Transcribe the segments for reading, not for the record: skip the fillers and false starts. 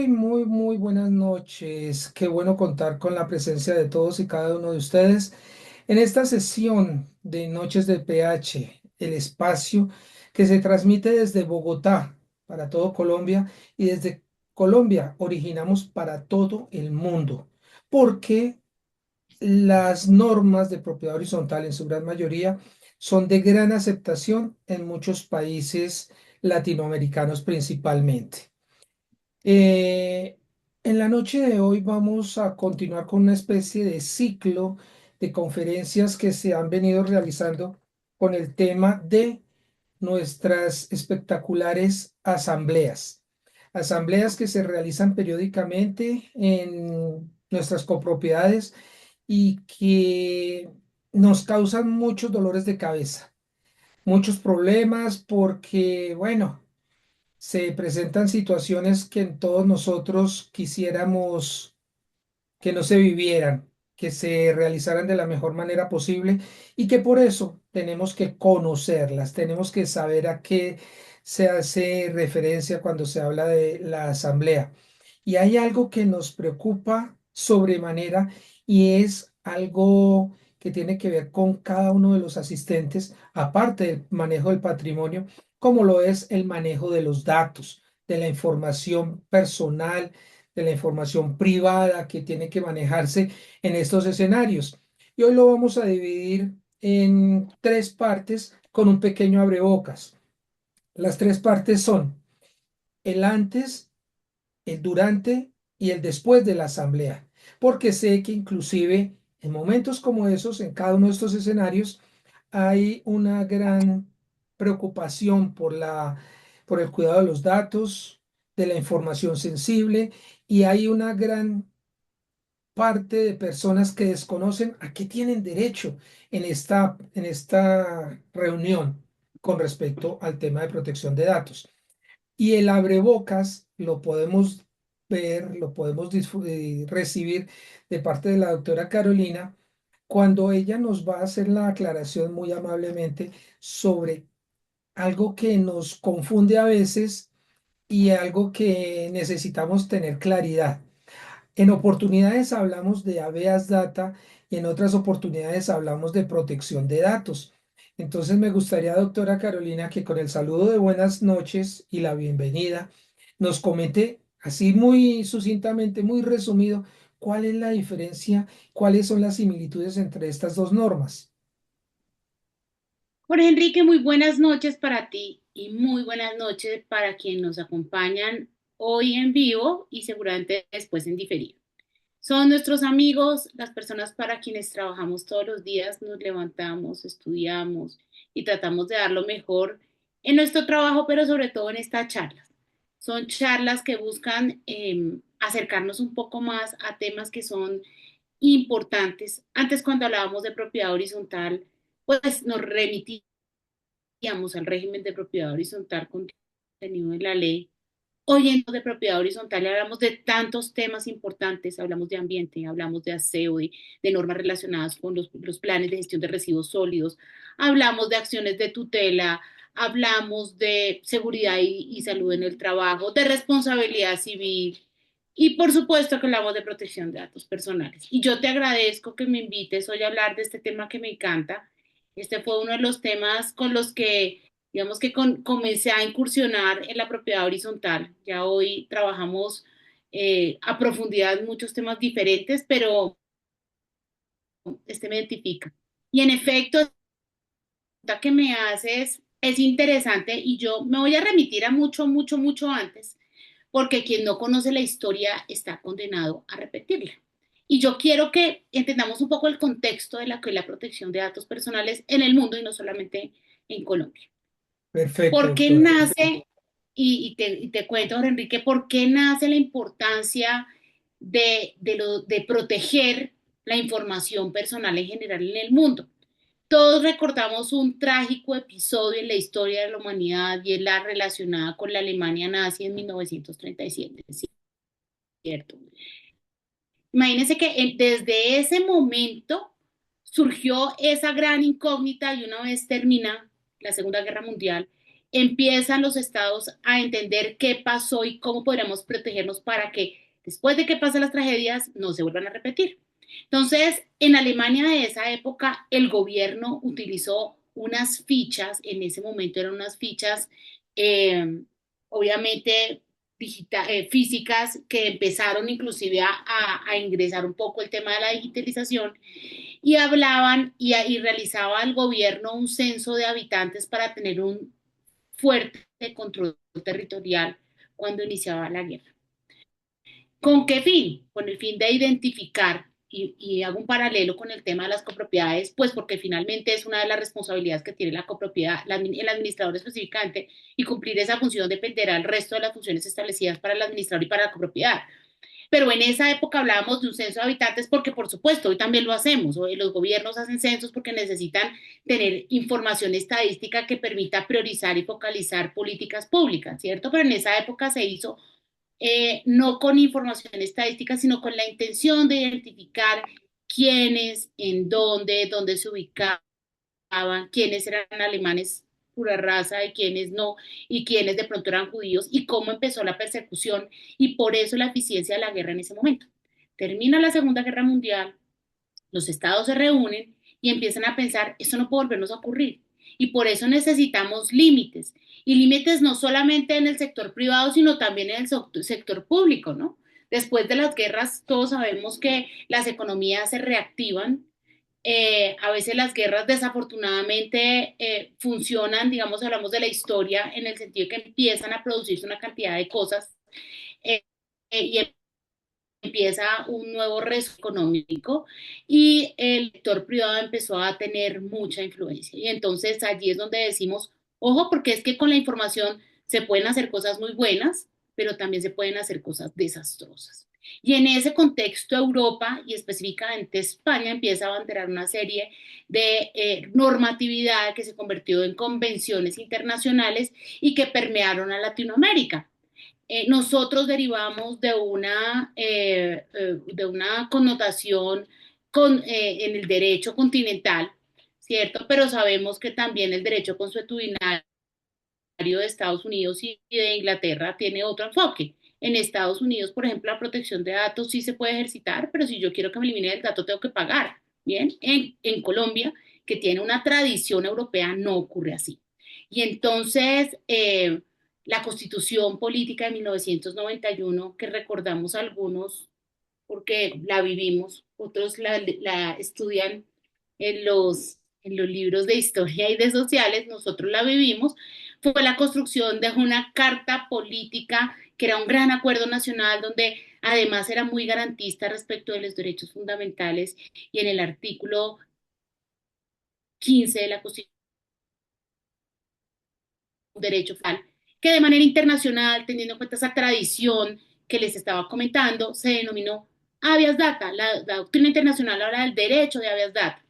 Muy buenas noches. Qué bueno contar con la presencia de todos y cada uno de ustedes en esta sesión de Noches de PH, el espacio que se transmite desde Bogotá para todo Colombia y desde Colombia originamos para todo el mundo, porque las normas de propiedad horizontal en su gran mayoría son de gran aceptación en muchos países latinoamericanos principalmente. Eh, en la noche de hoy vamos a continuar con una especie de ciclo de conferencias que se han venido realizando con el tema de nuestras espectaculares asambleas. Asambleas que se realizan periódicamente en nuestras copropiedades y que nos causan muchos dolores de cabeza, muchos problemas porque, bueno, se presentan situaciones que en todos nosotros quisiéramos que no se vivieran, que se realizaran de la mejor manera posible y que por eso tenemos que conocerlas, tenemos que saber a qué se hace referencia cuando se habla de la asamblea. Y hay algo que nos preocupa sobremanera y es algo que tiene que ver con cada uno de los asistentes, aparte del manejo del patrimonio, como lo es el manejo de los datos, de la información personal, de la información privada que tiene que manejarse en estos escenarios. Y hoy lo vamos a dividir en tres partes con un pequeño abrebocas. Las tres partes son el antes, el durante y el después de la asamblea, porque sé que inclusive en momentos como esos, en cada uno de estos escenarios, hay una gran preocupación por el cuidado de los datos, de la información sensible, y hay una gran parte de personas que desconocen a qué tienen derecho en esta reunión con respecto al tema de protección de datos. Y el abrebocas lo podemos ver, lo podemos recibir de parte de la doctora Carolina cuando ella nos va a hacer la aclaración muy amablemente sobre algo que nos confunde a veces y algo que necesitamos tener claridad. En oportunidades hablamos de habeas data y en otras oportunidades hablamos de protección de datos. Entonces me gustaría, doctora Carolina, que con el saludo de buenas noches y la bienvenida, nos comente así muy sucintamente, muy resumido, cuál es la diferencia, cuáles son las similitudes entre estas dos normas. Jorge Enrique, muy buenas noches para ti y muy buenas noches para quienes nos acompañan hoy en vivo y seguramente después en diferido. Son nuestros amigos, las personas para quienes trabajamos todos los días, nos levantamos, estudiamos y tratamos de dar lo mejor en nuestro trabajo, pero sobre todo en estas charlas. Son charlas que buscan acercarnos un poco más a temas que son importantes. Antes, cuando hablábamos de propiedad horizontal, pues nos remitíamos al régimen de propiedad horizontal contenido en la ley. Hoy en de propiedad horizontal hablamos de tantos temas importantes, hablamos de ambiente, hablamos de aseo, de normas relacionadas con los planes de gestión de residuos sólidos, hablamos de acciones de tutela, hablamos de seguridad y salud en el trabajo, de responsabilidad civil y por supuesto que hablamos de protección de datos personales. Y yo te agradezco que me invites hoy a hablar de este tema que me encanta. Este fue uno de los temas con los que digamos que comencé a incursionar en la propiedad horizontal. Ya hoy trabajamos a profundidad en muchos temas diferentes, pero este me identifica. Y en efecto, la pregunta que me haces es interesante y yo me voy a remitir a mucho antes, porque quien no conoce la historia está condenado a repetirla. Y yo quiero que entendamos un poco el contexto de la que es la protección de datos personales en el mundo y no solamente en Colombia. Perfecto, ¿Por qué doctora. nace, y te cuento, Jorge Enrique, por qué nace la importancia de proteger la información personal en general en el mundo? Todos recordamos un trágico episodio en la historia de la humanidad y es la relacionada con la Alemania nazi en 1937, ¿cierto? Imagínense que desde ese momento surgió esa gran incógnita y una vez termina la Segunda Guerra Mundial, empiezan los estados a entender qué pasó y cómo podríamos protegernos para que después de que pasen las tragedias no se vuelvan a repetir. Entonces, en Alemania de esa época, el gobierno utilizó unas fichas, en ese momento eran unas fichas, eh, obviamente, físicas, que empezaron inclusive a ingresar un poco el tema de la digitalización, y hablaban y realizaba el gobierno un censo de habitantes para tener un fuerte control territorial cuando iniciaba la guerra. ¿Con qué fin? Con el fin de identificar, y hago un paralelo con el tema de las copropiedades, pues porque finalmente es una de las responsabilidades que tiene la copropiedad, el administrador específicamente, y cumplir esa función dependerá del resto de las funciones establecidas para el administrador y para la copropiedad. Pero en esa época hablábamos de un censo de habitantes porque, por supuesto, hoy también lo hacemos. Hoy los gobiernos hacen censos porque necesitan tener información estadística que permita priorizar y focalizar políticas públicas, ¿cierto? Pero en esa época se hizo no con información estadística, sino con la intención de identificar quiénes, en dónde se ubicaban, quiénes eran alemanes pura raza y quiénes no, y quiénes de pronto eran judíos, y cómo empezó la persecución, y por eso la eficiencia de la guerra en ese momento. Termina la Segunda Guerra Mundial, los estados se reúnen y empiezan a pensar, esto no puede volvernos a ocurrir. Y por eso necesitamos límites. Y límites no solamente en el sector privado, sino también en el sector público, ¿no? Después de las guerras, todos sabemos que las economías se reactivan. A veces las guerras desafortunadamente funcionan, digamos, hablamos de la historia en el sentido de que empiezan a producirse una cantidad de cosas eh, y empieza un nuevo rezo económico y el sector privado empezó a tener mucha influencia. Y entonces allí es donde decimos, ojo, porque es que con la información se pueden hacer cosas muy buenas, pero también se pueden hacer cosas desastrosas. Y en ese contexto, Europa y específicamente España empieza a abanderar una serie de normatividad que se convirtió en convenciones internacionales y que permearon a Latinoamérica. Nosotros derivamos de una connotación en el derecho continental, ¿cierto? Pero sabemos que también el derecho consuetudinario de Estados Unidos y de Inglaterra tiene otro enfoque. En Estados Unidos, por ejemplo, la protección de datos sí se puede ejercitar, pero si yo quiero que me eliminen el dato, tengo que pagar. Bien, en Colombia, que tiene una tradición europea, no ocurre así. Y entonces, la Constitución Política de 1991, que recordamos algunos porque la vivimos, otros la estudian en los libros de historia y de sociales, nosotros la vivimos, fue la construcción de una carta política que era un gran acuerdo nacional donde además era muy garantista respecto de los derechos fundamentales y en el artículo 15 de la Constitución derecho federal, que de manera internacional, teniendo en cuenta esa tradición que les estaba comentando, se denominó habeas data. La doctrina internacional habla del derecho de habeas data.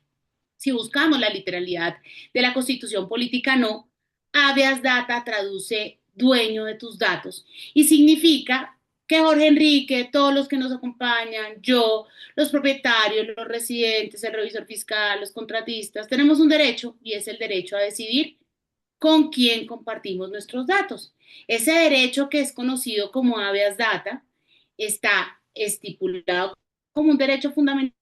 Si buscamos la literalidad de la Constitución política, no. Habeas data traduce dueño de tus datos y significa que Jorge Enrique, todos los que nos acompañan, yo, los propietarios, los residentes, el revisor fiscal, los contratistas, tenemos un derecho y es el derecho a decidir con quién compartimos nuestros datos. Ese derecho que es conocido como habeas data está estipulado como un derecho fundamental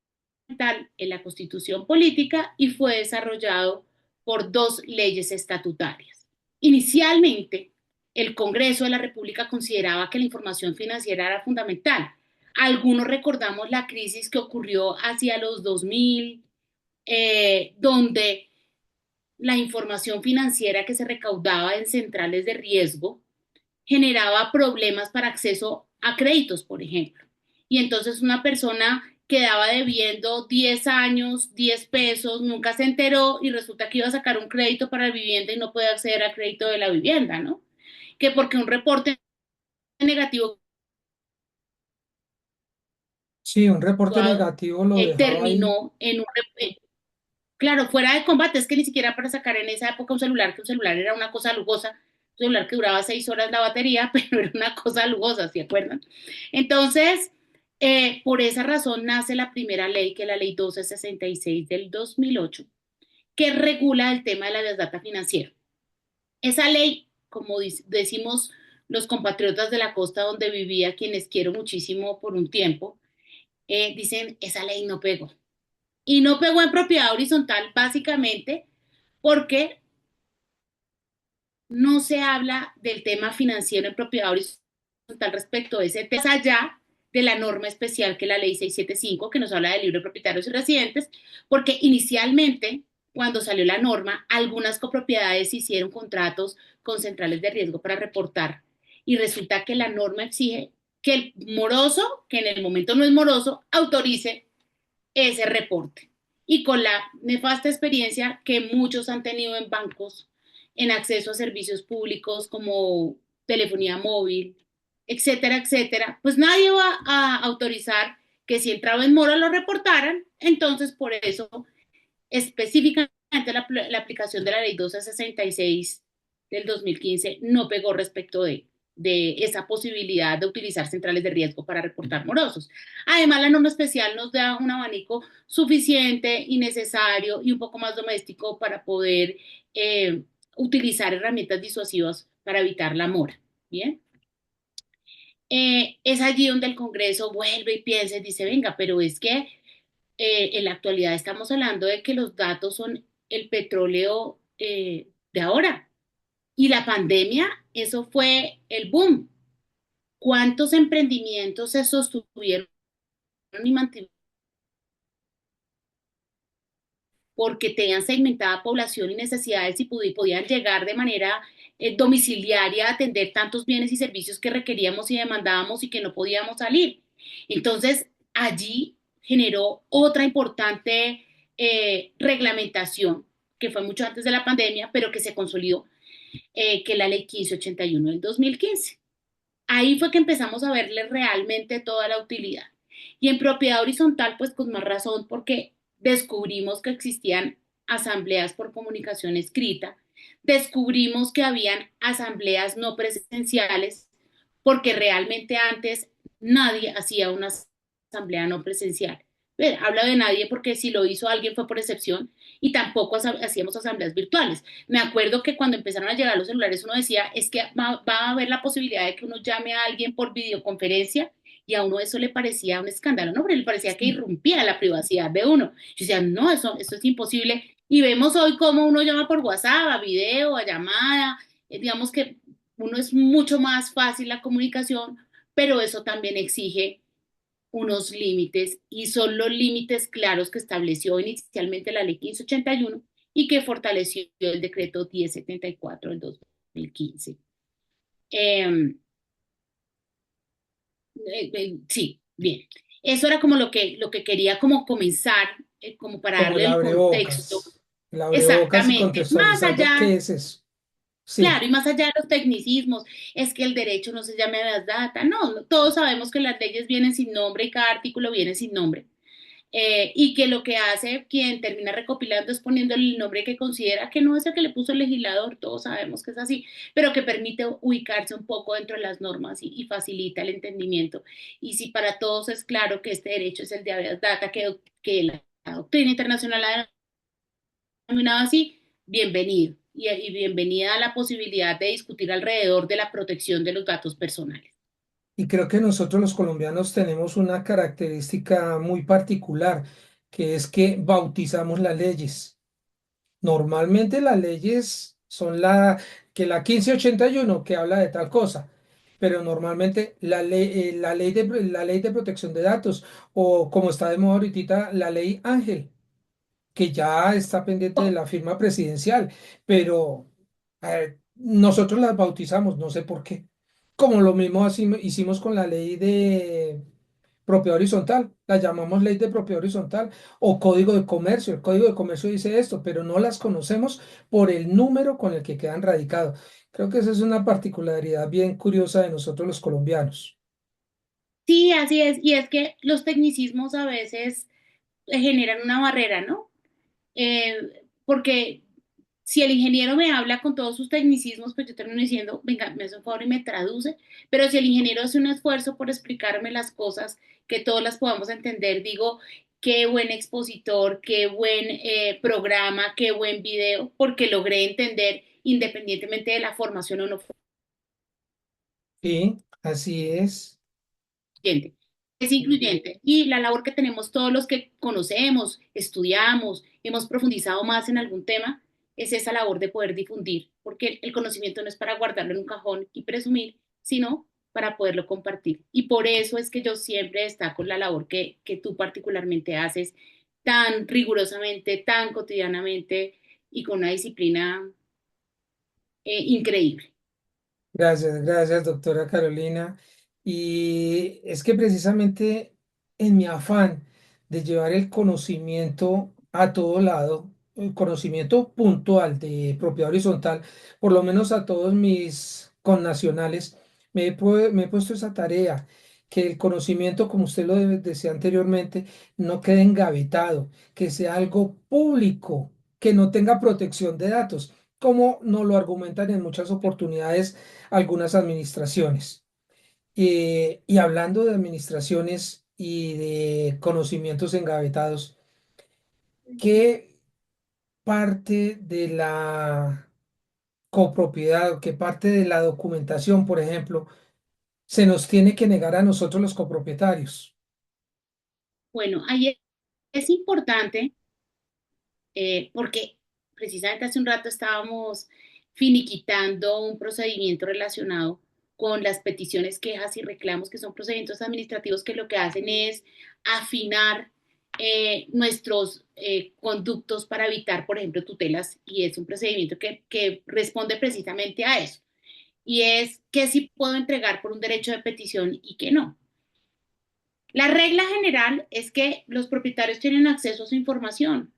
en la Constitución política y fue desarrollado por dos leyes estatutarias. Inicialmente, el Congreso de la República consideraba que la información financiera era fundamental. Algunos recordamos la crisis que ocurrió hacia los 2000, donde la información financiera que se recaudaba en centrales de riesgo generaba problemas para acceso a créditos, por ejemplo. Y entonces una persona quedaba debiendo 10 años, 10 pesos, nunca se enteró y resulta que iba a sacar un crédito para la vivienda y no puede acceder al crédito de la vivienda, ¿no? Que porque un reporte negativo Sí, un reporte negativo lo dejaba ahí. terminó en un... Claro, fuera de combate, es que ni siquiera para sacar en esa época un celular, que un celular era una cosa lujosa, un celular que duraba 6 horas la batería, pero era una cosa lujosa, ¿se acuerdan? Entonces, por esa razón nace la primera ley, que es la ley 1266 del 2008, que regula el tema de la data financiera. Esa ley como decimos los compatriotas de la costa donde vivía, quienes quiero muchísimo por un tiempo, dicen, esa ley no pegó. Y no pegó en propiedad horizontal básicamente porque no se habla del tema financiero en propiedad horizontal respecto a ese tema, más allá de la norma especial que es la ley 675, que nos habla del libro de propietarios y residentes, porque inicialmente, cuando salió la norma, algunas copropiedades hicieron contratos con centrales de riesgo para reportar, y resulta que la norma exige que el moroso, que en el momento no es moroso, autorice ese reporte. Y con la nefasta experiencia que muchos han tenido en bancos, en acceso a servicios públicos como telefonía móvil, etcétera, etcétera, pues nadie va a autorizar que si entraba en mora lo reportaran. Entonces, por eso, específicamente la aplicación de la ley 1266 del 2015 no pegó respecto de esa posibilidad de utilizar centrales de riesgo para reportar morosos. Además, la norma especial nos da un abanico suficiente y necesario y un poco más doméstico para poder utilizar herramientas disuasivas para evitar la mora. Bien. Es allí donde el Congreso vuelve y piensa y dice, venga, pero es que en la actualidad estamos hablando de que los datos son el petróleo de ahora. Y la pandemia, eso fue el boom. ¿Cuántos emprendimientos se sostuvieron y mantuvieron porque tenían segmentada población y necesidades y podían llegar de manera domiciliaria a atender tantos bienes y servicios que requeríamos y demandábamos y que no podíamos salir? Entonces, allí generó otra importante reglamentación, que fue mucho antes de la pandemia, pero que se consolidó, que la ley 1581 del 2015. Ahí fue que empezamos a verle realmente toda la utilidad. Y en propiedad horizontal, pues con más razón, porque descubrimos que existían asambleas por comunicación escrita, descubrimos que habían asambleas no presenciales, porque realmente antes nadie hacía una asamblea no presencial. Habla de nadie porque si lo hizo alguien fue por excepción, y tampoco hacíamos asambleas virtuales. Me acuerdo que cuando empezaron a llegar los celulares uno decía, es que va a haber la posibilidad de que uno llame a alguien por videoconferencia, y a uno eso le parecía un escándalo, ¿no? Pero le parecía que irrumpía la privacidad de uno. Yo decía, no, eso es imposible. Y vemos hoy cómo uno llama por WhatsApp, a video, a llamada, digamos que uno es mucho más fácil la comunicación, pero eso también exige unos límites, y son los límites claros que estableció inicialmente la ley 1581 y que fortaleció el decreto 1074 del 2015. Eh, sí, bien. Eso era como lo que quería como comenzar, como para Como darle el abrebocas y exactamente, más contextualizando allá. qué es eso. Claro, Sí. y más allá de los tecnicismos, es que el derecho no se llame a las data. No, todos sabemos que las leyes vienen sin nombre y cada artículo viene sin nombre. Y que lo que hace quien termina recopilando es poniéndole el nombre que considera, que no es el que le puso el legislador, todos sabemos que es así, pero que permite ubicarse un poco dentro de las normas y facilita el entendimiento. Y si para todos es claro que este derecho es el de habeas data, que la doctrina internacional ha denominado así, bienvenido. Y bienvenida a la posibilidad de discutir alrededor de la protección de los datos personales. Y creo que nosotros los colombianos tenemos una característica muy particular, que es que bautizamos las leyes. Normalmente las leyes son la 1581 que habla de tal cosa, pero normalmente la ley de protección de datos, o como está de moda ahorita, la ley Ángel, que ya está pendiente de la firma presidencial, pero nosotros las bautizamos, no sé por qué. Como lo mismo hicimos con la ley de propiedad horizontal, la llamamos ley de propiedad horizontal o código de comercio. El código de comercio dice esto, pero no las conocemos por el número con el que quedan radicados. Creo que esa es una particularidad bien curiosa de nosotros los colombianos. Sí, así es. Y es que los tecnicismos a veces generan una barrera, ¿no? Porque si el ingeniero me habla con todos sus tecnicismos, pues yo termino diciendo, venga, me hace un favor y me traduce. Pero si el ingeniero hace un esfuerzo por explicarme las cosas, que todas las podamos entender, digo, qué buen expositor, qué buen programa, qué buen video, porque logré entender independientemente de la formación o no Sí, así es. incluyente. Es incluyente. Y la labor que tenemos todos los que conocemos, estudiamos, hemos profundizado más en algún tema, es esa labor de poder difundir, porque el conocimiento no es para guardarlo en un cajón y presumir, sino para poderlo compartir. Y por eso es que yo siempre destaco la labor que tú particularmente haces tan rigurosamente, tan cotidianamente y con una disciplina increíble. Gracias, gracias, doctora Carolina. Y es que precisamente en mi afán de llevar el conocimiento a todo lado, el conocimiento puntual de propiedad horizontal, por lo menos a todos mis connacionales, me he puesto esa tarea, que el conocimiento, como usted lo decía anteriormente, no quede engavetado, que sea algo público, que no tenga protección de datos, como nos lo argumentan en muchas oportunidades algunas administraciones. Y hablando de administraciones y de conocimientos engavetados, ¿qué parte de la copropiedad, qué parte de la documentación, por ejemplo, se nos tiene que negar a nosotros los copropietarios? Bueno, ahí es importante porque precisamente hace un rato estábamos finiquitando un procedimiento relacionado con las peticiones, quejas y reclamos, que son procedimientos administrativos que lo que hacen es afinar nuestros conductos para evitar, por ejemplo, tutelas, y es un procedimiento que responde precisamente a eso. Y es que sí puedo entregar por un derecho de petición y que no. La regla general es que los propietarios tienen acceso a su información.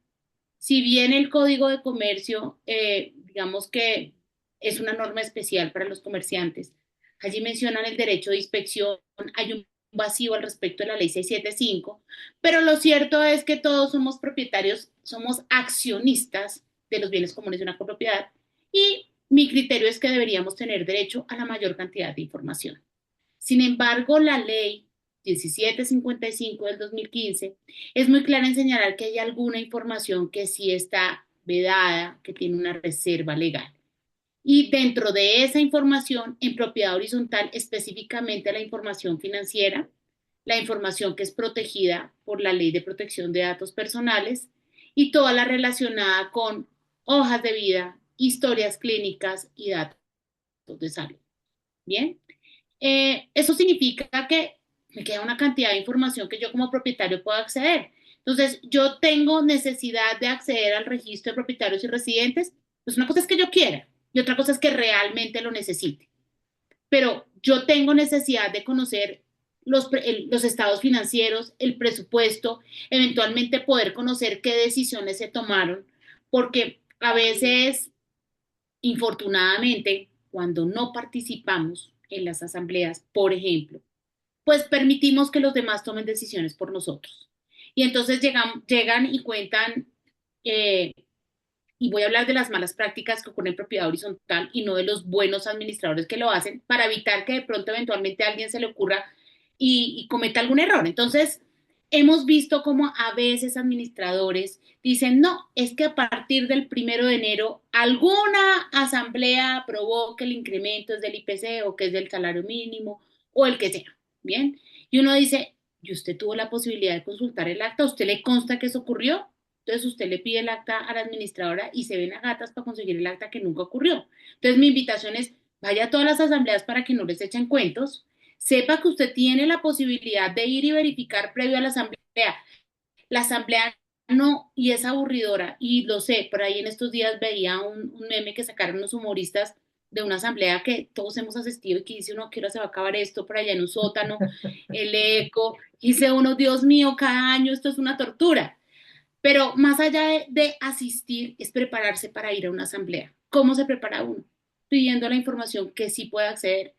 Si bien el Código de Comercio, digamos que es una norma especial para los comerciantes, allí mencionan el derecho de inspección, hay un vacío al respecto de la ley 675, pero lo cierto es que todos somos propietarios, somos accionistas de los bienes comunes de una copropiedad y mi criterio es que deberíamos tener derecho a la mayor cantidad de información. Sin embargo, la ley 1755 del 2015 es muy clara en señalar que hay alguna información que sí está vedada, que tiene una reserva legal. Y dentro de esa información, en propiedad horizontal, específicamente la información financiera, la información que es protegida por la Ley de Protección de Datos Personales y toda la relacionada con hojas de vida, historias clínicas y datos de salud. Bien, eso significa que me queda una cantidad de información que yo como propietario puedo acceder. Entonces, yo tengo necesidad de acceder al registro de propietarios y residentes. Pues una cosa es que yo quiera y otra cosa es que realmente lo necesite. Pero yo tengo necesidad de conocer los estados financieros, el presupuesto, eventualmente poder conocer qué decisiones se tomaron, porque a veces, infortunadamente, cuando no participamos en las asambleas, por ejemplo, pues permitimos que los demás tomen decisiones por nosotros. Y entonces llegan y cuentan, eh, y voy a hablar de las malas prácticas que ocurren en propiedad horizontal y no de los buenos administradores que lo hacen, para evitar que de pronto eventualmente a alguien se le ocurra y cometa algún error. Entonces, hemos visto como a veces administradores dicen, no, es que a partir del 1 de enero alguna asamblea aprobó que el incremento es del IPC o que es del salario mínimo o el que sea, ¿bien? Y uno dice, ¿y usted tuvo la posibilidad de consultar el acta? ¿A usted le consta que eso ocurrió? Entonces usted le pide el acta a la administradora y se ven a gatas para conseguir el acta que nunca ocurrió. Entonces mi invitación es, vaya a todas las asambleas para que no les echen cuentos, sepa que usted tiene la posibilidad de ir y verificar previo a la asamblea. La asamblea no, y es aburridora, y lo sé, por ahí en estos días veía un meme que sacaron los humoristas de una asamblea que todos hemos asistido y que dice uno, ¿qué hora se va a acabar esto por allá en un sótano? El eco, y dice uno, Dios mío, cada año esto es una tortura. Pero más allá de asistir, es prepararse para ir a una asamblea. ¿Cómo se prepara uno? Pidiendo la información que sí puede acceder.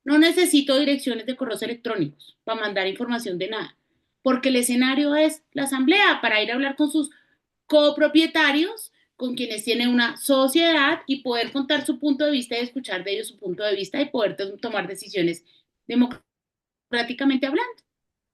No necesito direcciones de correos electrónicos para mandar información de nada, porque el escenario es la asamblea para ir a hablar con sus copropietarios, con quienes tiene una sociedad y poder contar su punto de vista y escuchar de ellos su punto de vista y poder tomar decisiones democráticamente hablando.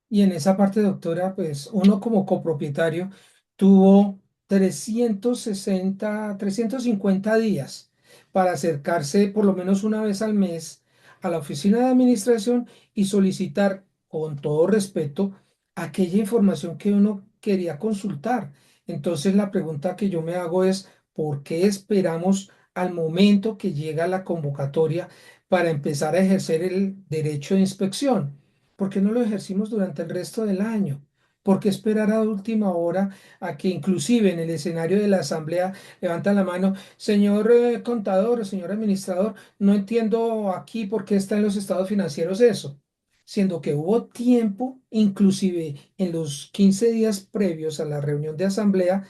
Y en esa parte, doctora, pues uno como copropietario tuvo 350 días para acercarse por lo menos una vez al mes a la oficina de administración y solicitar con todo respeto aquella información que uno quería consultar. Entonces la pregunta que yo me hago es, ¿por qué esperamos al momento que llega la convocatoria para empezar a ejercer el derecho de inspección? ¿Por qué no lo ejercimos durante el resto del año? ¿Por qué esperar a última hora a que inclusive en el escenario de la asamblea levantan la mano? Señor contador o señor administrador, no entiendo aquí por qué está en los estados financieros eso, siendo que hubo tiempo, inclusive en los 15 días previos a la reunión de asamblea,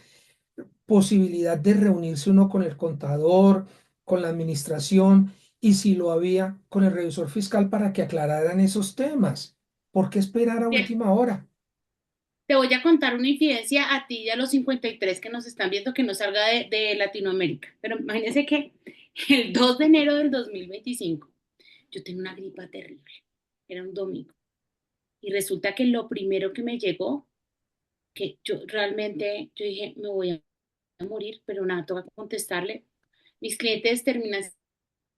posibilidad de reunirse uno con el contador, con la administración y si lo había, con el revisor fiscal para que aclararan esos temas. ¿Por qué esperar a Bien, última hora? te voy a contar una infidencia a ti y a los 53 que nos están viendo que no salga de Latinoamérica. Pero imagínense que el 2 de enero del 2025 yo tengo una gripa terrible. Era un domingo. Y resulta que lo primero que me llegó, que yo realmente, yo dije, me voy a morir, pero nada, toca contestarle. Mis clientes terminan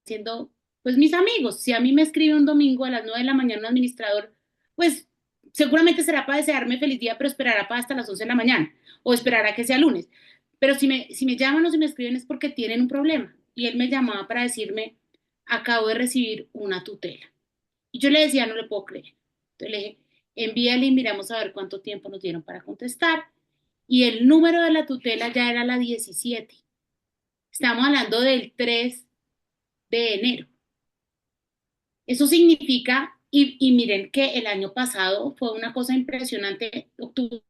siendo, pues, mis amigos. Si a mí me escribe un domingo a las 9 de la mañana un administrador, pues seguramente será para desearme feliz día, pero esperará para hasta las 11 de la mañana o esperará que sea lunes. Pero si me llaman o si me escriben es porque tienen un problema. Y él me llamaba para decirme, acabo de recibir una tutela. Y yo le decía, no le puedo creer. Entonces le dije, envíale y miramos a ver cuánto tiempo nos dieron para contestar. Y el número de la tutela ya era la 17. Estamos hablando del 3 de enero. Eso significa, y miren que el año pasado fue una cosa impresionante, octubre,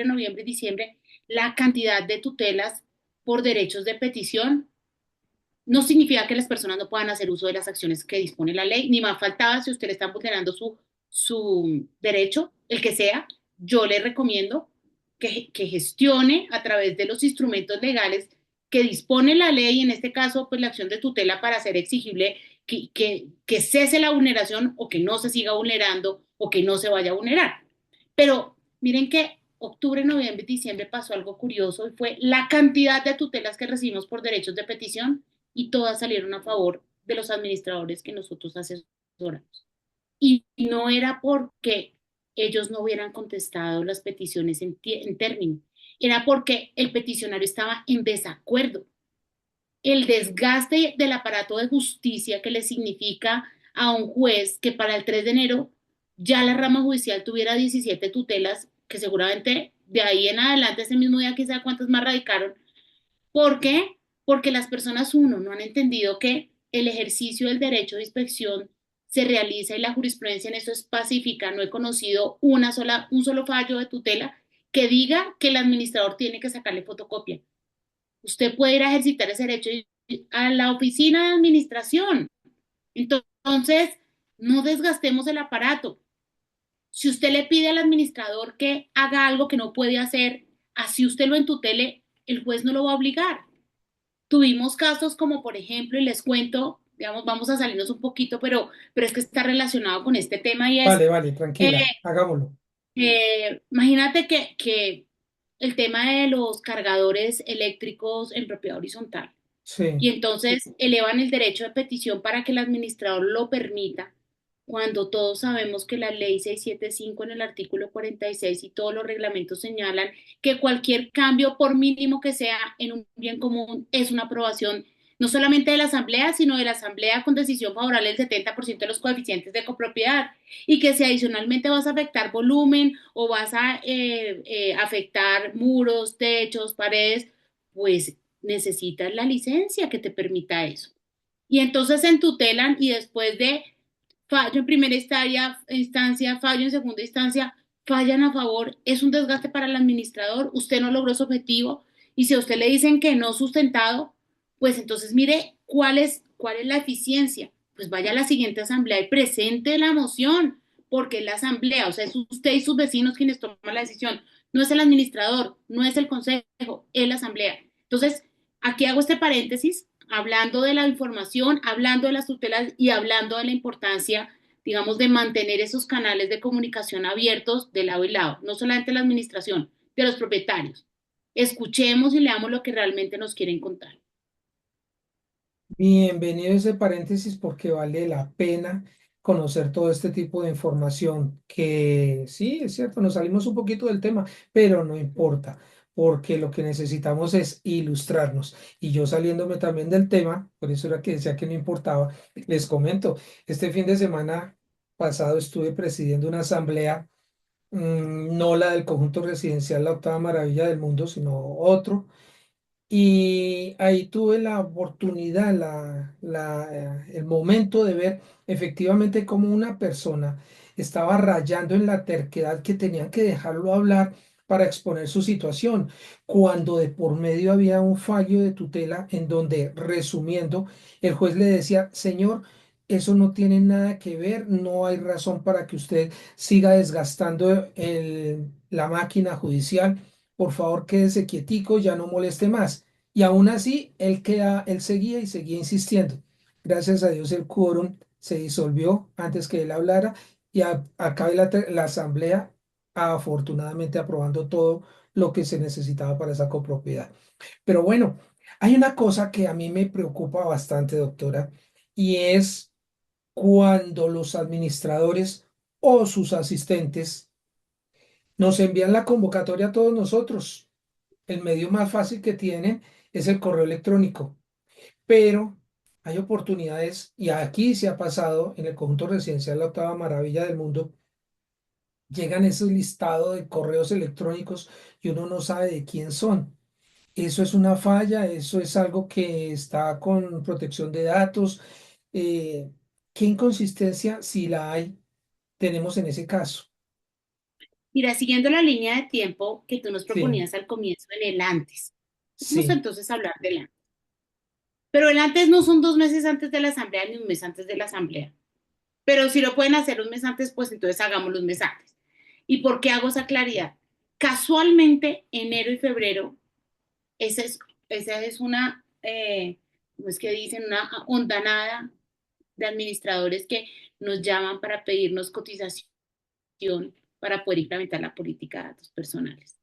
noviembre y diciembre, la cantidad de tutelas por derechos de petición no significa que las personas no puedan hacer uso de las acciones que dispone la ley, ni más faltaba si usted le está vulnerando su derecho, el que sea, yo le recomiendo que gestione a través de los instrumentos legales que dispone la ley, en este caso, pues la acción de tutela para hacer exigible que cese la vulneración o que no se siga vulnerando o que no se vaya a vulnerar. Pero miren que octubre, noviembre y diciembre pasó algo curioso y fue la cantidad de tutelas que recibimos por derechos de petición y todas salieron a favor de los administradores que nosotros asesoramos. Y no era porque ellos no hubieran contestado las peticiones en término, era porque el peticionario estaba en desacuerdo. El desgaste del aparato de justicia que le significa a un juez que para el 3 de enero ya la rama judicial tuviera 17 tutelas, que seguramente de ahí en adelante ese mismo día quizá cuántas más radicaron. ¿Por qué? Porque las personas, uno, no han entendido que el ejercicio del derecho de inspección se realiza y la jurisprudencia en eso es pacífica. No he conocido un solo fallo de tutela que diga que el administrador tiene que sacarle fotocopia. Usted puede ir a ejercitar ese derecho a la oficina de administración. Entonces, no desgastemos el aparato. Si usted le pide al administrador que haga algo que no puede hacer, así usted lo entutele, el juez no lo va a obligar. Tuvimos casos como, por ejemplo, y les cuento, digamos, vamos a salirnos un poquito, pero es que está relacionado con este tema y es, Vale, vale, eh, tranquila, hagámoslo. imagínate que el tema de los cargadores eléctricos en propiedad horizontal Sí. y entonces elevan el derecho de petición para que el administrador lo permita, cuando todos sabemos que la ley 675 en el artículo 46 y todos los reglamentos señalan que cualquier cambio, por mínimo que sea en un bien común, es una aprobación no solamente de la asamblea, sino de la asamblea con decisión favorable del 70% de los coeficientes de copropiedad y que si adicionalmente vas a afectar volumen o vas a afectar muros, techos, paredes, pues necesitas la licencia que te permita eso. Y entonces se entutelan y después de fallo en primera instancia, fallo en segunda instancia, fallan a favor, es un desgaste para el administrador, usted no logró su objetivo y si a usted le dicen que no sustentado, pues entonces mire cuál es la eficiencia. Pues vaya a la siguiente asamblea y presente la moción, porque es la asamblea, o sea, es usted y sus vecinos quienes toman la decisión, no es el administrador, no es el consejo, es la asamblea. Entonces, aquí hago este paréntesis hablando de la información, hablando de las tutelas y hablando de la importancia, digamos, de mantener esos canales de comunicación abiertos de lado y lado, no solamente la administración, de los propietarios. Escuchemos y leamos lo que realmente nos quieren contar. Bienvenido a ese paréntesis porque vale la pena conocer todo este tipo de información, que sí, es cierto, nos salimos un poquito del tema, pero no importa, porque lo que necesitamos es ilustrarnos. Y yo saliéndome también del tema, por eso era que decía que no importaba, les comento, este fin de semana pasado estuve presidiendo una asamblea, no la del conjunto residencial La Octava Maravilla del Mundo, sino otro. Y ahí tuve la oportunidad, el momento de ver efectivamente cómo una persona estaba rayando en la terquedad que tenían que dejarlo hablar para exponer su situación, cuando de por medio había un fallo de tutela en donde, resumiendo, el juez le decía: señor, eso no tiene nada que ver, no hay razón para que usted siga desgastando la máquina judicial. Por favor, quédese quietico, ya no moleste más. Y aún así, él seguía y seguía insistiendo. Gracias a Dios, el quórum se disolvió antes que él hablara y acabé la asamblea, afortunadamente aprobando todo lo que se necesitaba para esa copropiedad. Pero bueno, hay una cosa que a mí me preocupa bastante, doctora, y es cuando los administradores o sus asistentes nos envían la convocatoria a todos nosotros. El medio más fácil que tienen es el correo electrónico, pero hay oportunidades, y aquí se ha pasado en el conjunto residencial La Octava Maravilla del Mundo. Llegan esos listados de correos electrónicos y uno no sabe de quién son. Eso es una falla, eso es algo que está con protección de datos. Eh, ¿Qué inconsistencia, si la hay, tenemos en ese caso? Mira, siguiendo la línea de tiempo que tú nos Sí, proponías al comienzo en el antes, vamos sí, entonces a hablar del antes. Pero el antes no son 2 meses antes de la asamblea ni un mes antes de la asamblea. Pero si lo pueden hacer un mes antes, pues entonces hagámoslo un mes antes. ¿Y por qué hago esa claridad? Casualmente, enero y febrero, esa es, esa es una, ¿cómo es que dicen? Una hondanada de administradores que nos llaman para pedirnos cotización para poder implementar la política de datos personales.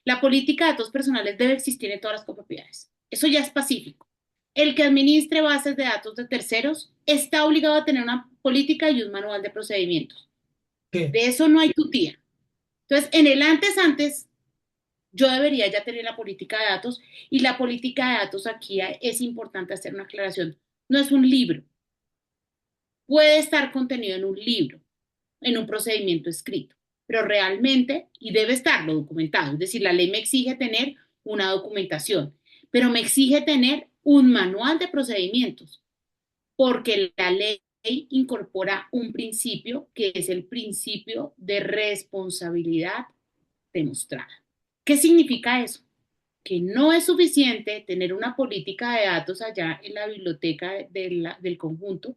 La política de datos personales debe existir en todas las copropiedades. Eso ya es pacífico. El que administre bases de datos de terceros está obligado a tener una política y un manual de procedimientos. ¿qué? De eso no hay tutía. Entonces, en el antes, yo debería ya tener la política de datos, y la política de datos aquí es importante hacer una aclaración. No es un libro. Puede estar contenido en un libro, en un procedimiento escrito, pero realmente, y debe estarlo documentado, es decir, la ley me exige tener una documentación, pero me exige tener un manual de procedimientos, porque la ley incorpora un principio que es el principio de responsabilidad demostrada. ¿Qué significa eso? Que no es suficiente tener una política de datos allá en la biblioteca del conjunto,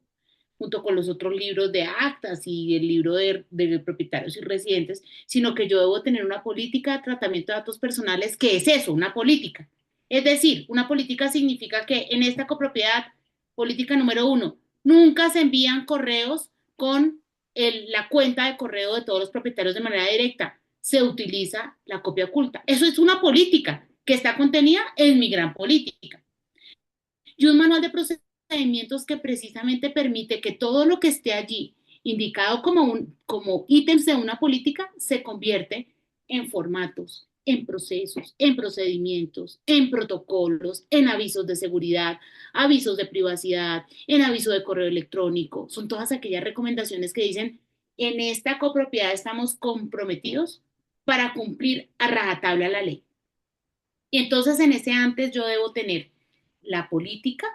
junto con los otros libros de actas y el libro de propietarios y residentes, sino que yo debo tener una política de tratamiento de datos personales, que es eso, una política. Es decir, una política significa que en esta copropiedad, política número 1, nunca se envían correos con la cuenta de correo de todos los propietarios de manera directa. Se utiliza la copia oculta. Eso es una política que está contenida en mi gran política. Y un manual de procedimientos que precisamente permite que todo lo que esté allí indicado como ítems de una política se convierte en formatos, en procesos, en procedimientos, en protocolos, en avisos de seguridad, avisos de privacidad, en aviso de correo electrónico. Son todas aquellas recomendaciones que dicen: en esta copropiedad estamos comprometidos para cumplir a rajatabla la ley. Y entonces en ese antes yo debo tener la política,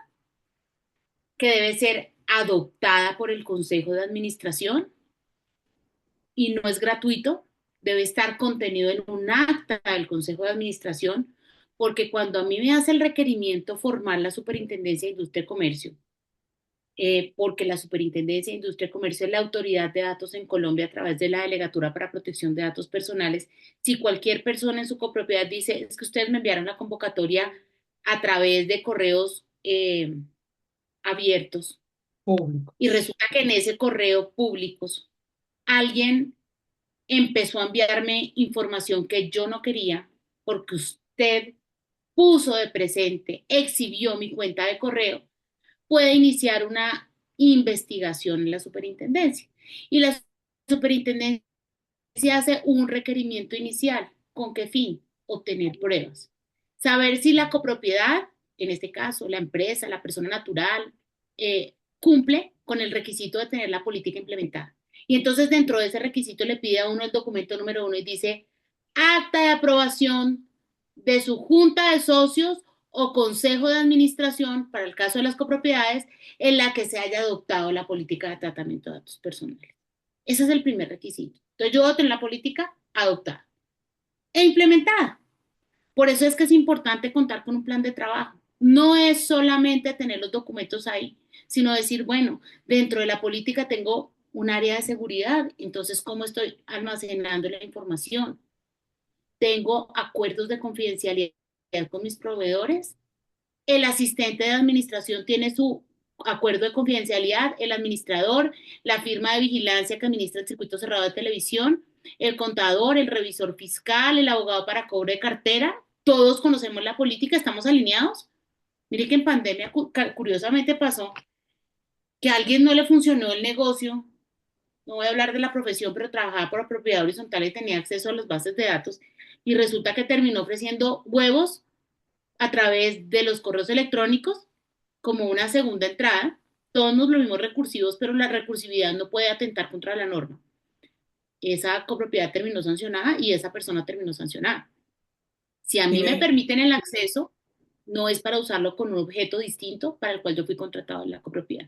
que debe ser adoptada por el Consejo de Administración y no es gratuito, debe estar contenido en un acta del Consejo de Administración, porque cuando a mí me hace el requerimiento formal la Superintendencia de Industria y Comercio, porque la Superintendencia de Industria y Comercio es la autoridad de datos en Colombia a través de la Delegatura para Protección de Datos Personales. Si cualquier persona en su copropiedad dice: es que ustedes me enviaron la convocatoria a través de correos abiertos, y Públicos. resulta que en ese correo públicos alguien empezó a enviarme información que yo no quería, porque usted puso de presente, exhibió mi cuenta de correo, puede iniciar una investigación en la superintendencia. Y la superintendencia hace un requerimiento inicial. ¿Con qué fin? Obtener pruebas. Saber si la copropiedad, en este caso la empresa, la persona natural, cumple con el requisito de tener la política implementada. Y entonces dentro de ese requisito le pide a uno el documento número 1 y dice acta de aprobación de su junta de socios o consejo de administración, para el caso de las copropiedades, en la que se haya adoptado la política de tratamiento de datos personales. Ese es el primer requisito. Entonces yo voy a tener la política adoptada e implementada. Por eso es que es importante contar con un plan de trabajo. No es solamente tener los documentos ahí, sino decir, bueno, dentro de la política tengo un área de seguridad, entonces, ¿cómo estoy almacenando la información? Tengo acuerdos de confidencialidad con mis proveedores. El asistente de administración tiene su acuerdo de confidencialidad, el administrador, la firma de vigilancia que administra el circuito cerrado de televisión, el contador, el revisor fiscal, el abogado para cobro de cartera. Todos conocemos la política, estamos alineados. Mire que en pandemia curiosamente pasó que a alguien no le funcionó el negocio. No voy a hablar de la profesión, pero trabajaba por propiedad horizontal y tenía acceso a las bases de datos. Y resulta que terminó ofreciendo huevos a través de los correos electrónicos como una segunda entrada. Todos nos volvimos recursivos, pero la recursividad no puede atentar contra la norma. Esa copropiedad terminó sancionada y esa persona terminó sancionada. Si a Y mí me me, permiten el acceso, no es para usarlo con un objeto distinto para el cual yo fui contratado en la copropiedad.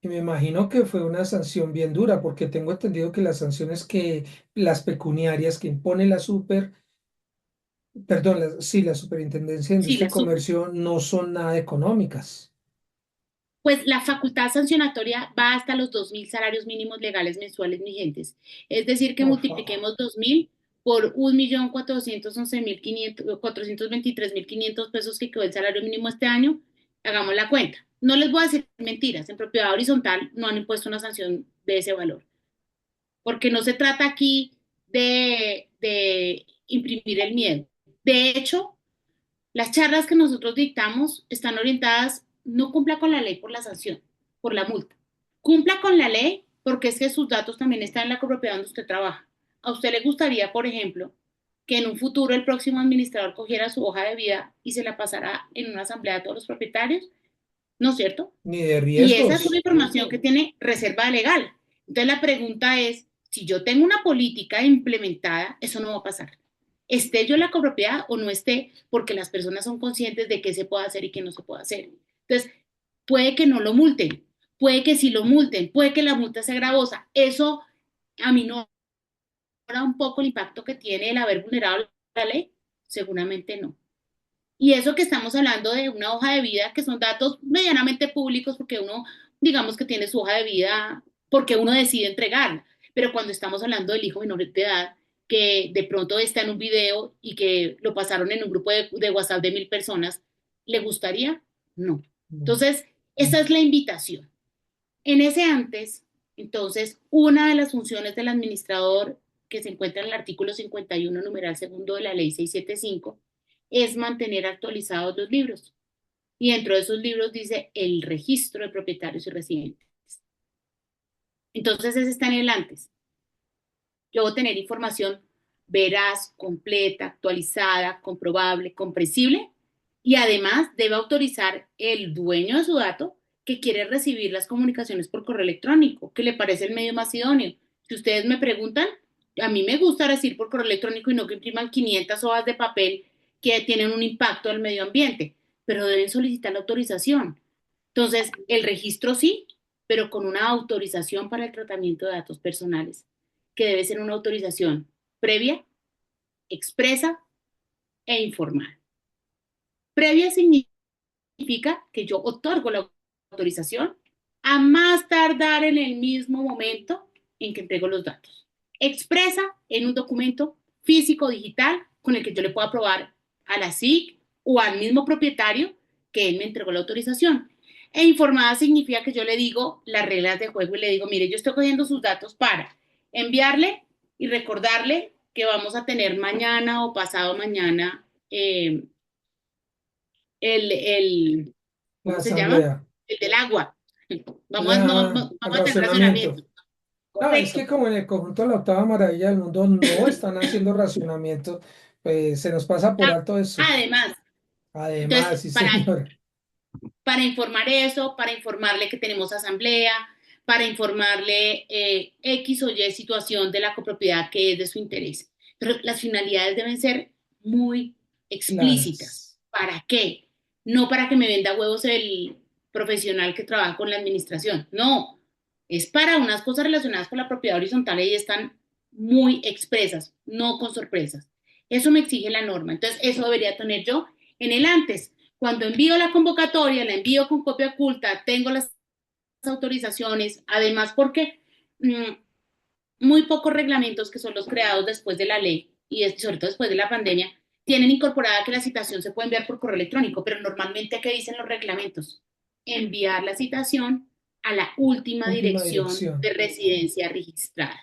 y me imagino que fue una sanción bien dura, porque tengo entendido que las sanciones las pecuniarias que impone perdón, sí, la Superintendencia de Sí, Industria y Comercio no son nada económicas. pues la facultad sancionatoria va hasta los 2.000 salarios mínimos legales mensuales vigentes. Es decir, que Por favor. multipliquemos 2.000 por 1.411.423.500 pesos que quedó el salario mínimo este año. Hagamos la cuenta. No les voy a decir mentiras. En propiedad horizontal no han impuesto una sanción de ese valor. Porque no se trata aquí de imprimir el miedo. De hecho, las charlas que nosotros dictamos están orientadas, no cumpla con la ley por la sanción, por la multa. Cumpla con la ley porque es que sus datos también están en la copropiedad donde usted trabaja. ¿A usted le gustaría, por ejemplo, que en un futuro el próximo administrador cogiera su hoja de vida y se la pasara en una asamblea a todos los propietarios? ¿No es cierto? Ni de Y esa es una riesgos. información que tiene reserva legal. Entonces la pregunta es, si yo tengo una política implementada, eso no va a pasar. Esté yo en la copropiedad o no esté, porque las personas son conscientes de qué se puede hacer y qué no se puede hacer. Entonces, puede que no lo multen, puede que sí lo multen, puede que la multa sea gravosa. Eso a mí no da un poco el impacto que tiene el haber vulnerado la ley, seguramente no. Y eso que estamos hablando de una hoja de vida, que son datos medianamente públicos, porque uno, digamos que tiene su hoja de vida, porque uno decide entregarla. Pero cuando estamos hablando del hijo menor de edad, que de pronto está en un video y que lo pasaron en un grupo de WhatsApp de 1.000 personas, ¿le gustaría? No. No. Entonces, esa es la invitación. En ese antes, entonces, una de las funciones del administrador que se encuentra en el artículo 51, numeral segundo de la ley 675, es mantener actualizados los libros. Y dentro de esos libros dice el registro de propietarios y residentes. Entonces, ese está en el antes. Yo voy a tener información veraz, completa, actualizada, comprobable, comprensible, y además debe autorizar el dueño de su dato que quiere recibir las comunicaciones por correo electrónico, que le parece el medio más idóneo. Si ustedes me preguntan, a mí me gusta recibir por correo electrónico y no que impriman 500 hojas de papel que tienen un impacto al medio ambiente, pero deben solicitar la autorización. Entonces, el registro sí, pero con una autorización para el tratamiento de datos personales, que debe ser una autorización previa, expresa e informal. Previa significa que yo otorgo la autorización a más tardar en el mismo momento en que entrego los datos. Expresa en un documento físico digital con el que yo le pueda probar a la SIC o al mismo propietario que él me entregó la autorización. E informada significa que yo le digo las reglas de juego y le digo, mire, yo estoy cogiendo sus datos para enviarle y recordarle que vamos a tener mañana o pasado mañana el La ¿cómo se llama? asamblea. el del agua. El Vamos a tener racionamiento. racionamiento. No, es que Correcto. como en el conjunto de la octava maravilla del mundo no están haciendo racionamiento, pues se nos pasa por Ah, alto eso. además, Además, entonces, sí, señor. para informar eso, para informarle que tenemos asamblea, para informarle X o Y situación de la copropiedad que es de su interés. Pero las finalidades deben ser muy explícitas. Claras. ¿Para qué? No para que me venda huevos el profesional que trabaja con la administración. No, es para unas cosas relacionadas con la propiedad horizontal y están muy expresas, no con sorpresas. Eso me exige la norma. Entonces, eso debería tener yo en el antes. Cuando envío la convocatoria, la envío con copia oculta, tengo las autorizaciones, además porque muy pocos reglamentos que son los creados después de la ley y sobre todo después de la pandemia, tienen incorporada que la citación se puede enviar por correo electrónico, pero normalmente, ¿qué dicen los reglamentos? Enviar la citación a la última Última dirección dirección. de residencia registrada.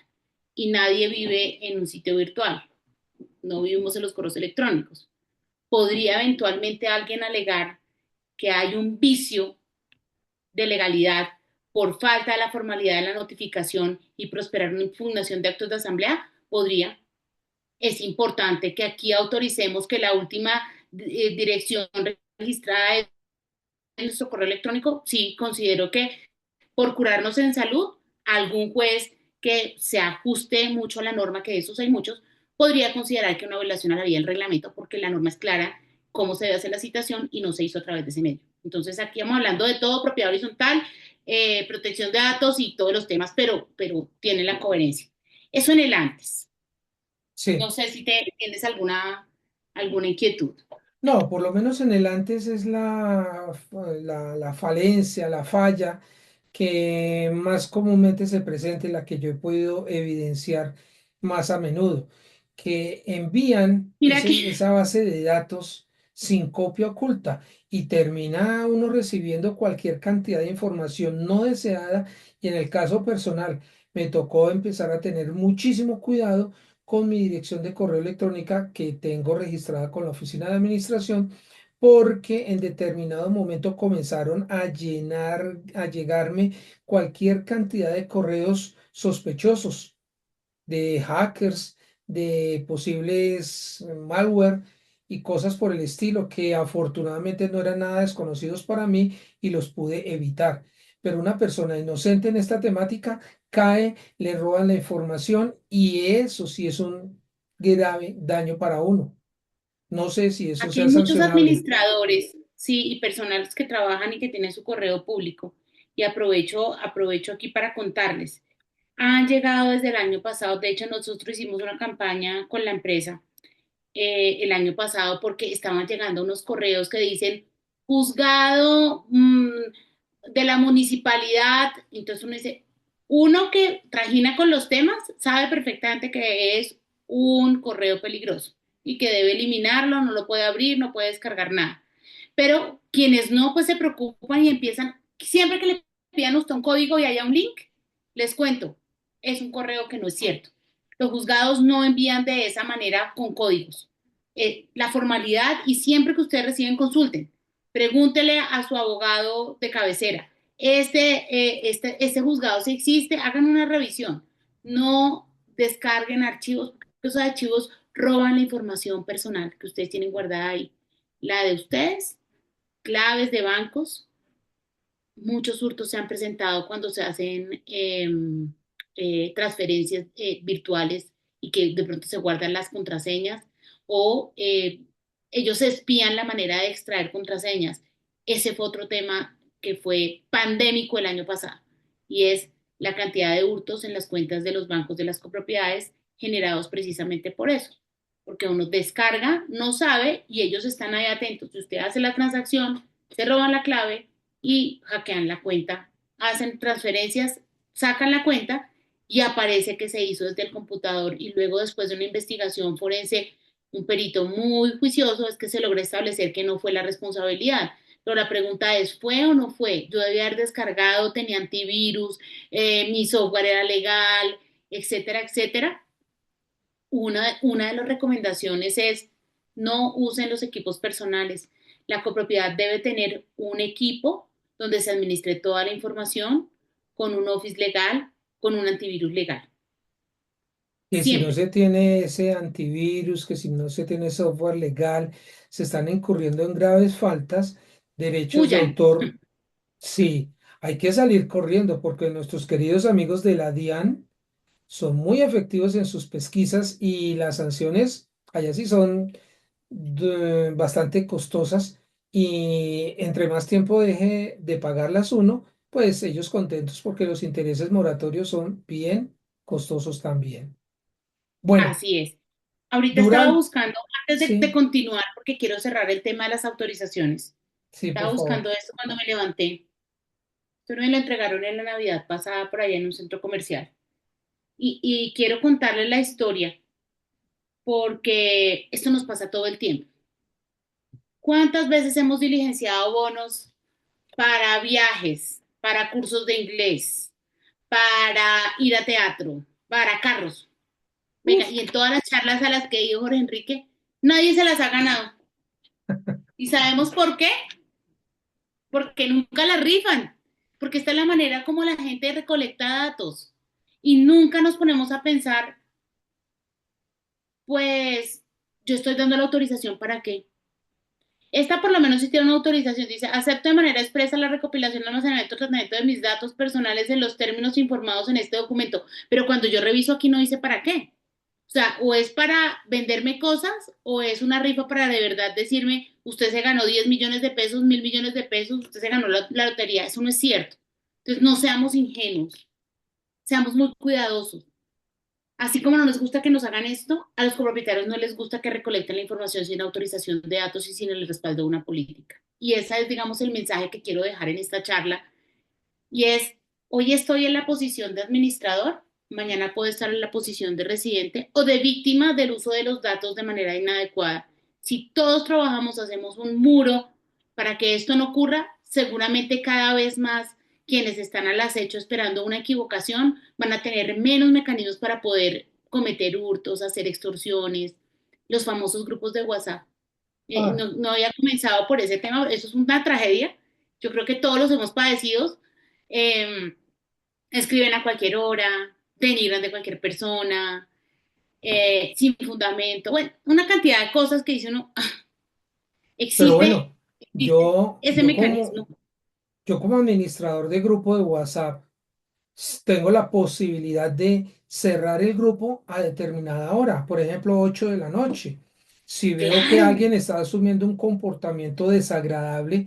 Y nadie vive en un sitio virtual, no vivimos en los correos electrónicos. ¿Podría eventualmente alguien alegar que hay un vicio de legalidad por falta de la formalidad de la notificación y prosperar una impugnación de actos de asamblea? Podría. Es importante que aquí autoricemos que la última dirección registrada es en nuestro correo electrónico. Sí, considero que por curarnos en salud, algún juez que se ajuste mucho a la norma, que de esos hay muchos, podría considerar que una violación a la vía del reglamento, porque la norma es clara cómo se debe hacer la citación y no se hizo a través de ese medio. Entonces, aquí vamos hablando de todo, propiedad horizontal, protección de datos y todos los temas, pero tiene la coherencia. Eso en el antes. No Sí. sé si tienes alguna inquietud. No, por lo menos en el antes es la falencia, la falla que más comúnmente se presenta y la que yo he podido evidenciar más a menudo, que envían Mira que esa base de datos sin copia oculta y termina uno recibiendo cualquier cantidad de información no deseada y en el caso personal me tocó empezar a tener muchísimo cuidado con mi dirección de correo electrónica que tengo registrada con la oficina de administración, porque en determinado momento comenzaron a llegarme cualquier cantidad de correos sospechosos de hackers, de posibles malware y cosas por el estilo que afortunadamente no eran nada desconocidos para mí y los pude evitar. Pero una persona inocente en esta temática cae, le roban la información y eso sí es un grave daño para uno. No sé si eso aquí sea hay muchos sancionable. administradores, sí, y personales que trabajan y que tienen su correo público. Y aprovecho aquí para contarles. Han llegado desde el año pasado, de hecho nosotros hicimos una campaña con la empresa el año pasado porque estaban llegando unos correos que dicen juzgado de la municipalidad. Entonces uno dice, uno que trajina con los temas sabe perfectamente que es un correo peligroso y que debe eliminarlo, no lo puede abrir, no puede descargar nada. Pero quienes no, pues se preocupan y empiezan, siempre que le pidan a usted un código y haya un link, les cuento, es un correo que no es cierto. Los juzgados no envían de esa manera con códigos. La formalidad y siempre que ustedes reciben consulten, pregúntele a su abogado de cabecera, este juzgado si existe, hagan una revisión, no descarguen archivos, los archivos roban la información personal que ustedes tienen guardada ahí, la de ustedes, claves de bancos, muchos hurtos se han presentado cuando se hacen transferencias virtuales y que de pronto se guardan las contraseñas o ellos espían la manera de extraer contraseñas. Ese fue otro tema que fue pandémico el año pasado y es la cantidad de hurtos en las cuentas de los bancos de las copropiedades generados precisamente por eso, porque uno descarga, no sabe y ellos están ahí atentos. Si usted hace la transacción, se roban la clave y hackean la cuenta, hacen transferencias, sacan la cuenta y aparece que se hizo desde el computador y luego después de una investigación forense, un perito muy juicioso es que se logra establecer que no fue la responsabilidad. Pero la pregunta es, ¿fue o no fue? Yo debía haber descargado, tenía antivirus, mi software era legal, etcétera, etcétera. Una de las recomendaciones es no usen los equipos personales. La copropiedad debe tener un equipo donde se administre toda la información con un Office legal, con un antivirus legal. Que si no Siempre. se tiene ese antivirus, que si no se tiene software legal, se están incurriendo en graves faltas, derechos de Huyan. autor. Sí, hay que salir corriendo porque nuestros queridos amigos de la DIAN son muy efectivos en sus pesquisas y las sanciones allá sí son bastante costosas y entre más tiempo deje de pagarlas uno, pues ellos contentos porque los intereses moratorios son bien costosos también. Bueno, Así es. Ahorita estaba durante, buscando, antes de sí, continuar, porque quiero cerrar el tema de las autorizaciones. sí, por Estaba favor. buscando esto cuando me levanté. Esto me lo entregaron en la Navidad pasada por allá en un centro comercial. Y quiero contarles la historia porque esto nos pasa todo el tiempo. ¿Cuántas veces hemos diligenciado bonos para viajes, para cursos de inglés, para ir a teatro, para carros? Venga, Uf, y en todas las charlas a las que dio Jorge Enrique, nadie se las ha ganado. ¿Y sabemos por qué? Porque nunca las rifan, porque esta es la manera como la gente recolecta datos. Y nunca nos ponemos a pensar, pues, yo estoy dando la autorización para qué. Esta por lo menos sí tiene una autorización, dice, acepto de manera expresa la recopilación, almacenamiento, tratamiento de mis datos personales en los términos informados en este documento, pero cuando yo reviso aquí no dice para qué. O sea, o es para venderme cosas o es una rifa para de verdad decirme, usted se ganó 10 millones de pesos, 1.000 millones de pesos, usted se ganó la lotería. Eso no es cierto. Entonces, no seamos ingenuos, seamos muy cuidadosos. Así como no nos gusta que nos hagan esto, a los copropietarios no les gusta que recolecten la información sin autorización de datos y sin el respaldo de una política. Y ese es, digamos, el mensaje que quiero dejar en esta charla. Y es, hoy estoy en la posición de administrador, mañana puedo estar en la posición de residente o de víctima del uso de los datos de manera inadecuada. Si todos trabajamos, hacemos un muro para que esto no ocurra, seguramente cada vez más quienes están al acecho esperando una equivocación van a tener menos mecanismos para poder cometer hurtos, hacer extorsiones, los famosos grupos de WhatsApp. ah, No había comenzado por ese tema, eso es una tragedia. Yo creo que todos los hemos padecido. Eh, Escriben a cualquier hora, denigran de cualquier persona, sin fundamento. Bueno, una cantidad de cosas que dice uno, ah, pero existe, bueno, existe yo, ese yo como, mecanismo. yo como administrador de grupo de WhatsApp, tengo la posibilidad de cerrar el grupo a determinada hora, por ejemplo, 8 de la noche. Si veo que Claro, alguien está asumiendo un comportamiento desagradable,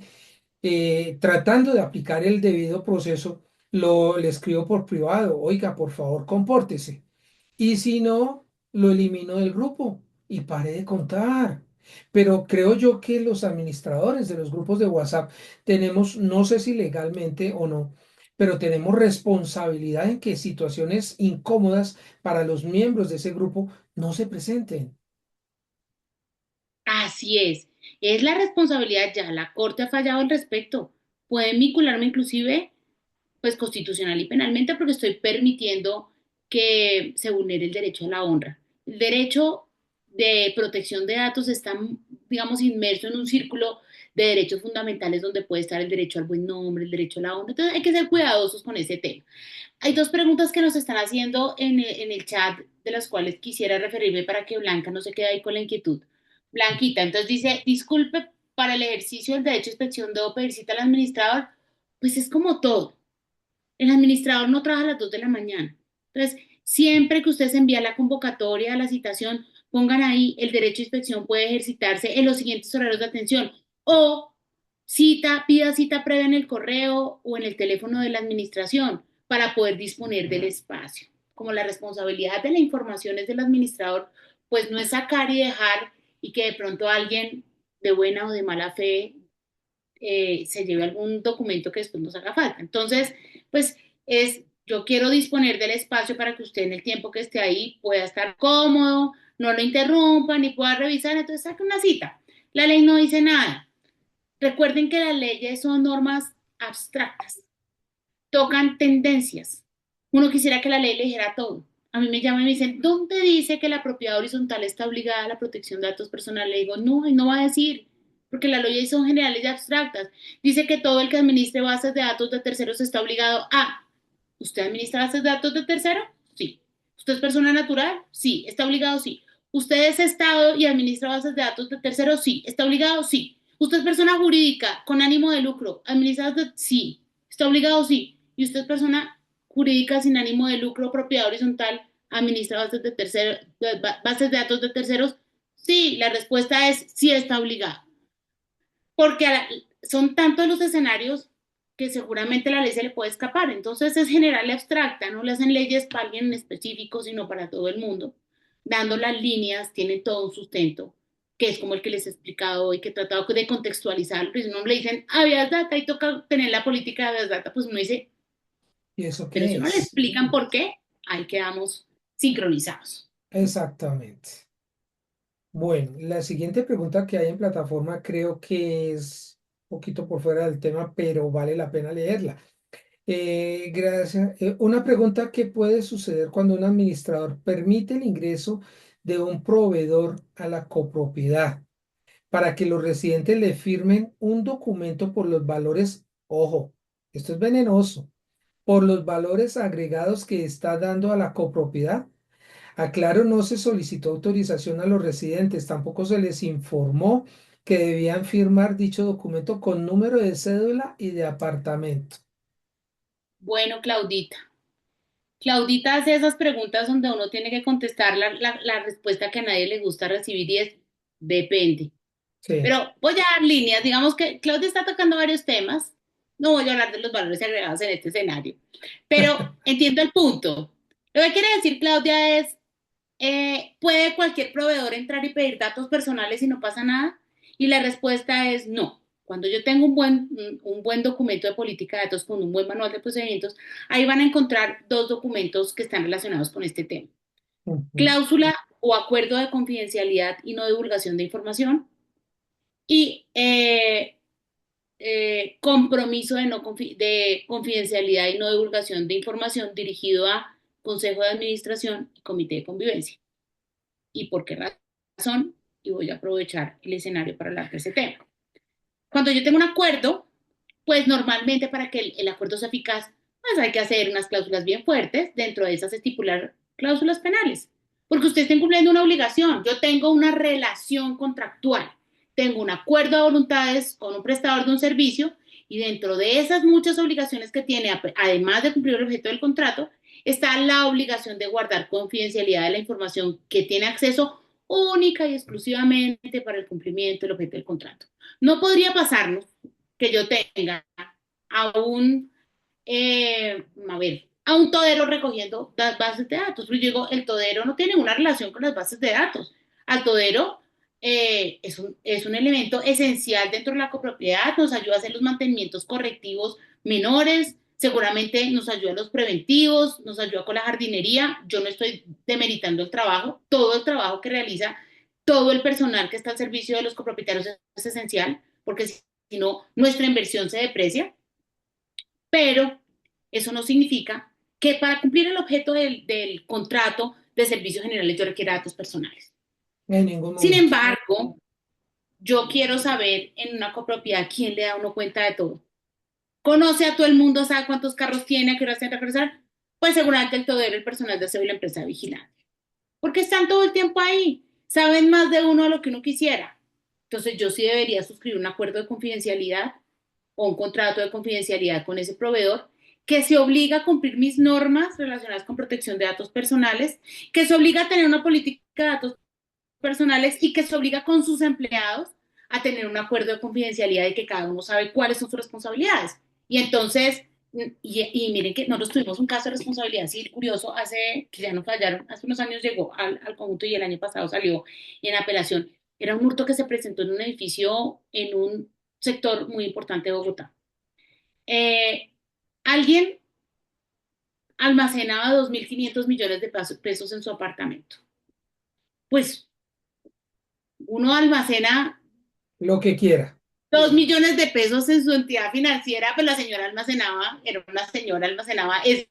tratando de aplicar el debido proceso, le escribo por privado, oiga, por favor, compórtese. Y si no, lo elimino del grupo y pare de contar. Pero creo yo que los administradores de los grupos de WhatsApp tenemos, no sé si legalmente o no, pero tenemos responsabilidad en que situaciones incómodas para los miembros de ese grupo no se presenten. así es. Es la responsabilidad ya. La Corte ha fallado al respecto. Pueden vincularme inclusive, pues constitucional y penalmente, porque estoy permitiendo que se vulnere el derecho a la honra. El derecho de protección de datos está, digamos, inmerso en un círculo de derechos fundamentales donde puede estar el derecho al buen nombre, el derecho a la honra. Entonces hay que ser cuidadosos con ese tema. Hay dos preguntas que nos están haciendo en el chat, de las cuales quisiera referirme para que Blanca no se quede ahí con la inquietud. Blanquita, entonces dice, disculpe, para el ejercicio del derecho de inspección debo pedir cita al administrador. Pues es como todo. El administrador no trabaja a las 2 de la mañana. Entonces, siempre que usted se envía la convocatoria a la citación, pongan ahí el derecho de inspección puede ejercitarse en los siguientes horarios de atención o pida cita previa en el correo o en el teléfono de la administración para poder disponer del espacio. Como la responsabilidad de la información es del administrador, pues no es sacar y dejar y que de pronto alguien de buena o de mala fe se lleve algún documento que después nos haga falta. Entonces, pues yo quiero disponer del espacio para que usted en el tiempo que esté ahí pueda estar cómodo, no lo interrumpan y pueda revisar, entonces saque una cita. La ley no dice nada. Recuerden que las leyes son normas abstractas, tocan tendencias. Uno quisiera que la ley le dijera todo. A mí me llaman y me dicen, ¿dónde dice que la propiedad horizontal está obligada a la protección de datos personales? Le digo, no, y no va a decir. porque las leyes son generales y abstractas. Dice que todo el que administre bases de datos de terceros está obligado a. ¿Usted administra bases de datos de tercero? Sí. ¿Usted es persona natural? Sí. ¿Está obligado? Sí. ¿Usted es Estado y administra bases de datos de terceros? Sí. ¿Está obligado? Sí. ¿Usted es persona jurídica con ánimo de lucro? ¿Administra bases de... Sí. ¿Está obligado? Sí. ¿Y usted es persona jurídica sin ánimo de lucro, propiedad horizontal, administra bases de terceros, bases de datos de terceros? Sí. La respuesta es sí está obligado. Porque son tantos los escenarios que seguramente la ley se le puede escapar. Entonces es general y abstracta, no le hacen leyes para alguien en específico, sino para todo el mundo. Dando las líneas, tiene todo un sustento, que es como el que les he explicado hoy, que he tratado de contextualizar. Pues no le dicen habeas data y toca tener la política de habeas data, pues uno dice, ¿Y eso pero qué si no le es? explican por qué, ahí quedamos sincronizados. Exactamente. Bueno, la siguiente pregunta que hay en plataforma creo que es un poquito por fuera del tema, pero vale la pena leerla. Gracias. Una pregunta que puede suceder cuando un administrador permite el ingreso de un proveedor a la copropiedad para que los residentes le firmen un documento por los valores, ojo, esto es venenoso, por los valores agregados que está dando a la copropiedad. Aclaro, no se solicitó autorización a los residentes, tampoco se les informó que debían firmar dicho documento con número de cédula y de apartamento. Bueno, Claudita hace esas preguntas donde uno tiene que contestar la respuesta que a nadie le gusta recibir y es depende. Sí. Pero voy a dar líneas, digamos que Claudia está tocando varios temas, no voy a hablar de los valores agregados en este escenario, pero entiendo el punto. Lo que quiere decir Claudia es, ¿puede cualquier proveedor entrar y pedir datos personales y no pasa nada? Y la respuesta es no. Cuando yo tengo un buen documento de política de datos con un buen manual de procedimientos, ahí van a encontrar dos documentos que están relacionados con este tema. Ujú. Cláusula o acuerdo de confidencialidad y no divulgación de información y compromiso de, no de confidencialidad y no divulgación de información dirigido a Consejo de Administración y Comité de Convivencia. ¿Y por qué razón? Y voy a aprovechar el escenario para hablar de ese tema. Cuando yo tengo un acuerdo, pues normalmente para que el acuerdo sea eficaz, pues hay que hacer unas cláusulas bien fuertes, dentro de esas estipular cláusulas penales, porque usted está incumpliendo una obligación. Yo tengo una relación contractual, tengo un acuerdo de voluntades con un prestador de un servicio y dentro de esas muchas obligaciones que tiene, además de cumplir el objeto del contrato, está la obligación de guardar confidencialidad de la información que tiene acceso única y exclusivamente para el cumplimiento del objeto del contrato. No podría pasarnos que yo tenga a a un todero recogiendo las bases de datos. Pues yo digo, el todero no tiene una relación con las bases de datos. Al todero es un elemento esencial dentro de la copropiedad, nos ayuda a hacer los mantenimientos correctivos menores, seguramente nos ayuda a los preventivos, nos ayuda con la jardinería. Yo no estoy demeritando el trabajo, todo el trabajo que realiza todo el personal que está al servicio de los copropietarios es esencial, porque si no, nuestra inversión se deprecia, pero eso no significa que para cumplir el objeto del contrato de servicios generales yo requiera datos personales. En ningún Sin momento. embargo, yo quiero saber en una copropiedad quién le da a uno cuenta de todo. ¿Conoce a todo el mundo? ¿Sabe cuántos carros tiene? ¿A qué hora se entra a regresar? Pues seguramente el todero, el personal de aseo y la empresa vigilante. Porque están todo el tiempo ahí. Saben más de uno de lo que uno quisiera. Entonces yo sí debería suscribir un acuerdo de confidencialidad o un contrato de confidencialidad con ese proveedor que se obliga a cumplir mis normas relacionadas con protección de datos personales, que se obliga a tener una política de datos personales y que se obliga con sus empleados a tener un acuerdo de confidencialidad y que cada uno sabe cuáles son sus responsabilidades. Y entonces, y miren que nosotros tuvimos un caso de responsabilidad civil curioso hace, que ya nos fallaron, hace unos años llegó al conjunto y el año pasado salió en apelación. Era un hurto que se presentó en un edificio en un sector muy importante de Bogotá. Eh, alguien almacenaba 2.500 millones de pesos en su apartamento. Pues uno almacena Lo que quiera. 2 millones de pesos en su entidad financiera, pues la señora almacenaba, era una señora, almacenaba ese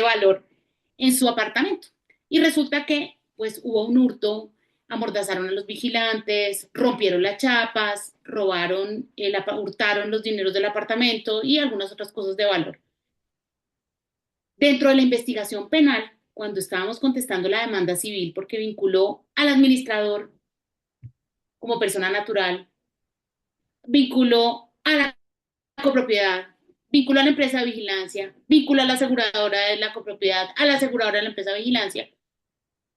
valor en su apartamento. Y resulta que pues hubo un hurto amordazaron a los vigilantes, rompieron las chapas, robaron, hurtaron los dineros del apartamento y algunas otras cosas de valor. Dentro de la investigación penal, cuando estábamos contestando la demanda civil porque vinculó al administrador como persona natural, vinculó a la copropiedad, vinculó a la empresa de vigilancia, vinculó a la aseguradora de la copropiedad, a la aseguradora de la empresa de vigilancia.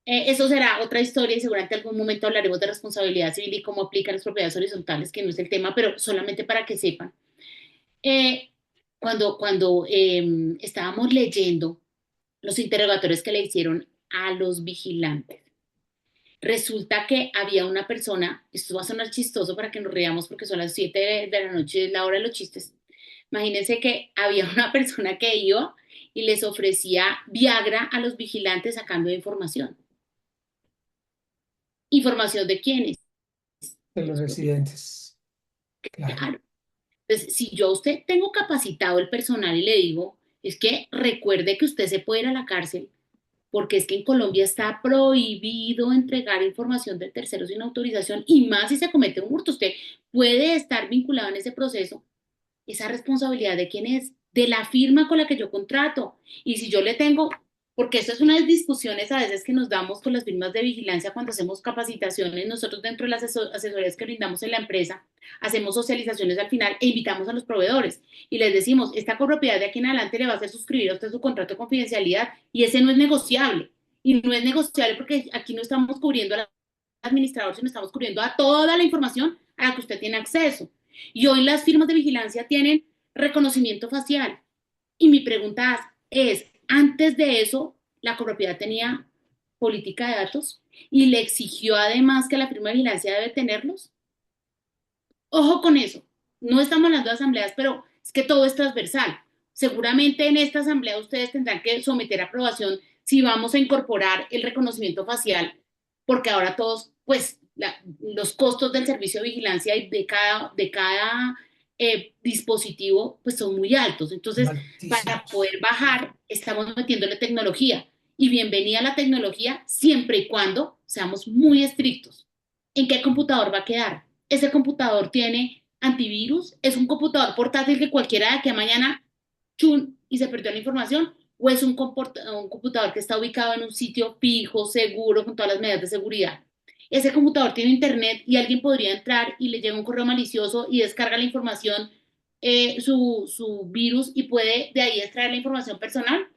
Eso será otra historia y seguramente en algún momento hablaremos de responsabilidad civil y cómo aplican las propiedades horizontales, que no es el tema, pero solamente para que sepan. Eh, cuando estábamos leyendo los interrogatorios que le hicieron a los vigilantes, resulta que había una persona, esto va a sonar chistoso para que nos riamos porque son las 7 de la noche, es la hora de los chistes. Imagínense que había una persona que iba y les ofrecía Viagra a los vigilantes a cambio de información. ¿Información de quiénes? De De los los propietarios. residentes, claro. Claro. Entonces, si yo a usted tengo capacitado el personal y le digo, es que recuerde que usted se puede ir a la cárcel porque es que en Colombia está prohibido entregar información del tercero sin autorización y más si se comete un hurto. Usted puede estar vinculado en ese proceso. Esa responsabilidad de quién es, de la firma con la que yo contrato. Y si yo le tengo, porque eso es unas discusiones a veces que nos damos con las firmas de vigilancia cuando hacemos capacitaciones, nosotros dentro de las asesorías que brindamos en la empresa, hacemos socializaciones al final e invitamos a los proveedores y les decimos, esta copropiedad de aquí en adelante le va a hacer suscribir a usted su contrato de confidencialidad y ese no es negociable. Y no es negociable porque aquí no estamos cubriendo al administrador, sino estamos cubriendo a toda la información a la que usted tiene acceso. Y hoy las firmas de vigilancia tienen reconocimiento facial. Y mi pregunta es, antes de eso, la copropiedad tenía política de datos y le exigió además que la firma de vigilancia debe tenerlos. Ojo con eso. No estamos hablando de asambleas, pero es que todo es transversal. Seguramente en esta asamblea ustedes tendrán que someter a aprobación si vamos a incorporar el reconocimiento facial, porque ahora todos, pues, los costos del servicio de vigilancia y de cada dispositivo, pues son muy altos. Son Entonces, para altísimos. poder bajar, estamos metiéndole tecnología. Y bienvenida a la tecnología siempre y cuando seamos muy estrictos. ¿En qué computador va a quedar? Ese computador tiene antivirus, es un computador portátil que cualquiera de aquí a mañana, chun, y se perdió la información, o es un computador que está ubicado en un sitio fijo, seguro, con todas las medidas de seguridad. Ese computador tiene internet y alguien podría entrar y le llega un correo malicioso y descarga la información, su virus y puede de ahí extraer la información personal.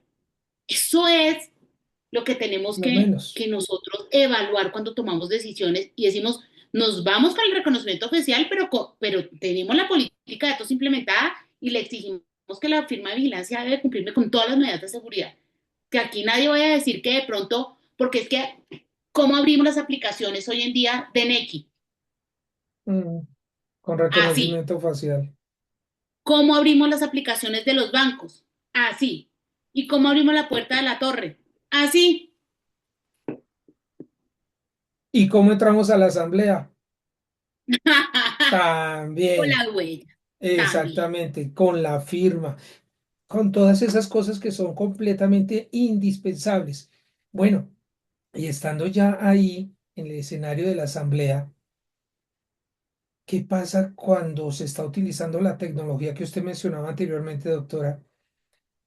Eso es lo que tenemos Lo que menos. nosotros evaluar cuando tomamos decisiones y decimos, nos vamos con el reconocimiento oficial, pero tenemos la política de datos implementada y le exigimos que la firma de vigilancia debe cumplirme con todas las medidas de seguridad. Que aquí nadie vaya a decir que de pronto, porque es que, ¿cómo abrimos las aplicaciones hoy en día de Nequi? Mm, con Así. reconocimiento facial. ¿Cómo abrimos las aplicaciones de los bancos? Así. ¿Y cómo abrimos la puerta de la torre? Así. ¿Y cómo entramos a la asamblea? Con También, la huella, también. exactamente, con la firma, con todas esas cosas que son completamente indispensables. Bueno, y estando ya ahí en el escenario de la asamblea, ¿qué pasa cuando se está utilizando la tecnología que usted mencionaba anteriormente, doctora?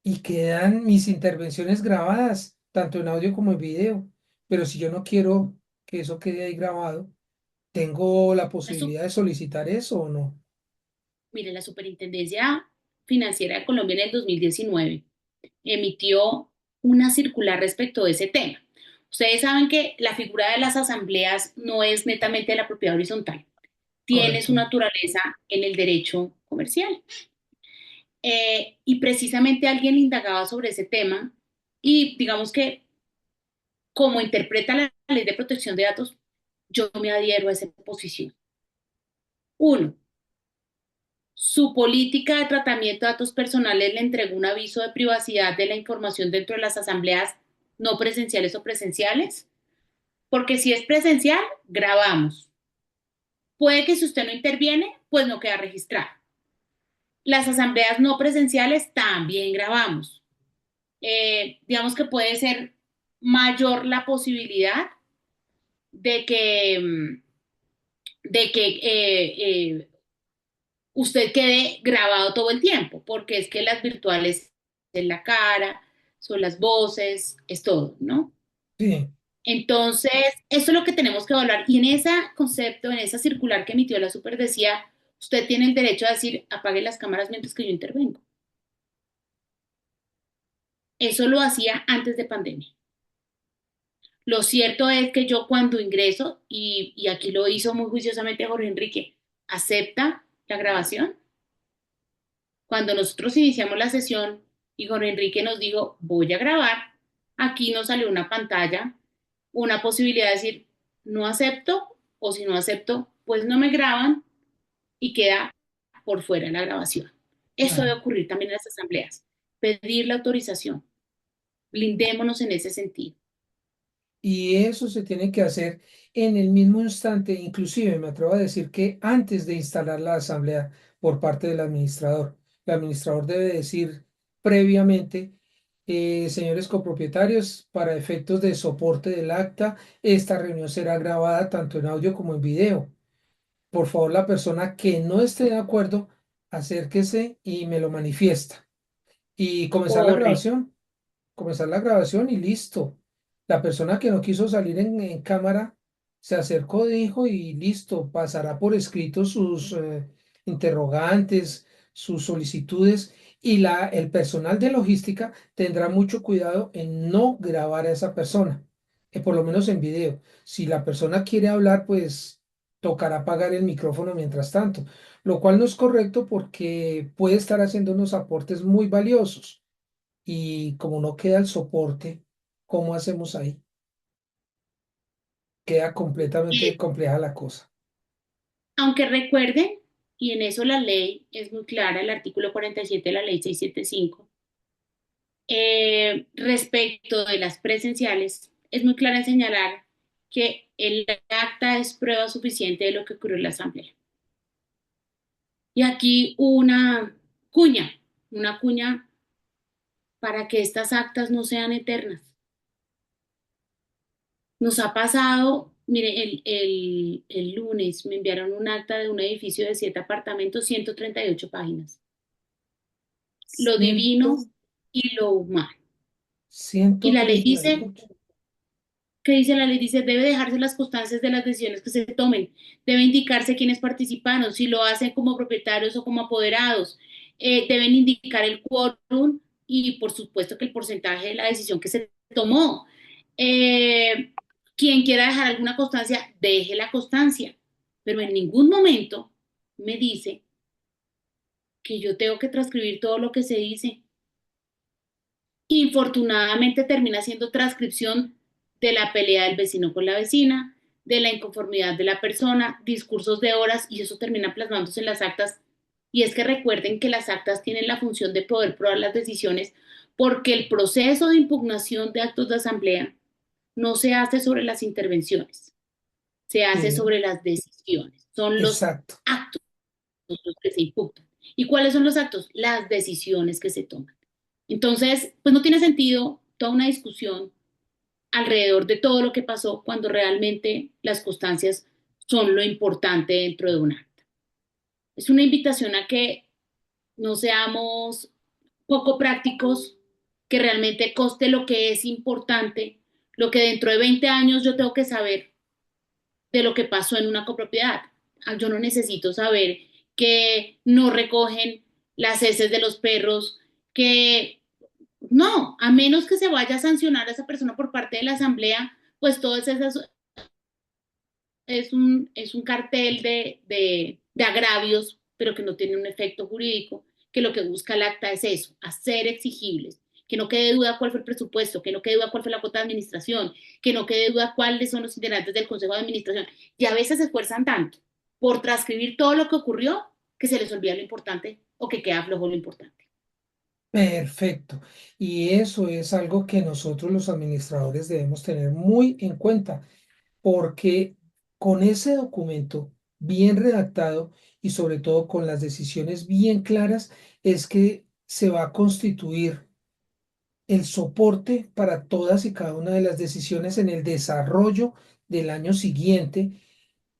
Y quedan mis intervenciones grabadas, tanto en audio como en video. Pero si yo no quiero que eso quede ahí grabado, ¿tengo la Eso, posibilidad de solicitar eso o no? mire, la Superintendencia Financiera de Colombia en el 2019 emitió una circular respecto de ese tema. Ustedes saben que la figura de las asambleas no es netamente de la propiedad horizontal, tiene su Correcto. naturaleza en el derecho comercial. Y precisamente alguien indagaba sobre ese tema y digamos que como interpreta la ley de protección de datos, yo me adhiero a esa posición. Uno, su política de tratamiento de datos personales le entregó un aviso de privacidad de la información dentro de las asambleas no presenciales o presenciales, porque si es presencial, grabamos. Puede que si usted no interviene, pues no queda registrado. Las asambleas no presenciales también grabamos. Digamos que puede ser mayor la posibilidad de que, de que usted quede grabado todo el tiempo, porque es que las virtuales es la cara, son las voces, es todo, ¿no? Sí, Entonces, eso es lo que tenemos que evaluar. Y en ese concepto, en esa circular que emitió la super decía, usted tiene el derecho a decir, apague las cámaras mientras que yo intervengo. Eso lo hacía antes de pandemia. Lo cierto es que yo cuando ingreso, y aquí lo hizo muy juiciosamente Jorge Enrique, acepta la grabación. Cuando nosotros iniciamos la sesión y Jorge Enrique nos dijo, voy a grabar, aquí nos salió una pantalla, una posibilidad de decir, no acepto, o si no acepto, pues no me graban y queda por fuera la grabación. Eso debe claro. ocurrir también en las asambleas. Pedir la autorización. Blindémonos en ese sentido. Y eso se tiene que hacer en el mismo instante, inclusive me atrevo a decir que antes de instalar la asamblea por parte del administrador. El administrador debe decir previamente, señores copropietarios, para efectos de soporte del acta, esta reunión será grabada tanto en audio como en video. Por favor, la persona que no esté de acuerdo, acérquese y me lo manifiesta. Y Correcto. comenzar la grabación y listo. La persona que no quiso salir en cámara se acercó, dijo y listo, pasará por escrito sus interrogantes, sus solicitudes y el personal de logística tendrá mucho cuidado en no grabar a esa persona, por lo menos en video. Si la persona quiere hablar, pues tocará apagar el micrófono mientras tanto, lo cual no es correcto porque puede estar haciendo unos aportes muy valiosos. Y como no queda el soporte, ¿cómo hacemos ahí? Queda completamente Eh, compleja la cosa. Aunque recuerden, y en eso la ley es muy clara, el artículo 47 de la ley 675, respecto de las presenciales, es muy clara en señalar que el acta es prueba suficiente de lo que ocurrió en la asamblea. Y aquí una cuña para que estas actas no sean eternas. Nos ha pasado, mire, el lunes me enviaron un acta de un edificio de 7 apartamentos, 138 páginas. Lo divino Ciento, y lo humano. Y ciento la ley treinta y dice, ocho. ¿qué dice la ley? Dice, debe dejarse las constancias de las decisiones que se tomen, debe indicarse quiénes participaron, si lo hacen como propietarios o como apoderados, deben indicar el quórum y por supuesto que el porcentaje de la decisión que se tomó. Eh, Quien quiera dejar alguna constancia, deje la constancia, pero en ningún momento me dice que yo tengo que transcribir todo lo que se dice. Infortunadamente termina siendo transcripción de la pelea del vecino con la vecina, de la inconformidad de la persona, discursos de horas y eso termina plasmándose en las actas. Y es que recuerden que las actas tienen la función de poder probar las decisiones porque el proceso de impugnación de actos de asamblea no se hace sobre las intervenciones, se hace Sí, sobre las decisiones. Son los exacto. actos los que se imputan. ¿Y cuáles son los actos? Las decisiones que se toman. Entonces, pues no tiene sentido toda una discusión alrededor de todo lo que pasó cuando realmente las constancias son lo importante dentro de un acta. Es una invitación a que no seamos poco prácticos, que realmente coste lo que es importante, lo que dentro de 20 años yo tengo que saber de lo que pasó en una copropiedad. Yo no necesito saber que no recogen las heces de los perros, que no, a menos que se vaya a sancionar a esa persona por parte de la asamblea, pues todo eso es un cartel de agravios, pero que no tiene un efecto jurídico, que lo que busca el acta es eso, hacer exigibles, que no quede duda cuál fue el presupuesto, que no quede duda cuál fue la cuota de administración, que no quede duda cuáles son los integrantes del consejo de administración. Y a veces se esfuerzan tanto por transcribir todo lo que ocurrió que se les olvida lo importante o que queda flojo lo importante. Perfecto. Y eso es algo que nosotros los administradores debemos tener muy en cuenta, porque con ese documento bien redactado y sobre todo con las decisiones bien claras, es que se va a constituir el soporte para todas y cada una de las decisiones en el desarrollo del año siguiente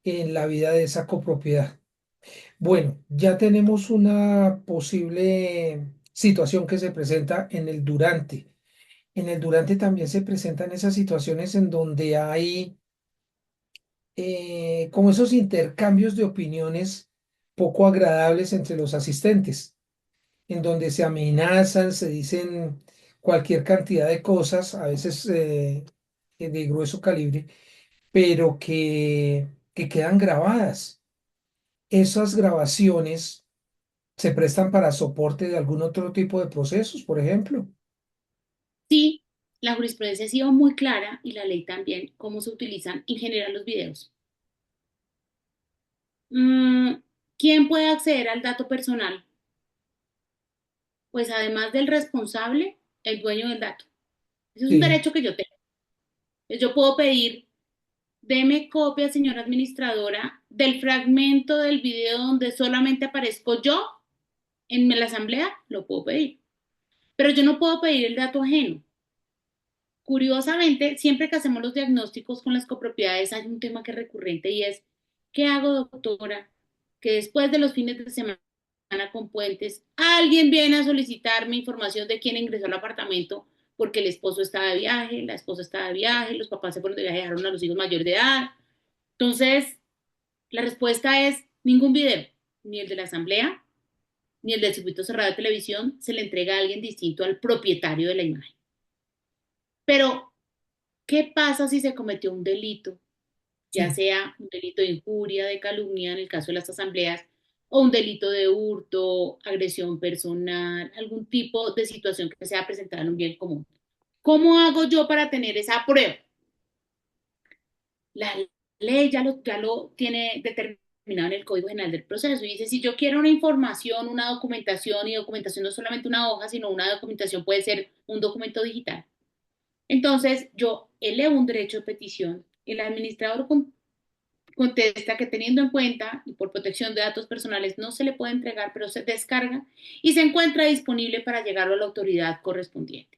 en la vida de esa copropiedad. Bueno, ya tenemos una posible situación que se presenta en el durante. En el durante también se presentan esas situaciones en donde hay como esos intercambios de opiniones poco agradables entre los asistentes, en donde se amenazan, se dicen cualquier cantidad de cosas, a veces de grueso calibre, pero que quedan grabadas. Esas grabaciones se prestan para soporte de algún otro tipo de procesos, por ejemplo. Sí, la jurisprudencia ha sido muy clara y la ley también, cómo se utilizan en general los videos. Mm, ¿Quién puede acceder al dato personal? Pues además del responsable, el dueño del dato. Ese es un Sí, derecho que yo tengo. Yo puedo pedir, deme copia, señora administradora, del fragmento del video donde solamente aparezco yo en la asamblea, lo puedo pedir. Pero yo no puedo pedir el dato ajeno. Curiosamente, siempre que hacemos los diagnósticos con las copropiedades hay un tema que es recurrente y es, ¿qué hago, doctora? Que después de los fines de semana con puentes, alguien viene a solicitarme información de quién ingresó al apartamento porque el esposo estaba de viaje, la esposa estaba de viaje, los papás se fueron de viaje, dejaron a los hijos mayores de edad. Entonces, la respuesta es ningún video, ni el de la asamblea, ni el del circuito cerrado de televisión, se le entrega a alguien distinto al propietario de la imagen. Pero, ¿qué pasa si se cometió un delito? Ya sí. sea un delito de injuria, de calumnia en el caso de las asambleas, o un delito de hurto, agresión personal, algún tipo de situación que sea presentada en un bien común. ¿Cómo hago yo para tener esa prueba? La ley ya lo tiene determinado en el Código General del Proceso y dice, si yo quiero una información, una documentación, y documentación no solamente una hoja, sino una documentación puede ser un documento digital. Entonces, yo elevo un derecho de petición, el administrador contesta que teniendo en cuenta y por protección de datos personales no se le puede entregar, pero se descarga y se encuentra disponible para llegarlo a la autoridad correspondiente,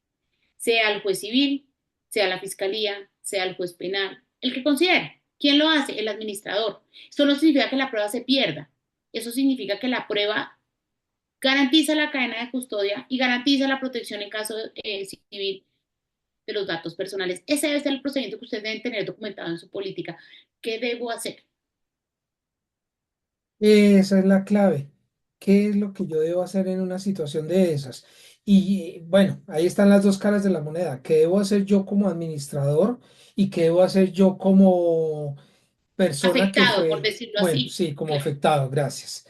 sea el juez civil, sea la fiscalía, sea el juez penal, el que considere. ¿Quién lo hace? El administrador. Eso no significa que la prueba se pierda. Eso significa que la prueba garantiza la cadena de custodia y garantiza la protección en caso civil de los datos personales. Ese debe ser el procedimiento que ustedes deben tener documentado en su política. ¿Qué debo hacer? Esa es la clave. ¿Qué es lo que yo debo hacer en una situación de esas? Y bueno, ahí están las dos caras de la moneda. ¿Qué debo hacer yo como administrador y qué debo hacer yo como persona que Afectado, por fue, decirlo bueno, así. sí, como Claro. afectado? Gracias.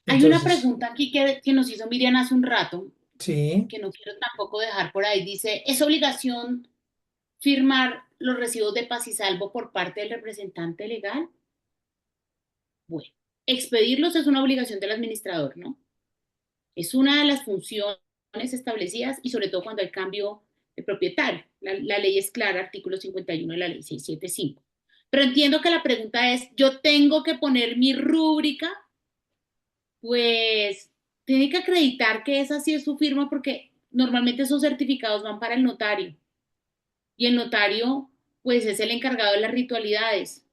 Hay una Entonces, pregunta aquí que nos hizo Miriam hace un rato, sí. que no quiero tampoco dejar por ahí. Dice, ¿es obligación firmar los recibos de paz y salvo por parte del representante legal? Bueno, expedirlos es una obligación del administrador, ¿no? Es una de las funciones establecidas y sobre todo cuando hay cambio de propietario. La ley es clara, artículo 51 de la ley 675. Pero entiendo que la pregunta es, ¿yo tengo que poner mi rúbrica? Pues tiene que acreditar que esa sí es su firma porque normalmente esos certificados van para el notario y el notario pues es el encargado de las ritualidades.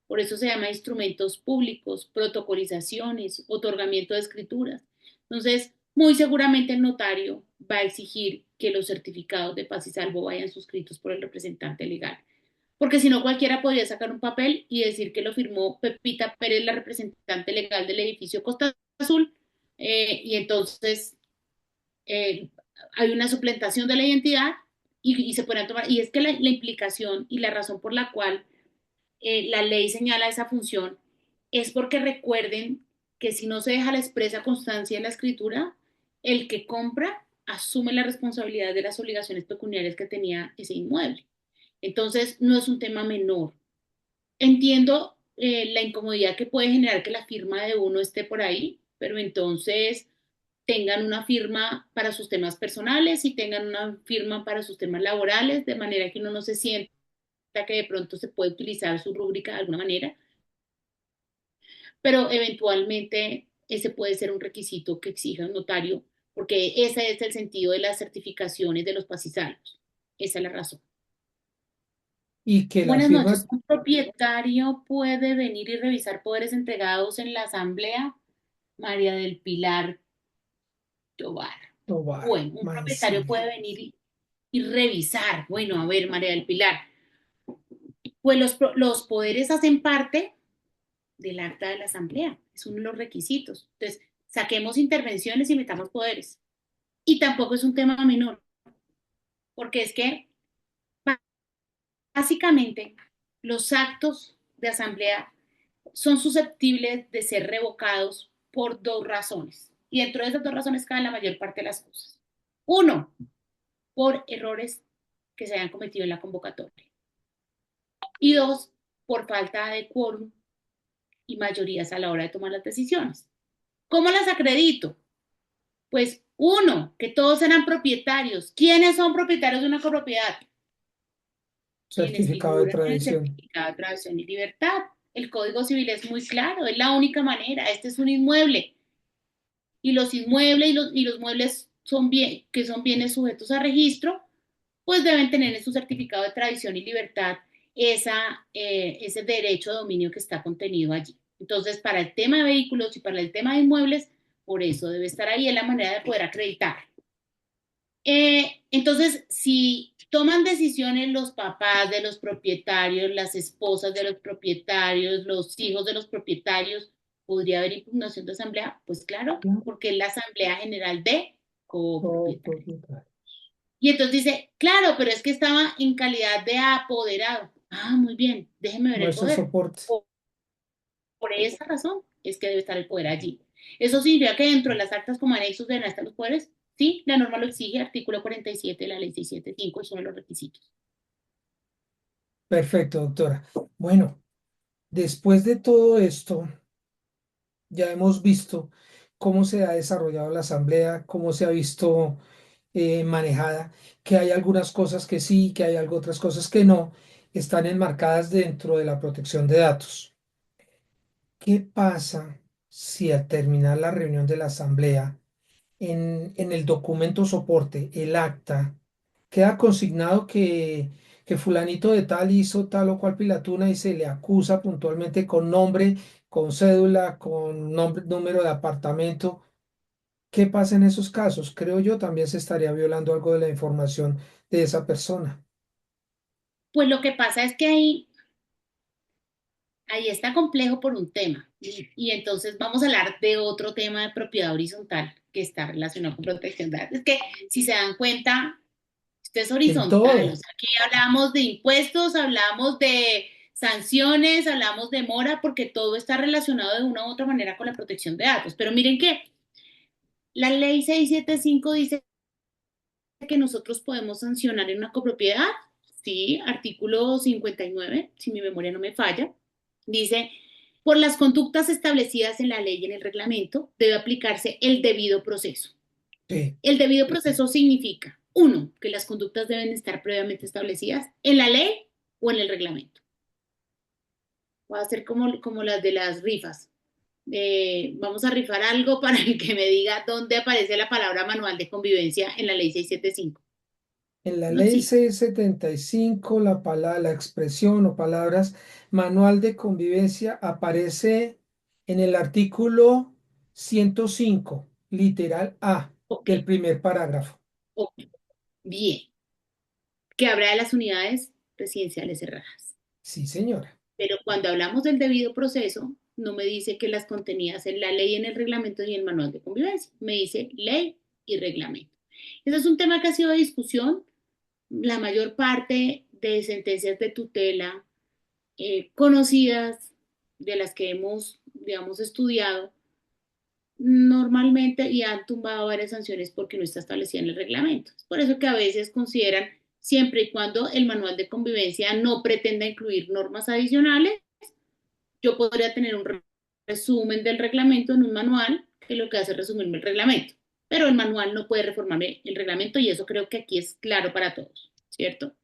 Por eso se llama instrumentos públicos, protocolizaciones, otorgamiento de escrituras. Entonces, muy seguramente el notario va a exigir que los certificados de paz y salvo vayan suscritos por el representante legal. Porque si no, cualquiera podría sacar un papel y decir que lo firmó Pepita Pérez, la representante legal del edificio Costa Azul, y entonces eh, hay una suplantación de la identidad y se pueden tomar. Y es que la implicación y la razón por la cual la ley señala esa función es porque recuerden que si no se deja la expresa constancia en la escritura, el que compra asume la responsabilidad de las obligaciones pecuniarias que tenía ese inmueble. Entonces, no es un tema menor. Entiendo la incomodidad que puede generar que la firma de uno esté por ahí, pero entonces tengan una firma para sus temas personales y tengan una firma para sus temas laborales, de manera que uno no se sienta que de pronto se puede utilizar su rúbrica de alguna manera, pero eventualmente ese puede ser un requisito que exija un notario, porque ese es el sentido de las certificaciones de los pasisalos. Esa es la razón. y que la Buenas noches. firma ¿Un propietario puede venir y revisar poderes entregados en la asamblea? María del Pilar Tobar. Tobar Bueno, un propietario Mancilla. puede venir y revisar. Bueno, a ver, María del Pilar, pues los poderes hacen parte del acta de la asamblea, es uno de los requisitos. Entonces, saquemos intervenciones y metamos poderes. Y tampoco es un tema menor, porque es que básicamente los actos de asamblea son susceptibles de ser revocados por dos razones. Y dentro de esas dos razones cae la mayor parte de las cosas. Uno, por errores que se hayan cometido en la convocatoria. Y dos, por falta de quórum y mayorías a la hora de tomar las decisiones. ¿Cómo las acredito? Pues uno, que todos eran propietarios. ¿Quiénes son propietarios de una copropiedad? Quienes Certificado de figuran en el tradición. certificado de tradición y libertad. El Código Civil es muy claro, es la única manera. Este es un inmueble y los inmuebles y los muebles que son bienes sujetos a registro, pues deben tener en su certificado de tradición y libertad ese derecho de dominio que está contenido allí. Entonces, para el tema de vehículos y para el tema de inmuebles, por eso debe estar ahí, es la manera de poder acreditar. Entonces, si toman decisiones los papás de los propietarios, las esposas de los propietarios, los hijos de los propietarios, ¿podría haber impugnación de asamblea? Pues claro, porque es la asamblea general de Oh, copropietarios. propietario. Y entonces dice, claro, pero es que estaba en calidad de apoderado. Ah, muy bien, déjeme ver el Muestra poder. soporte. Por esa razón es que debe estar el poder allí. ¿Eso significa que dentro de las actas como anexos deben estar los poderes? Sí, la norma lo exige, artículo 47 de la ley 675, es uno de los requisitos. Perfecto, doctora. Bueno, después de todo esto, ya hemos visto cómo se ha desarrollado la asamblea, cómo se ha visto manejada, que hay algunas cosas que sí, que hay algo, otras cosas que no, están enmarcadas dentro de la protección de datos. ¿Qué pasa si al terminar la reunión de la asamblea, en el documento soporte, el acta, queda consignado que fulanito de tal hizo tal o cual pilatuna y se le acusa puntualmente con nombre, con cédula, con nombre, número de apartamento? ¿Qué pasa en esos casos? Creo yo también se estaría violando algo de la información de esa persona. Pues lo que pasa es que ahí está complejo por un tema. Y entonces vamos a hablar de otro tema de propiedad horizontal que está relacionado con protección de datos. Es que si se dan cuenta, esto es En horizontal. O todo. sea, aquí hablamos de impuestos, hablamos de sanciones, hablamos de mora, porque todo está relacionado de una u otra manera con la protección de datos. Pero miren que la ley 675 dice que nosotros podemos sancionar en una copropiedad. Sí, artículo 59, si mi memoria no me falla, dice, por las conductas establecidas en la ley y en el reglamento, debe aplicarse el debido proceso. Sí, El debido proceso significa, uno, que las conductas deben estar previamente establecidas en la ley o en el reglamento. Va a ser como las de las rifas. Vamos a rifar algo para el que me diga dónde aparece la palabra manual de convivencia en la ley 675. en la No ley existe. 675 la expresión o palabras manual de convivencia aparece en el artículo 105 literal A, Ok, del primer parágrafo. ok, bien. Que habrá de las unidades residenciales cerradas. Sí, señora. Pero cuando hablamos del debido proceso, no me dice que las contenidas en la ley, en el reglamento y en el manual de convivencia. Me dice ley y reglamento. Ese es un tema que ha sido de discusión. La mayor parte de sentencias de tutela conocidas, de las que hemos, digamos, estudiado, normalmente y han tumbado varias sanciones porque no está establecida en el reglamento. Es por eso que a veces consideran, siempre y cuando el manual de convivencia no pretenda incluir normas adicionales, yo podría tener un resumen del reglamento en un manual que lo que hace es resumirme el reglamento, pero el manual no puede reformarme el reglamento y eso creo que aquí es claro para todos, ¿cierto?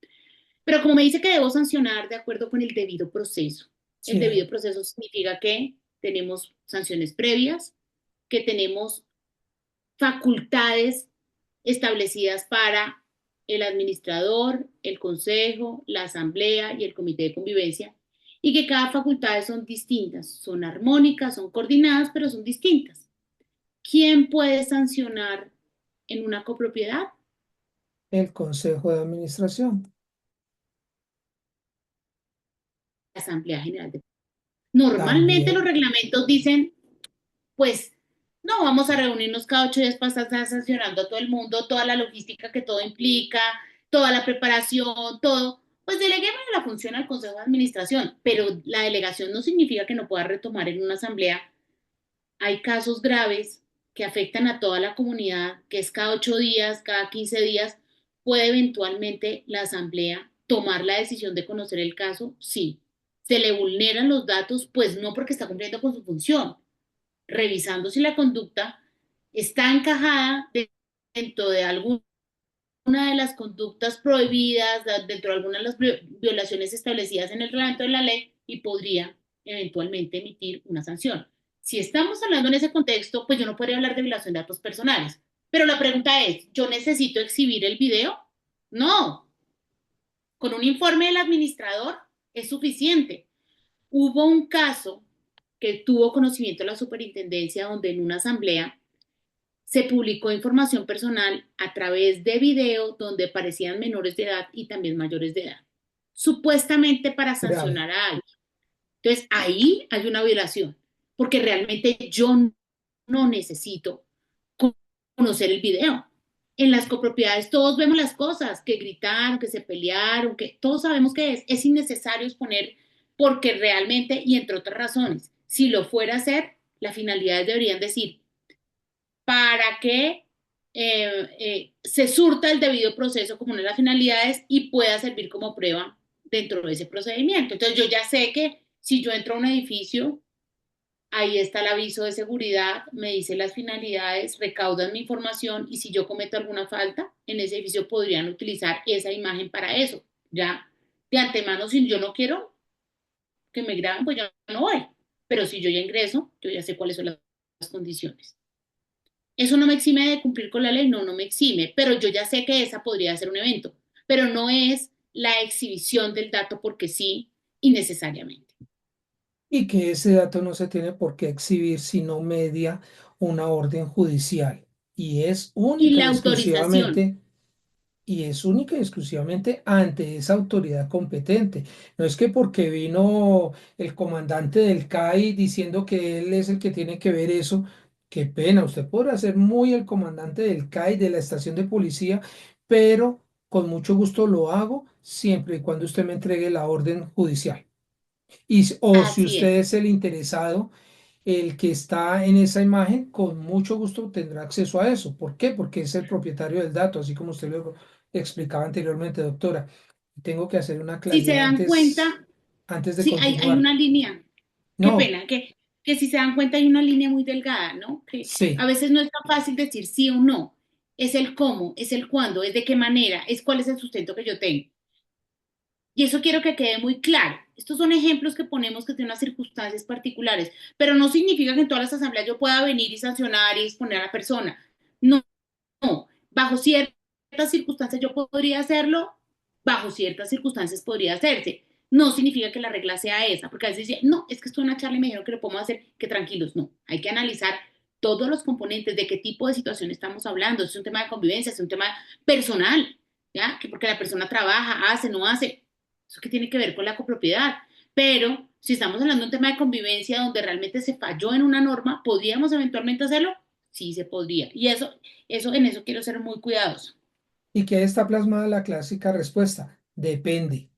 Pero como me dice que debo sancionar de acuerdo con el debido proceso, el Sí, debido proceso significa que tenemos sanciones previas, que tenemos facultades establecidas para el administrador, el consejo, la asamblea y el comité de convivencia, y que cada facultad son distintas, son armónicas, son coordinadas, pero son distintas. ¿Quién puede sancionar en una copropiedad? El Consejo de Administración. La Asamblea General de... Normalmente los También, reglamentos dicen, pues, no vamos a reunirnos cada 8 días para estar sancionando a todo el mundo, toda la logística que todo implica, toda la preparación, todo. Pues deleguemos la función al Consejo de Administración, pero la delegación no significa que no pueda retomar en una asamblea. Hay casos graves que afectan a toda la comunidad, que es cada 8 días, cada 15 días, ¿puede eventualmente la asamblea tomar la decisión de conocer el caso? Sí. ¿Se le vulneran los datos? Pues no, porque está cumpliendo con su función, revisando si la conducta está encajada dentro de alguna de las conductas prohibidas, dentro de alguna de las violaciones establecidas en el reglamento de la ley y podría eventualmente emitir una sanción. Si estamos hablando en ese contexto, pues yo no podría hablar de violación de datos personales. Pero la pregunta es, ¿yo necesito exhibir el video? No, con un informe del administrador es suficiente. Hubo un caso que tuvo conocimiento de la superintendencia donde en una asamblea se publicó información personal a través de video donde parecían menores de edad y también mayores de edad, supuestamente para grave. sancionar a alguien. Entonces ahí hay una violación, porque realmente yo no necesito conocer el video. En las copropiedades todos vemos las cosas, que gritaron, que se pelearon, que todos sabemos que es innecesario exponer porque realmente, y entre otras razones, si lo fuera a hacer, las finalidades deberían decir para que se surta el debido proceso como una de las finalidades y pueda servir como prueba dentro de ese procedimiento. Entonces yo ya sé que si yo entro a un edificio, ahí está el aviso de seguridad, me dice las finalidades, recaudan mi información y si yo cometo alguna falta, en ese edificio podrían utilizar esa imagen para eso. Ya de antemano, si yo no quiero que me graben, pues yo no voy. Pero si yo ya ingreso, yo ya sé cuáles son las condiciones. ¿Eso no me exime de cumplir con la ley? No, no me exime, pero yo ya sé que esa podría ser un evento, pero no es la exhibición del dato porque sí, innecesariamente. Y que ese dato no se tiene por qué exhibir si no media una orden judicial. Y es Y única y la autorización, exclusivamente y es única y exclusivamente ante esa autoridad competente. No es que porque vino el comandante del CAI diciendo que él es el que tiene que ver eso, qué pena, usted podrá ser muy el comandante del CAI, de la estación de policía, pero con mucho gusto lo hago siempre y cuando usted me entregue la orden judicial. O si así usted es. es el interesado, el que está en esa imagen, con mucho gusto tendrá acceso a eso. ¿Por qué? Porque es el propietario del dato, así como usted lo explicaba anteriormente, doctora. Tengo que hacer una Si se claridad dan cuenta, antes de sí, hay continuar. una línea, qué No, pena, que si se dan cuenta hay una línea muy delgada, ¿no? Que a sí. veces no es tan fácil decir sí o no, es el cómo, es el cuándo, es de qué manera, es cuál es el sustento que yo tengo. Y eso quiero que quede muy claro. Estos son ejemplos que ponemos que tienen unas circunstancias particulares, pero no significa que en todas las asambleas yo pueda venir y sancionar y exponer a la persona. No, no. Bajo ciertas circunstancias yo podría hacerlo, bajo ciertas circunstancias podría hacerse. No significa que la regla sea esa, porque a veces dicen, no, es que estoy en una charla y me dijeron que lo podemos hacer, que tranquilos, no. Hay que analizar todos los componentes de qué tipo de situación estamos hablando. Es un tema de convivencia, es un tema personal, ¿ya? Que porque la persona trabaja, hace, no hace, eso que tiene que ver con la copropiedad. Pero si estamos hablando de un tema de convivencia donde realmente se falló en una norma, ¿podríamos eventualmente hacerlo? Sí, se podría. Y en eso quiero ser muy cuidadoso. Y que está plasmada la clásica respuesta. Depende.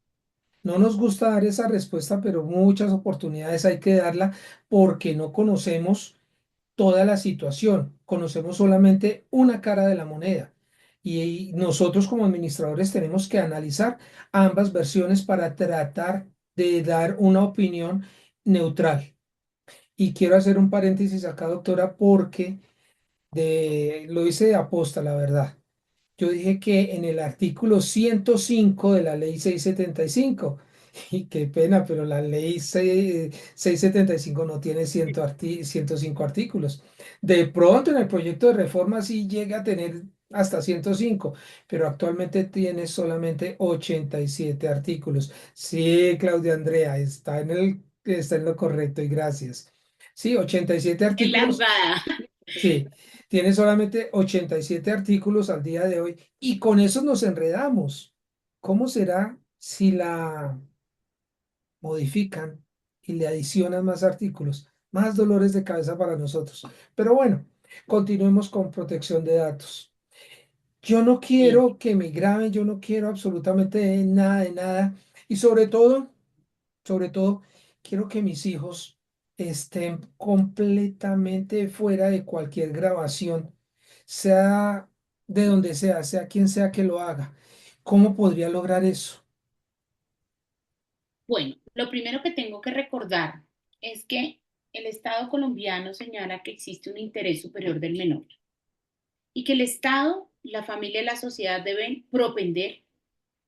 No nos gusta dar esa respuesta, pero muchas oportunidades hay que darla porque no conocemos toda la situación, conocemos solamente una cara de la moneda y nosotros como administradores tenemos que analizar ambas versiones para tratar de dar una opinión neutral. Y quiero hacer un paréntesis acá, doctora, porque lo hice de aposta, la verdad. Yo dije que en el artículo 105 de la ley 675, y qué pena, pero la ley 675 no tiene 105 artículos. De pronto en el proyecto de reforma sí llega a tener hasta 105, pero actualmente tiene solamente 87 artículos. Sí, Claudia Andrea, está en lo correcto y gracias. Sí, 87 En la artículos. jugada. Sí, tiene solamente 87 artículos al día de hoy y con eso nos enredamos. ¿Cómo será si la modifican y le adicionan más artículos? Más dolores de cabeza para nosotros. Pero bueno, continuemos con protección de datos. Yo no Bien. quiero que me graben, yo no quiero absolutamente nada de nada. Y sobre todo, quiero que mis hijos estén completamente fuera de cualquier grabación, sea de donde sea quien sea que lo haga. ¿Cómo podría lograr eso? Bueno, lo primero que tengo que recordar es que el Estado colombiano señala que existe un interés superior del menor y que el Estado, la familia y la sociedad deben propender.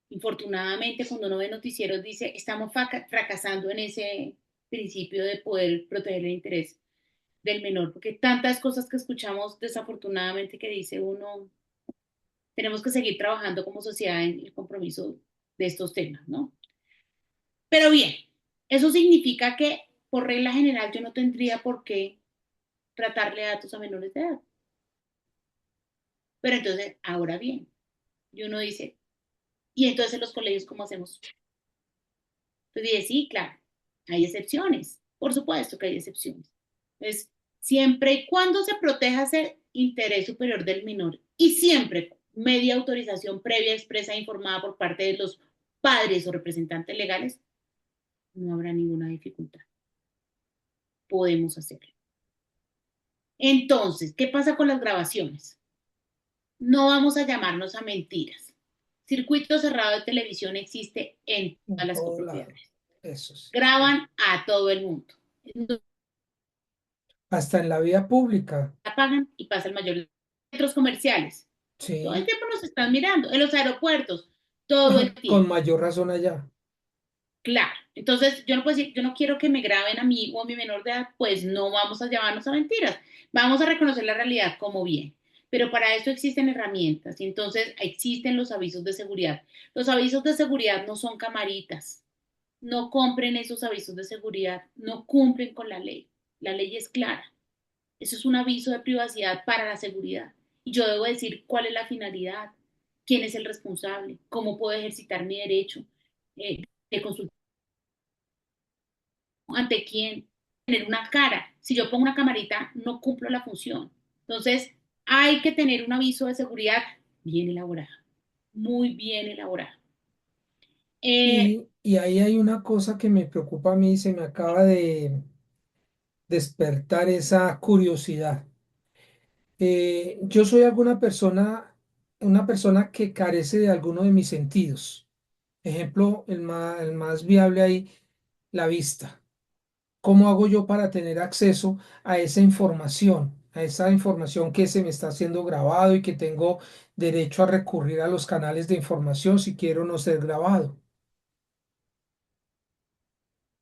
Infortunadamente, cuando uno ve noticieros, dice, estamos fracasando en ese principio de poder proteger el interés del menor, porque tantas cosas que escuchamos desafortunadamente que dice uno, tenemos que seguir trabajando como sociedad en el compromiso de estos temas, ¿no? Pero bien, eso significa que por regla general yo no tendría por qué tratarle datos a menores de edad. Pero entonces, ahora bien, y uno dice, ¿y entonces en los colegios cómo hacemos? Entonces dije, sí, claro, hay excepciones, por supuesto que hay excepciones. Entonces, siempre y cuando se proteja ese interés superior del menor y siempre media autorización previa, expresa e informada por parte de los padres o representantes legales, no habrá ninguna dificultad. Podemos hacerlo. Entonces, ¿qué pasa con las grabaciones? No vamos a llamarnos a mentiras. Circuito cerrado de televisión existe en En todas las todo lado. copropiedades. Eso sí. Graban a todo el mundo. Hasta en la vía pública. La pagan y pasa el mayor centros comerciales. Todo el Sí. tiempo nos están mirando. En los aeropuertos, todo el Con tiempo. mayor razón allá. Claro. Entonces, yo no puedo decir, yo no quiero que me graben a mí o a mi menor de edad, pues no vamos a llamarnos a mentiras. Vamos a reconocer la realidad como bien. Pero para eso existen herramientas y entonces existen los avisos de seguridad. Los avisos de seguridad no son camaritas. No compren esos avisos de seguridad. No cumplen con la ley. La ley es clara. Eso es un aviso de privacidad para la seguridad. Y yo debo decir cuál es la finalidad, quién es el responsable, cómo puedo ejercitar mi derecho de consultar ante quién, tener una cara. Si yo pongo una camarita, no cumplo la función. Entonces, hay que tener un aviso de seguridad bien elaborado, muy bien elaborado. Eh, Y ahí hay una cosa que me preocupa a mí, se me acaba de despertar esa curiosidad. Yo soy una persona que carece de alguno de mis sentidos. Ejemplo, el más viable ahí, la vista. ¿Cómo hago yo para tener acceso a esa información que se me está haciendo grabado y que tengo derecho a recurrir a los canales de información si quiero no ser grabado?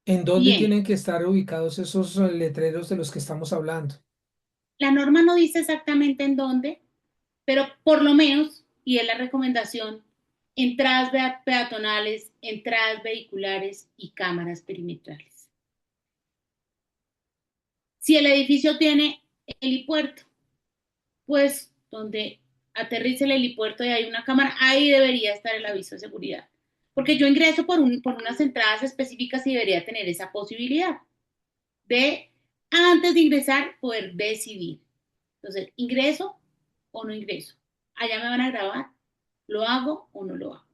¿En dónde bien, tienen que estar ubicados esos letreros de los que estamos hablando? la norma no dice exactamente en dónde, pero por lo menos, y es la recomendación, entradas peatonales, entradas vehiculares y cámaras perimetrales. Si el edificio tiene helipuerto, pues donde aterrice el helipuerto y hay una cámara, ahí debería estar el aviso de seguridad. Porque yo ingreso por unas entradas específicas y debería tener esa posibilidad de, antes de ingresar, poder decidir. Entonces, ¿ingreso o no ingreso? Allá me van a grabar, ¿lo hago o no lo hago?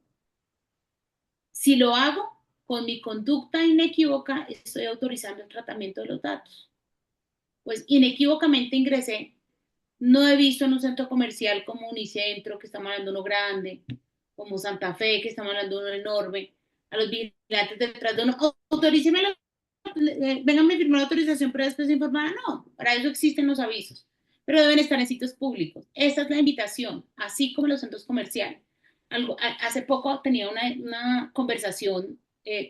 Si lo hago, con mi conducta inequívoca, estoy autorizando el tratamiento de los datos. Pues inequívocamente ingresé. No he visto en un centro comercial como Unicentro, que estamos hablando de uno grande, como Santa Fe, que estamos hablando de uno enorme, a los vigilantes detrás de uno, autoríceme, vengan a firmar la autorización para después informar. No, para eso existen los avisos, pero deben estar en sitios públicos. Esta es la invitación, así como en los centros comerciales. Hace poco tenía una conversación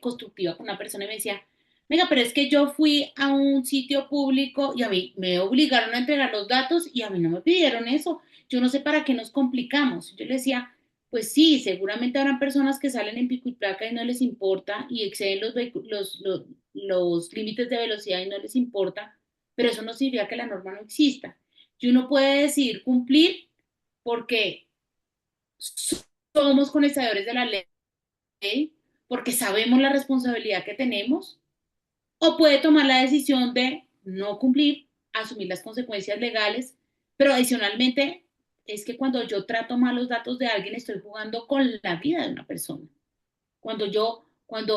constructiva con una persona y me decía, Venga, pero es que yo fui a un sitio público y a mí me obligaron a entregar los datos y a mí no me pidieron eso. Yo no sé para qué nos complicamos. Yo le decía, pues sí, seguramente habrán personas que salen en pico y placa y no les importa y exceden los límites de velocidad y no les importa, pero eso no significa que la norma no exista. Y uno puede decidir cumplir porque somos conocedores de la ley, porque sabemos la responsabilidad que tenemos, o puede tomar la decisión de no cumplir, asumir las consecuencias legales, pero adicionalmente es que cuando yo trato mal los datos de alguien estoy jugando con la vida de una persona. Cuando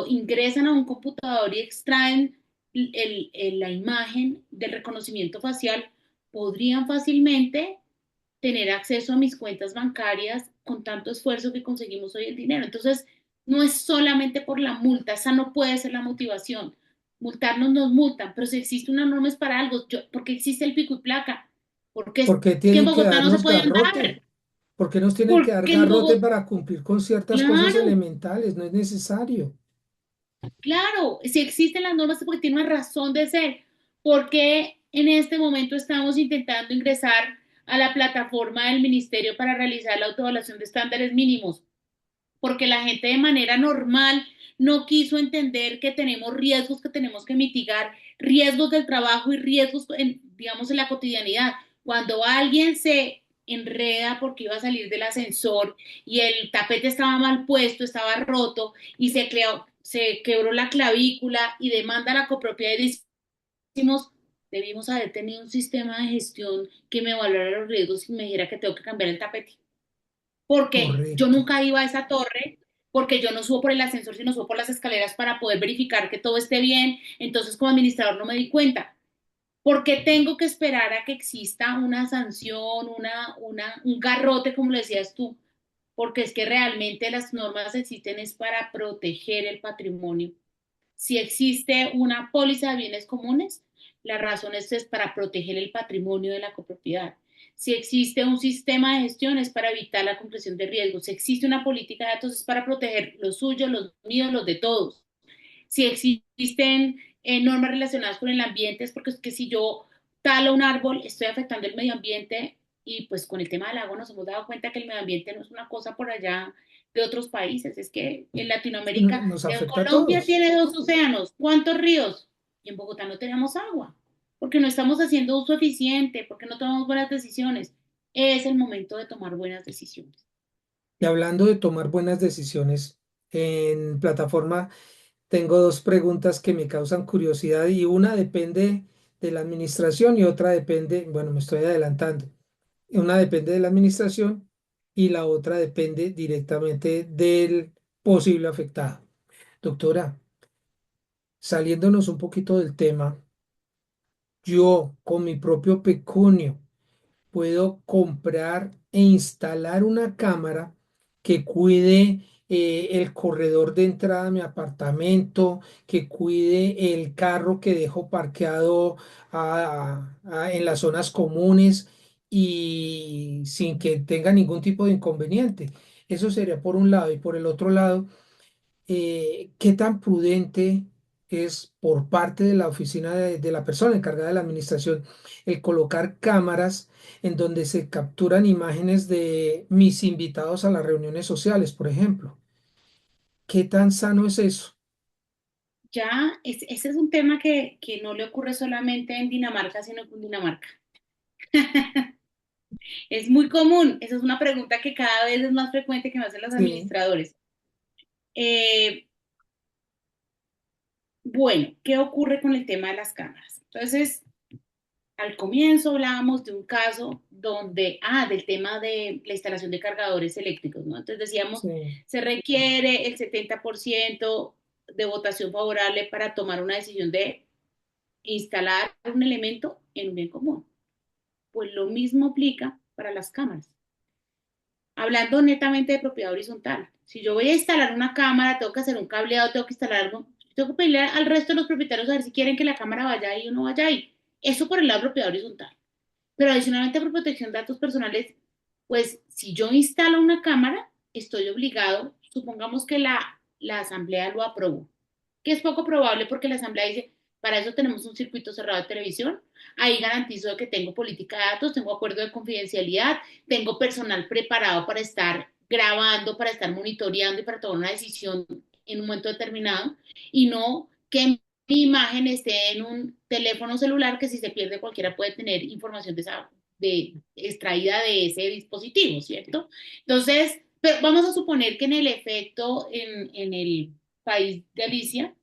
ingresan a un computador y extraen la imagen del reconocimiento facial, podrían fácilmente tener acceso a mis cuentas bancarias con tanto esfuerzo que conseguimos hoy el dinero. Entonces, no es solamente por la multa, esa no puede ser la motivación. Multarnos nos multan, pero si existe una norma es para algo. ¿Por qué existe el pico y placa? Porque es ¿Por qué que en tienen que Bogotá no se darnos puede andar. garrote? ¿Por qué nos tienen que dar Porque en garrote Bogotá, para cumplir con ciertas cosas claro, elementales? No es necesario. claro, si existen las normas es porque tiene una razón de ser. Porque en este momento estamos intentando ingresar a la plataforma del ministerio para realizar la autoevaluación de estándares mínimos? Porque la gente de manera normal no quiso entender que tenemos riesgos que tenemos que mitigar, riesgos del trabajo y riesgos, digamos, en la cotidianidad. Cuando alguien se enreda porque iba a salir del ascensor y el tapete estaba mal puesto, estaba roto y se quebró la clavícula y demanda la copropiedad y decimos, debimos haber tenido un sistema de gestión que me evaluara los riesgos y me dijera que tengo que cambiar el tapete porque yo Correcto. nunca iba a esa torre, porque yo no subo por el ascensor, sino subo por las escaleras para poder verificar que todo esté bien. Entonces, como administrador no me di cuenta. Porque tengo que esperar a que exista una sanción, un garrote, como lo decías tú? Porque es que realmente las normas existen es para proteger el patrimonio. Si existe una póliza de bienes comunes, la razón es para proteger el patrimonio de la copropiedad. Si existe un sistema de gestión es para evitar la concreción de riesgos. Si existe una política de datos es para proteger los suyos, los míos, los de todos. Si existen normas relacionadas con el ambiente es porque es que si yo talo un árbol estoy afectando el medio ambiente y pues con el tema del agua nos hemos dado cuenta que el medio ambiente no es una cosa por allá de otros países, es que en Sí, Latinoamérica, nos afecta a Colombia todos. tiene dos océanos, ¿cuántos ríos? Y en Bogotá no tenemos agua, porque no estamos haciendo uso eficiente, porque no tomamos buenas decisiones. Es el momento de tomar buenas decisiones. Y hablando de tomar buenas decisiones, en plataforma tengo dos preguntas que me causan curiosidad y una depende de la administración y otra depende, bueno, me estoy adelantando. Una depende de la administración y la otra depende directamente del posible afectado. Doctora, saliéndonos un poquito del tema, yo con mi propio pecunio puedo comprar e instalar una cámara que cuide el corredor de entrada a mi apartamento, que cuide el carro que dejo parqueado en las zonas comunes y sin que tenga ningún tipo de inconveniente. Eso sería por un lado. Y por el otro lado, qué tan prudente es por parte de la oficina de la persona encargada de la administración el colocar cámaras en donde se capturan imágenes de mis invitados a las reuniones sociales, por ejemplo. ¿Qué tan sano es eso? Ese es un tema que no le ocurre solamente en Dinamarca, sino en Dinamarca. Es muy común, esa es una pregunta que cada vez es más frecuente que me hacen los Sí, administradores. Eh, bueno, ¿qué ocurre con el tema de las cámaras? Entonces, al comienzo hablábamos de un caso del tema de la instalación de cargadores eléctricos, ¿no? Entonces decíamos, sí. se requiere el 70% de votación favorable para tomar una decisión de instalar un elemento en un bien común. Pues lo mismo aplica para las cámaras. Hablando netamente de propiedad horizontal. Si yo voy a instalar una cámara, tengo que hacer un cableado, tengo que instalar algo, tengo que pedirle al resto de los propietarios a ver si quieren que la cámara vaya ahí o no vaya ahí. Eso por el lado de propiedad horizontal. Pero adicionalmente por protección de datos personales, pues si yo instalo una cámara, estoy obligado, supongamos que la asamblea lo aprobó. que es poco probable porque la Asamblea dice, para eso tenemos un circuito cerrado de televisión, ahí garantizo de que tengo política de datos, tengo acuerdo de confidencialidad, tengo personal preparado para estar grabando, para estar monitoreando y para tomar una decisión en un momento determinado, y no que mi imagen esté en un teléfono celular que si se pierde cualquiera puede tener información extraída de ese dispositivo, ¿cierto? Entonces, pero vamos a suponer que en el efecto, en el país de Alicia,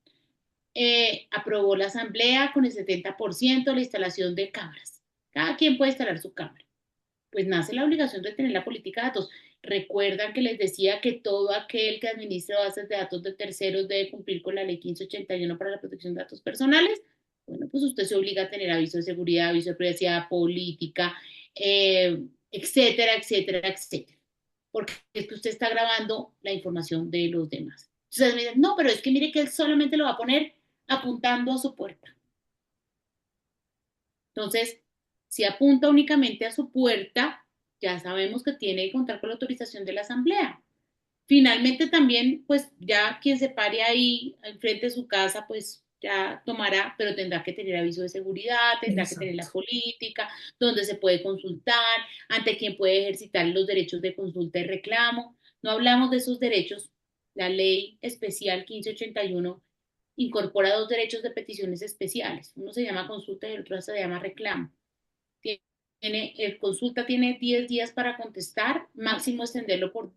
aprobó la asamblea con el 70% la instalación de cámaras. Cada quien puede instalar su cámara. Pues nace la obligación de tener la política de datos. Recuerdan que les decía que todo aquel que administre bases de datos de terceros debe cumplir con la ley 1581 para la protección de datos personales. Bueno, pues usted se obliga a tener aviso de seguridad, aviso de privacidad, política, etcétera, etcétera, etcétera. Porque es que usted está grabando la información de los demás. Entonces me dicen, no, pero es que mire que él solamente lo va a poner apuntando a su puerta. Entonces, si apunta únicamente a su puerta, ya sabemos que tiene que contar con la autorización de la asamblea. Finalmente también, pues ya quien se pare ahí enfrente de su casa, pues ya tomará, pero tendrá que tener aviso de seguridad, tendrá que tener la Exacto. política, donde se puede consultar, ante quién puede ejercitar los derechos de consulta y reclamo. No hablamos de esos derechos. La ley especial 1581 incorpora dos derechos de peticiones especiales. Uno se llama consulta y el otro se llama reclamo. El consulta tiene 10 días para contestar, máximo extenderlo por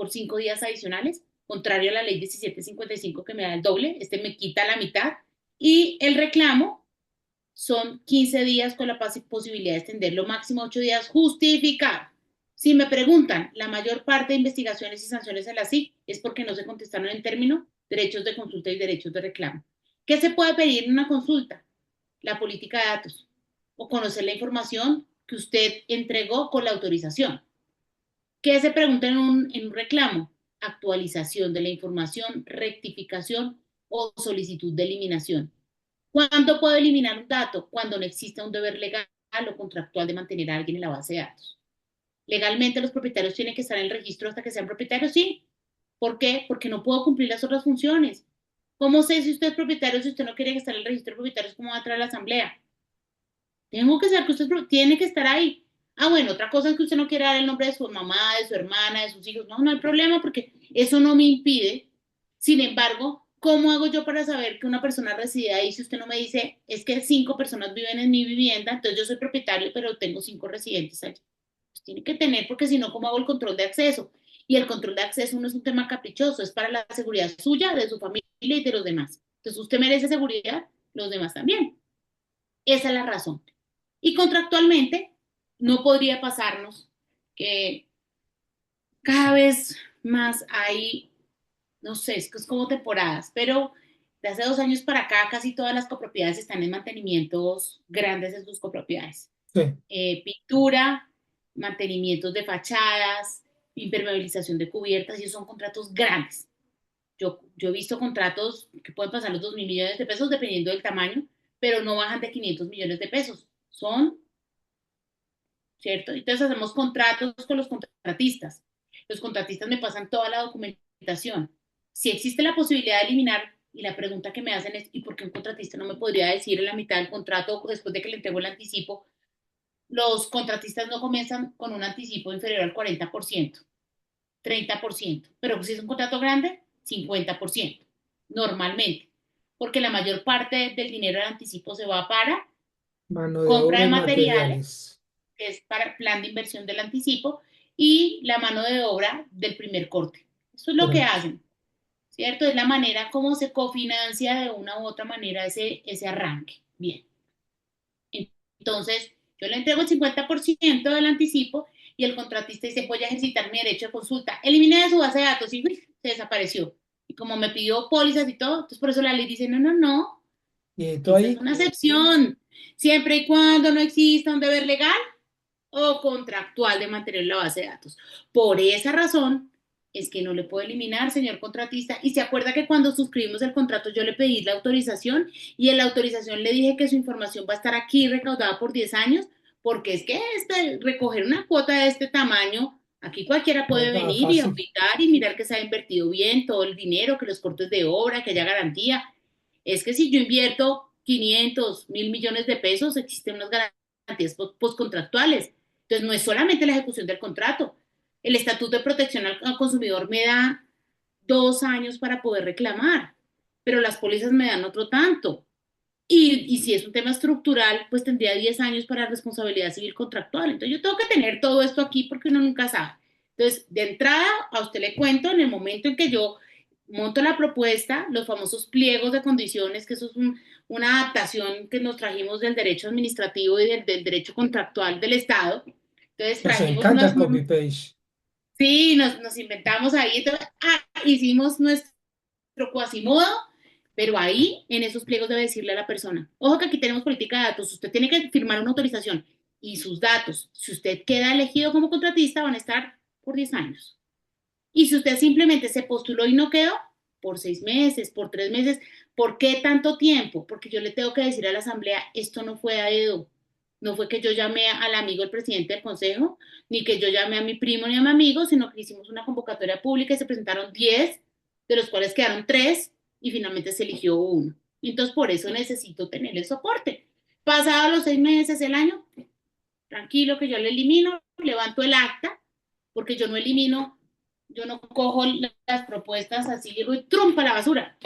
5 días adicionales, contrario a la ley 1755 que me da el doble, este me quita la mitad, y el reclamo son 15 días con la posibilidad de extenderlo máximo 8 días justificado. Si me preguntan, la mayor parte de investigaciones y sanciones en la SIC es porque no se contestaron en términos derechos de consulta y derechos de reclamo. ¿Qué se puede pedir en una consulta? La política de datos o conocer la información que usted entregó con la autorización. ¿Qué se pregunta en un reclamo? Actualización de la información, rectificación o solicitud de eliminación. ¿Cuándo puedo eliminar un dato? Cuando no exista un deber legal o contractual de mantener a alguien en la base de datos. Legalmente los propietarios tienen que estar en el registro hasta que sean propietarios, sí. ¿Por qué? Porque no puedo cumplir las otras funciones. ¿Cómo sé si usted es propietario si usted no quiere estar en el registro de propietarios? ¿Cómo va a traer la asamblea? Tengo que saber que usted tiene que estar ahí. Ah, bueno, otra cosa es que usted no quiera dar el nombre de su mamá, de su hermana, de sus hijos. No, no hay problema porque eso no me impide. Sin embargo, ¿cómo hago yo para saber que una persona reside ahí si usted no me dice, es que 5 personas viven en mi vivienda, entonces yo soy propietario, pero tengo 5 residentes allí? Pues tiene que tener, porque si no, ¿cómo hago el control de acceso? Y el control de acceso no es un tema caprichoso, es para la seguridad suya, de su familia y de los demás. Entonces usted merece seguridad, los demás también. Esa es la razón. Y contractualmente no podría pasarnos que cada vez más hay, no sé, es que es como temporadas, pero de hace 2 años para acá casi todas las copropiedades están en mantenimientos grandes en sus copropiedades. Sí. Pintura, mantenimientos de fachadas, impermeabilización de cubiertas, y esos son contratos grandes. Yo he visto contratos que pueden pasar los 2.000 millones de pesos dependiendo del tamaño, pero no bajan de 500 millones de pesos. Son, ¿cierto? Entonces hacemos contratos con los contratistas. Los contratistas me pasan toda la documentación. Si existe la posibilidad de eliminar, y la pregunta que me hacen es, ¿y por qué un contratista no me podría decir en la mitad del contrato, después de que le entrego el anticipo? Los contratistas no comienzan con un anticipo inferior al 40%, 30%, pero si es un contrato grande, 50%, normalmente, porque la mayor parte del dinero del anticipo se va para Mano de compra obra de y materiales, materiales. que es para el plan de inversión del anticipo, y la mano de obra del primer corte. Eso es lo que Correcto. hacen, ¿cierto? Es la manera como se cofinancia de una u otra manera ese arranque. Bien. Entonces, yo le entrego el 50% del anticipo y el contratista dice, voy a ejercitar mi derecho de consulta. Elimine de su base de datos y uy, se desapareció. Y como me pidió pólizas y todo, entonces por eso la ley dice, no, no, no, Y tú esa es ahí, una excepción, siempre y cuando no exista un deber legal o contractual de mantener la base de datos. Por esa razón es que no le puedo eliminar, señor contratista. Y se acuerda que cuando suscribimos el contrato yo le pedí la autorización y en la autorización le dije que su información va a estar aquí recaudada por 10 años, porque es que recoger una cuota de este tamaño, aquí cualquiera no es puede nada venir y fácil. auditar y mirar que se ha invertido bien todo el dinero, que los cortes de obra, que haya garantía. Es que si yo invierto 500, 1.000 millones de pesos, existen unas garantías postcontractuales. Entonces, no es solamente la ejecución del contrato. El Estatuto de Protección al Consumidor me da 2 años para poder reclamar, pero las pólizas me dan otro tanto. Y si es un tema estructural, pues tendría 10 años para responsabilidad civil contractual. Entonces yo tengo que tener todo esto aquí porque uno nunca sabe. Entonces, de entrada, a usted le cuento, en el momento en que yo monto la propuesta, los famosos pliegos de condiciones, que eso es una adaptación que nos trajimos del derecho administrativo y del derecho contractual del Estado. Entonces Nos trajimos encanta unas, el copy-paste. sí, nos inventamos ahí, entonces, hicimos nuestro cuasimodo, pero ahí en esos pliegos debe decirle a la persona, ojo que aquí tenemos política de datos, usted tiene que firmar una autorización y sus datos, si usted queda elegido como contratista, van a estar por 10 años. Y si usted simplemente se postuló y no quedó, por 6 meses, por 3 meses, ¿por qué tanto tiempo? Porque yo le tengo que decir a la asamblea, esto no fue a dedo, no fue que yo llamé al amigo, el presidente del consejo, ni que yo llamé a mi primo ni a mi amigo, sino que hicimos una convocatoria pública y se presentaron 10, de los cuales quedaron 3 y finalmente se eligió uno. Entonces, por eso necesito tener el soporte. Pasados los 6 meses, el año, tranquilo que yo le elimino, levanto el acta, porque yo no elimino, yo no cojo las propuestas así y trumpa la basura.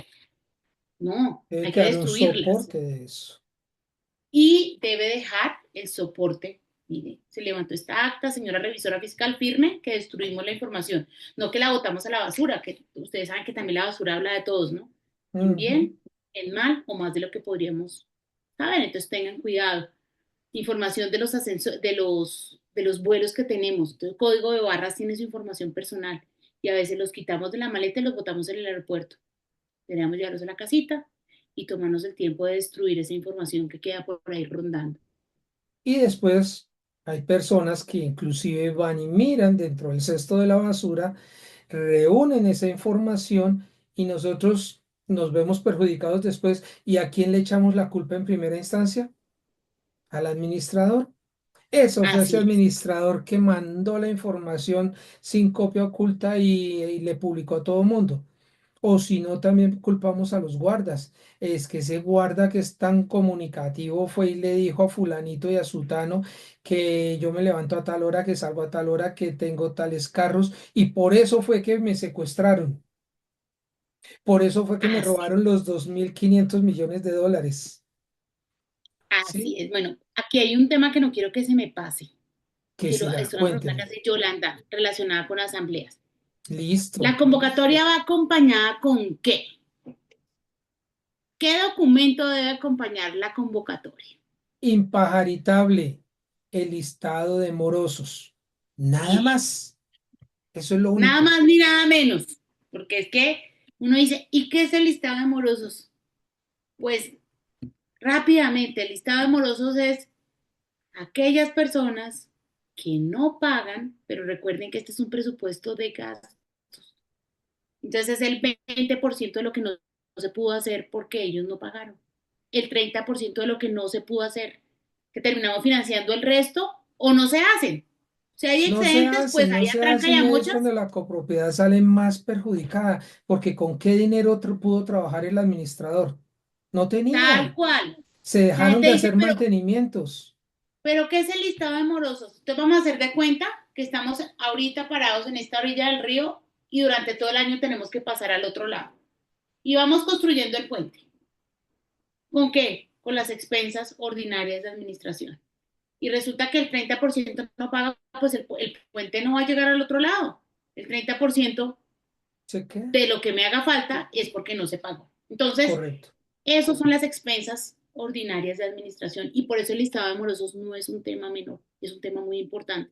No, Debe hay que quedar un destruirlas. soporte de eso. Y debe dejar el soporte. Mire, se levantó esta acta, señora revisora fiscal, firme que destruimos la información, no que la botamos a la basura, que ustedes saben que también la basura habla de todos, ¿no? En Ujú. bien, en mal o más de lo que podríamos saber. Entonces tengan cuidado. Información de los ascensos, de los vuelos que tenemos. Entonces, el código de barras tiene su información personal y a veces los quitamos de la maleta y los botamos en el aeropuerto. Deberíamos llevarlos a la casita y tomarnos el tiempo de destruir esa información que queda por ahí rondando. Y después hay personas que inclusive van y miran dentro del cesto de la basura, reúnen esa información y nosotros nos vemos perjudicados después. ¿Y a quién le echamos la culpa en primera instancia? Al administrador. Eso fue ese Así es, administrador que mandó la información sin copia oculta y le publicó a todo mundo. O si no, también culpamos a los guardas. Es que ese guarda que es tan comunicativo fue y le dijo a fulanito y a sutano que yo me levanto a tal hora, que salgo a tal hora, que tengo tales carros y por eso fue que me secuestraron. Por eso fue que me así, robaron los 2.500 millones de dólares. así ¿Sí? es. Bueno, aquí hay un tema que no quiero que se me pase. Que Es será, una pregunta que cuénteme. hace Yolanda relacionada con asambleas. ¿La Listo. convocatoria va acompañada con qué? ¿Qué documento debe acompañar la convocatoria? Impajaritable. El listado de morosos. Nada Bien, más. Eso es lo nada único. más ni nada menos, porque es que uno dice, ¿y qué es el listado de morosos? Pues rápidamente, el listado de morosos es aquellas personas que no pagan, pero recuerden que este es un presupuesto de gastos. Entonces es el 20% de lo que no se pudo hacer porque ellos no pagaron. El 30% de lo que no se pudo hacer, que terminamos financiando el resto o no se hacen. Si hay excedentes, pues No hay se tranca y hacen a y es cuando muchas, la copropiedad sale más perjudicada, porque ¿con qué dinero pudo trabajar el administrador? No tal tenía. cual. Se La dejaron gente de dice, hacer mantenimientos. pero ¿qué es el listado de morosos? Entonces vamos a hacer de cuenta que estamos ahorita parados en esta orilla del río y durante todo el año tenemos que pasar al otro lado. Y vamos construyendo el puente. ¿Con qué? Con las expensas ordinarias de administración. Y resulta que el 30% no paga, pues el puente no va a llegar al otro lado. El 30% ¿Sí qué? de lo que me haga falta es porque no se pagó. Entonces, Correcto. esos son las expensas ordinarias de administración y por eso el listado de morosos no es un tema menor, es un tema muy importante.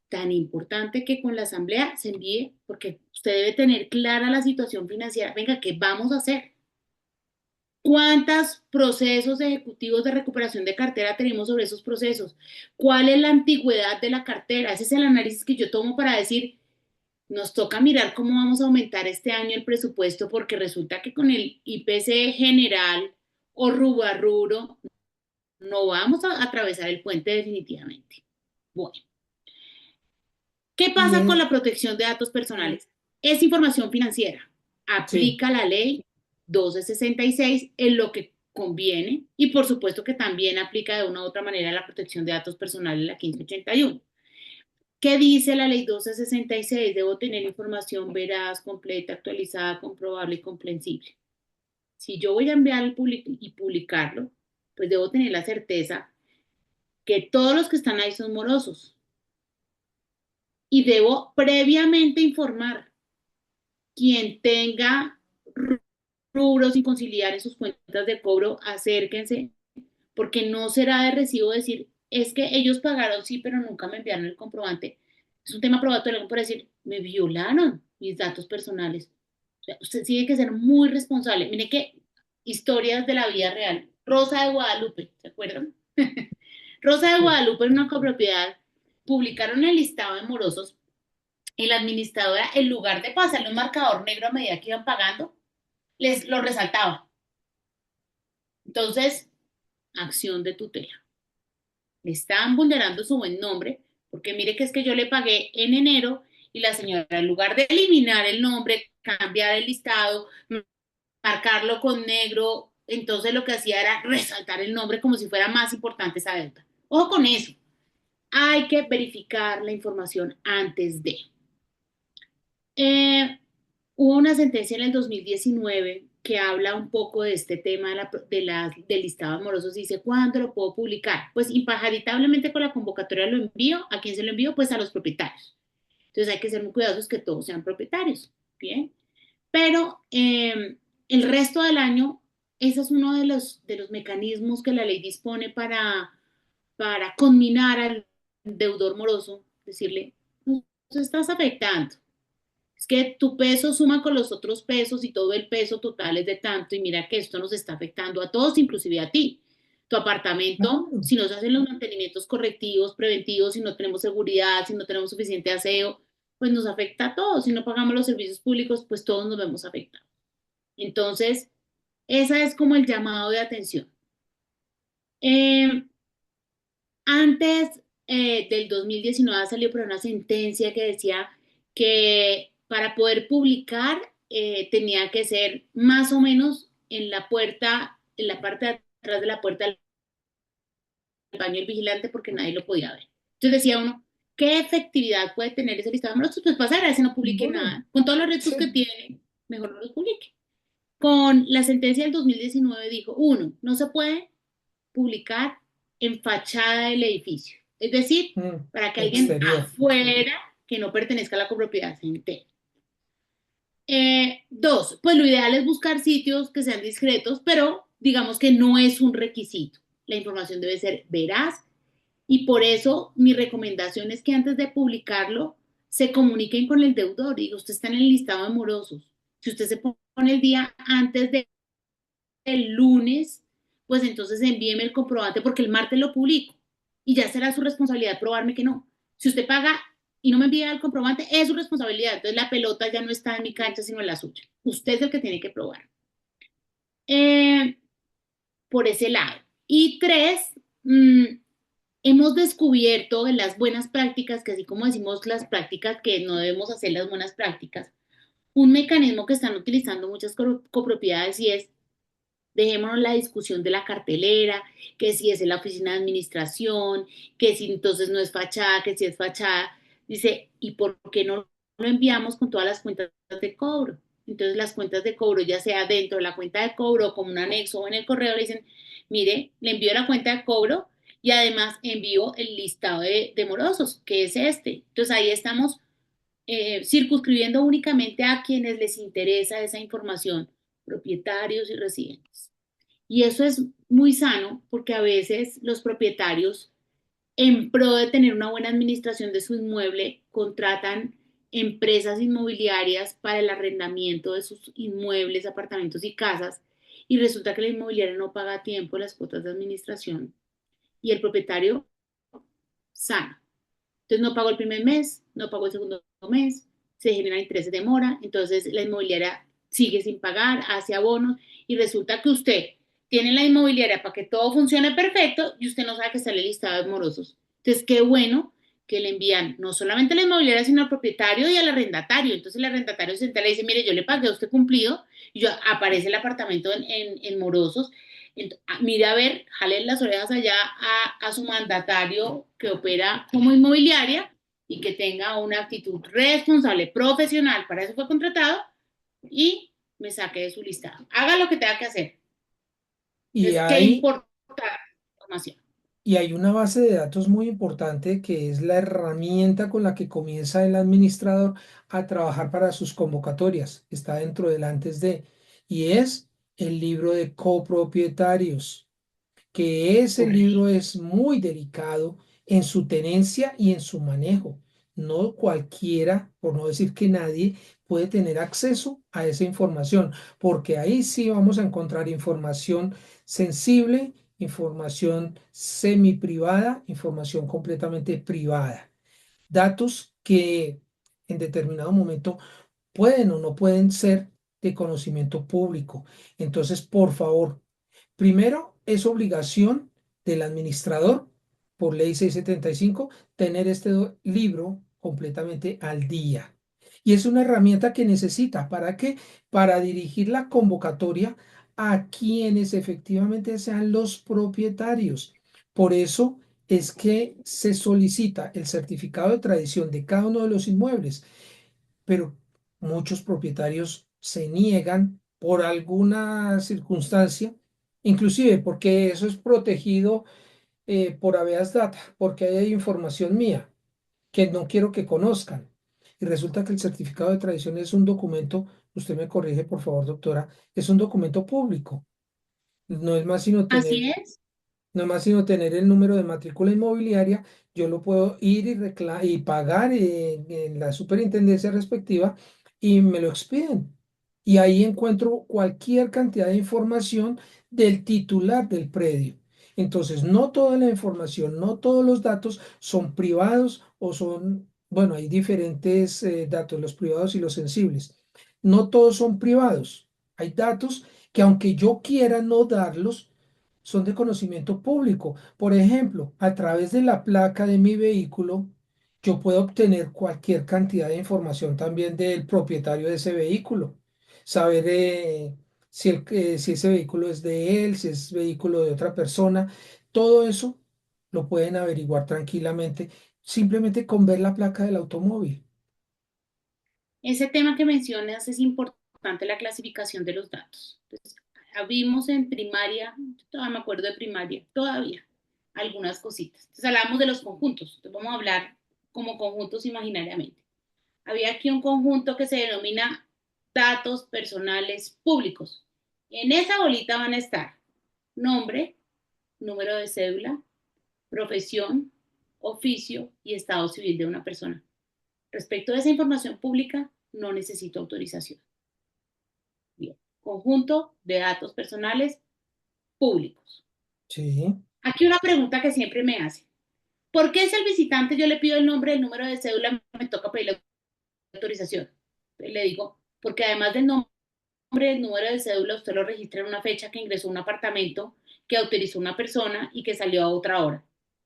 Tan importante que con la asamblea se envíe, porque usted debe tener clara la situación financiera. Venga, ¿qué vamos a hacer? ¿Cuántos procesos ejecutivos de recuperación de cartera tenemos sobre esos procesos? ¿Cuál es la antigüedad de la cartera? Ese es el análisis que yo tomo para decir, nos toca mirar cómo vamos a aumentar este año el presupuesto porque resulta que con el IPC general o rubro a rubro no vamos a atravesar el puente definitivamente. Bueno, ¿qué Y pasa con la protección de datos personales? Es información financiera. sí, Aplica la ley 1266 en lo que conviene y por supuesto que también aplica de una u otra manera la protección de datos personales, la 1581. ¿Qué dice la ley 1266? Debo tener información veraz, completa, actualizada, comprobable y comprensible. Si yo voy a enviar y publicarlo, pues debo tener la certeza que todos los que están ahí son morosos y debo previamente informar quien tenga rubros sin conciliar en sus cuentas de cobro, acérquense, porque no será de recibo decir, es que ellos pagaron, sí, pero nunca me enviaron el comprobante. Es un tema probatorio por decir, me violaron mis datos personales. O sea, usted tiene que ser muy responsable. Mire que historias de la vida real. Rosa de Guadalupe, ¿se acuerdan? Rosa de Sí. Guadalupe en una copropiedad publicaron el listado de morosos y la administradora, en lugar de pasarle un marcador negro a medida que iban pagando, les lo resaltaba. Entonces, acción de tutela. Le estaban vulnerando su buen nombre, porque mire que es que yo le pagué en enero y la señora, en lugar de eliminar el nombre, cambiar el listado, marcarlo con negro, entonces lo que hacía era resaltar el nombre como si fuera más importante esa deuda. Ojo con eso. Hay que verificar la información antes de. Eh, Hubo una sentencia en el 2019 que habla un poco de este tema del listado amoroso. Dice, ¿cuándo lo puedo publicar? Pues imparentablemente con la convocatoria lo envío. ¿A quién se lo envío? Pues a los propietarios. Entonces hay que ser muy cuidadosos que todos sean propietarios. Bien. Pero el resto del año, ese es uno de los mecanismos que la ley dispone para conminar al deudor moroso, decirle, no te estás afectando, es que tu peso suma con los otros pesos y todo el peso total es de tanto y mira que esto nos está afectando a todos, inclusive a ti. Tu apartamento, Claro. si no se hacen los mantenimientos correctivos, preventivos, si no tenemos seguridad, si no tenemos suficiente aseo, pues nos afecta a todos. Si no pagamos los servicios públicos, pues todos nos vemos afectados. Entonces, esa es como el llamado de atención. Eh, Antes del 2019 salió por una sentencia que decía que para poder publicar tenía que ser más o menos en la puerta, en la parte de atrás de la puerta del baño del vigilante porque nadie lo podía ver. Entonces decía uno, ¿qué efectividad puede tener ese listado de amorosos? Pues pasar a ese no publique Bueno, nada. Con todos los retos que sí. tiene, mejor no los publique. Con la sentencia del 2019 dijo, uno, no se puede publicar en fachada del edificio. Es decir, para que alguien Exterior. afuera que no pertenezca a la copropiedad se entere. Dos, pues lo ideal es buscar sitios que sean discretos, pero digamos que no es un requisito. La información debe ser veraz y por eso mi recomendación es que antes de publicarlo se comuniquen con el deudor. Digo, usted está en el listado de morosos. Si usted se pone el día antes del lunes, pues entonces envíeme el comprobante porque el martes lo publico y ya será su responsabilidad probarme que no. Si usted paga y no me envía el comprobante, es su responsabilidad. Entonces la pelota ya no está en mi cancha, sino en la suya. Usted es el que tiene que probar. Eh, por ese lado. Y tres, hemos descubierto en las buenas prácticas, que así como decimos las prácticas que no debemos hacer las buenas prácticas, un mecanismo que están utilizando muchas copropiedades y es dejémonos la discusión de la cartelera, que si es en la oficina de administración, que si entonces no es fachada, que si es fachada. Dice, ¿y por qué no lo enviamos con todas las cuentas de cobro? Entonces las cuentas de cobro, ya sea dentro de la cuenta de cobro, como un anexo o en el correo, le dicen, mire, le envío la cuenta de cobro y además envío el listado de morosos, que es este. Entonces ahí estamos circunscribiendo únicamente a quienes les interesa esa información, propietarios y residentes. Y eso es muy sano porque a veces los propietarios, en pro de tener una buena administración de su inmueble, contratan empresas inmobiliarias para el arrendamiento de sus inmuebles, apartamentos y casas, y resulta que la inmobiliaria no paga a tiempo las cuotas de administración y el propietario sano. Entonces no pagó el primer mes, no pagó el segundo mes, se generan intereses de mora, entonces la inmobiliaria sigue sin pagar, hace abonos y resulta que usted tiene la inmobiliaria para que todo funcione perfecto y usted no sabe que sale listado de morosos. Entonces, qué bueno que le envían no solamente a la inmobiliaria, sino al propietario y al arrendatario. Entonces el arrendatario se entera y dice, mire, yo le pagué a usted cumplido, y yo, aparece el apartamento en Morosos. Mire a ver, jale las orejas allá a su mandatario que opera como inmobiliaria y que tenga una actitud responsable, profesional, para eso fue contratado, y me saque de su listado. Haga lo que tenga que hacer. Y Entonces, ¿qué hay, importa la información? y hay una base de datos muy importante que es la herramienta con la que comienza el administrador a trabajar para sus convocatorias. Está dentro del antes de, y es el libro de copropietarios, que ese libro Correcto. es muy delicado en su tenencia y en su manejo. No cualquiera, por no decir que nadie, puede tener acceso a esa información, porque ahí sí vamos a encontrar información sensible, información semi privada, información completamente privada, datos que en determinado momento pueden o no pueden ser de conocimiento público. Entonces, por favor, primero, es obligación del administrador, por ley 675, tener este libro completamente al día. Y es una herramienta que necesita. ¿Para qué? Para dirigir la convocatoria a quienes efectivamente sean los propietarios. Por eso es que se solicita el certificado de tradición de cada uno de los inmuebles, pero muchos propietarios se niegan por alguna circunstancia, inclusive porque eso es protegido por habeas data, porque ahí hay información mía que no quiero que conozcan. Y resulta que el certificado de tradición es un documento, usted me corrige por favor, doctora, es un documento público. No es más sino tener Así es. no más sino tener el número de matrícula inmobiliaria, yo lo puedo ir y pagar en la superintendencia respectiva y me lo expiden. Y ahí encuentro cualquier cantidad de información del titular del predio. Entonces, no toda la información, no todos los datos son privados o son, bueno, hay diferentes datos, los privados y los sensibles. No todos son privados. Hay datos que aunque yo quiera no darlos, son de conocimiento público. Por ejemplo, a través de la placa de mi vehículo, yo puedo obtener cualquier cantidad de información también del propietario de ese vehículo. Saber si ese vehículo es de él, si es vehículo de otra persona. Todo eso lo pueden averiguar tranquilamente simplemente con ver la placa del automóvil. Ese tema que mencionas es importante, la clasificación de los datos. Entonces, vimos en primaria, yo todavía me acuerdo de primaria, todavía, algunas cositas. Entonces hablamos de los conjuntos. Entonces vamos a hablar como conjuntos imaginariamente. Había aquí un conjunto que se denomina datos personales públicos. En esa bolita van a estar nombre, número de cédula, profesión, oficio y estado civil de una persona. Respecto a esa información pública, no necesito autorización. Bien. Conjunto de datos personales públicos. Sí, Aquí una pregunta que siempre me hacen. ¿Por qué si al visitante yo le pido el nombre, el número de cédula, me toca pedirle autorización? Entonces le digo, porque además del nombre, el número de cédula, usted lo registra en una fecha que ingresó a un apartamento, que autorizó una persona y que salió a otra hora.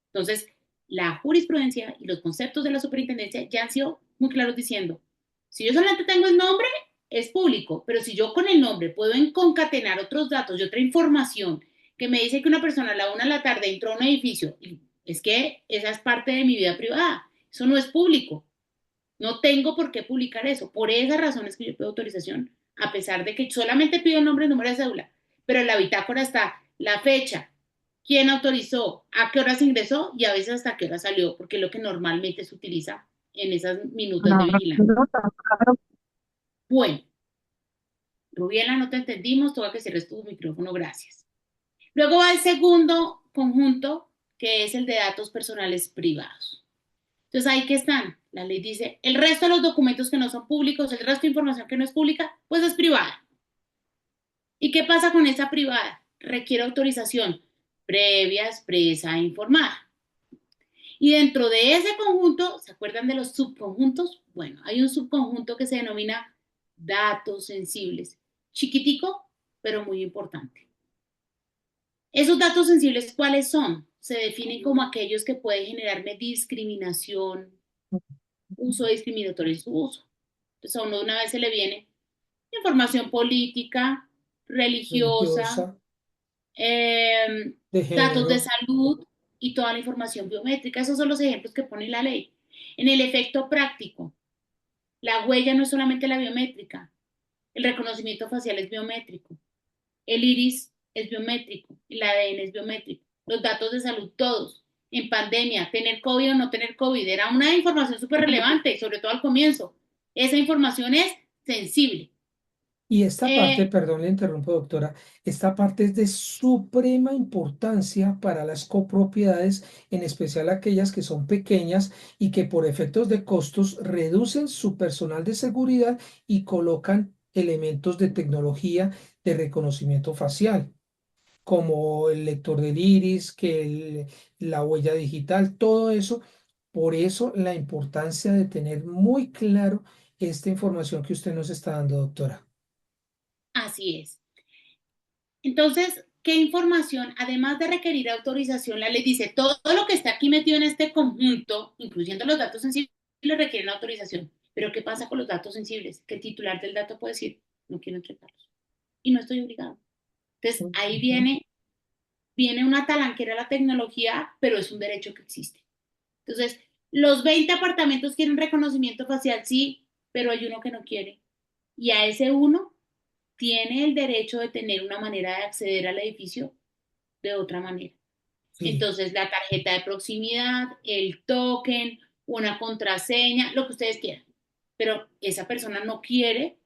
Entonces, la jurisprudencia y los conceptos de la superintendencia ya han sido muy claros diciendo, si yo solamente tengo el nombre, es público, pero si yo con el nombre puedo concatenar otros datos y otra información que me dice que una persona a la 1 de la tarde entró a un edificio, es que esa es parte de mi vida privada, eso no es público. No tengo por qué publicar eso. Por esas razones que yo pido autorización, a pesar de que solamente pido el nombre y número de cédula, pero en la bitácora está la fecha, quién autorizó, a qué horas ingresó y a veces hasta qué hora salió, porque es lo que normalmente se utiliza en esos minutos de vigilancia. Bueno, Rubiela, no te entendimos, toca que cierres tu micrófono, gracias. Luego va el segundo conjunto, que es el de datos personales privados. Entonces, ahí que están. La ley dice, el resto de los documentos que no son públicos, el resto de información que no es pública, pues es privada. ¿Y qué pasa con esa privada? Requiere autorización previa, expresa e informada. Y dentro de ese conjunto, ¿se acuerdan de los subconjuntos? Bueno, hay un subconjunto que se denomina datos sensibles. Chiquitico, pero muy importante. Esos datos sensibles, ¿cuáles son? Se definen como aquellos que pueden generarme discriminación, uso discriminatorio en su uso. Entonces a uno de una vez se le viene información política, religiosa, Religiosa, eh, de datos de género. salud y toda la información biométrica. Esos son los ejemplos que pone la ley. En el efecto práctico, la huella no es solamente la biométrica, el reconocimiento facial es biométrico, el iris es biométrico, el ADN es biométrico, los datos de salud todos. En pandemia, tener COVID o no tener COVID era una información súper relevante, sobre todo al comienzo. Esa información es sensible. Y esta parte, Eh, perdón, le interrumpo, doctora, esta parte es de suprema importancia para las copropiedades, en especial aquellas que son pequeñas y que por efectos de costos reducen su personal de seguridad y colocan elementos de tecnología de reconocimiento facial, como el lector del iris, la huella digital, todo eso. Por eso la importancia de tener muy claro esta información que usted nos está dando, doctora. Así es. Entonces, ¿qué información, además de requerir autorización, la ley dice, todo lo que está aquí metido en este conjunto, incluyendo los datos sensibles, requieren autorización? Pero ¿qué pasa con los datos sensibles? Que el titular del dato puede decir, no quiero entregarlos y no estoy obligado. Entonces, ahí Ujú. viene una talanquera a la tecnología, pero es un derecho que existe. Entonces, los 20 apartamentos quieren reconocimiento facial, sí, pero hay uno que no quiere. Y a ese uno tiene el derecho de tener una manera de acceder al edificio de otra manera. Sí, Entonces, la tarjeta de proximidad, el token, una contraseña, lo que ustedes quieran. Pero esa persona no quiere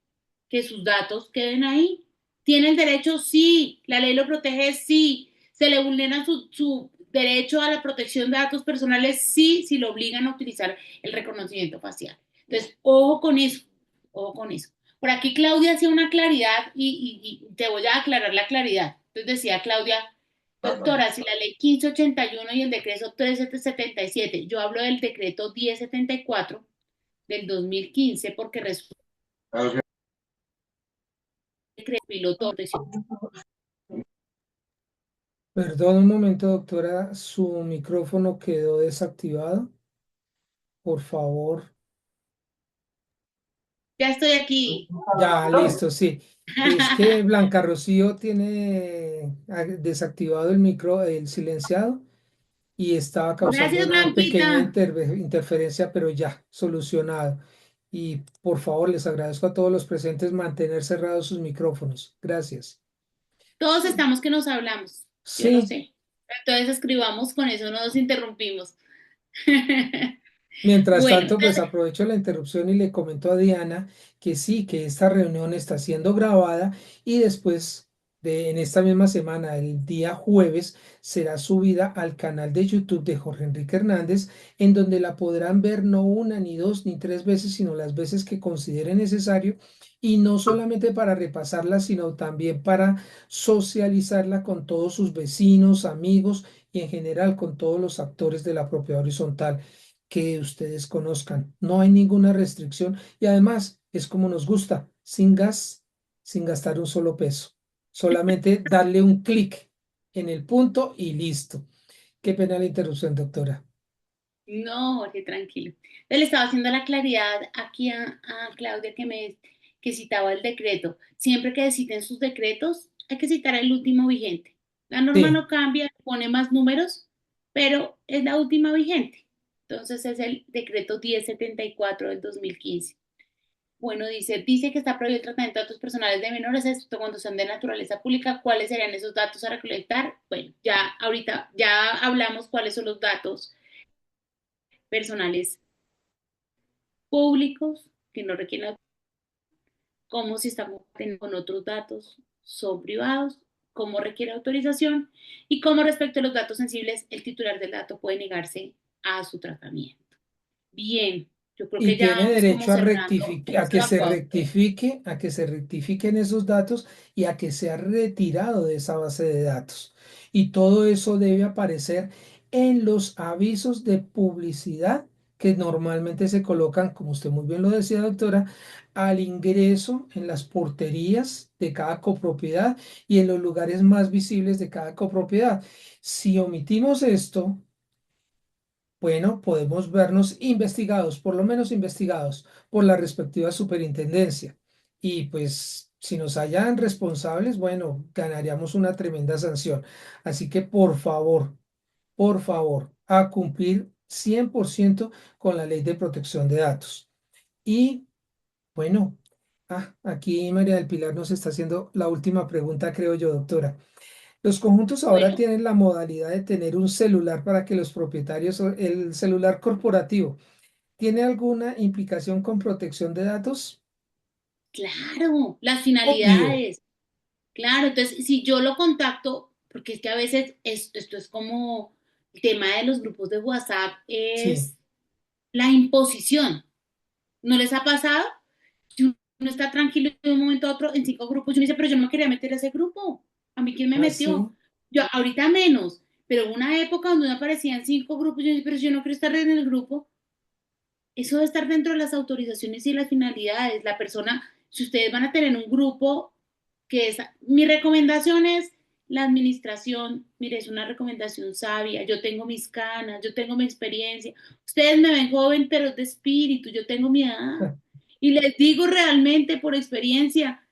que sus datos queden ahí. ¿Tiene el derecho? Sí. ¿La ley lo protege? Sí. ¿Se le vulnera su derecho a la protección de datos personales? Sí, si lo obligan a utilizar el reconocimiento facial. Entonces, ojo con eso, ojo con eso. Por aquí Claudia hacía una claridad y te voy a aclarar la claridad. Entonces decía Claudia, doctora, si la ley 1581 y el decreto 1377, yo hablo del decreto 1074 del 2015 porque resulta que el piloto de perdón un momento, doctora, su micrófono quedó desactivado. Por favor. ya estoy aquí. Ya, listo, sí. Es que Blanca Rocío tiene desactivado el micro, el silenciado, y estaba causando Gracias, una pequeña Blanquita. interferencia, pero ya, solucionado. Y por favor, les agradezco a todos los presentes mantener cerrados sus micrófonos. Gracias. Todos estamos que nos hablamos. Yo lo Sí. sé. Entonces escribamos, con eso no nos interrumpimos. Mientras Bueno, tanto, pues aprovecho la interrupción y le comento a Diana que sí, que esta reunión está siendo grabada y después en esta misma semana, el día jueves, será subida al canal de YouTube de Jorge Enrique Hernández, en donde la podrán ver no una, ni dos, ni tres veces, sino las veces que considere necesario, y no solamente para repasarla, sino también para socializarla con todos sus vecinos, amigos y en general con todos los actores de la propiedad horizontal que ustedes conozcan. No hay ninguna restricción y además es como nos gusta, sin gas, sin gastar un solo peso. Solamente darle un clic en el punto y listo. Qué pena la interrupción, doctora. no, Jorge, tranquilo. Le estaba haciendo la claridad aquí a Claudia que citaba el decreto. Siempre que citen sus decretos, hay que citar el último vigente. La norma Sí, no cambia, pone más números, pero es la última vigente. Entonces es el decreto 1074 del 2015. Bueno, dice que está prohibido el tratamiento de datos personales de menores, excepto cuando son de naturaleza pública. ¿Cuáles serían esos datos a recolectar? Bueno, ya ahorita ya hablamos cuáles son los datos personales públicos que no requieren, cómo si estamos con otros datos son privados, cómo requiere autorización y cómo respecto a los datos sensibles el titular del dato puede negarse a su tratamiento. Bien, yo creo y que ya tiene vamos como derecho a cerrando a este que se evacuado. rectifique, a que se rectifiquen esos datos y a que sea retirado de esa base de datos. Y todo eso debe aparecer en los avisos de publicidad que normalmente se colocan, como usted muy bien lo decía, doctora, al ingreso en las porterías de cada copropiedad y en los lugares más visibles de cada copropiedad. Si omitimos esto, bueno, podemos vernos investigados, por lo menos investigados, por la respectiva superintendencia. Y pues si nos hallan responsables, bueno, ganaríamos una tremenda sanción. Así que por favor, a cumplir 100% con la ley de protección de datos. Y bueno, aquí María del Pilar nos está haciendo la última pregunta, creo yo, doctora. Los conjuntos ahora Bueno, tienen la modalidad de tener un celular para que los propietarios, el celular corporativo, ¿tiene alguna implicación con protección de datos? claro, las Obvio. finalidades. Claro, entonces si yo lo contacto, porque es que a veces esto es como el tema de los grupos de WhatsApp, Sí, es la imposición. ¿No les ha pasado? Si uno está tranquilo de un momento a otro en 5 grupos, y uno dice, pero yo no me quería meter a ese grupo. ¿A mí quién me así, metió? Yo ahorita menos, pero hubo una época donde uno aparecía en 5 grupos, y yo decía, pero si yo no quiero estar en el grupo. Eso debe estar dentro de las autorizaciones y las finalidades. La persona, si ustedes van a tener un grupo, que es, mi recomendación es la administración, mire, es una recomendación sabia, yo tengo mis canas, yo tengo mi experiencia, ustedes me ven joven, pero es de espíritu, yo tengo mi edad. Y les digo realmente por experiencia,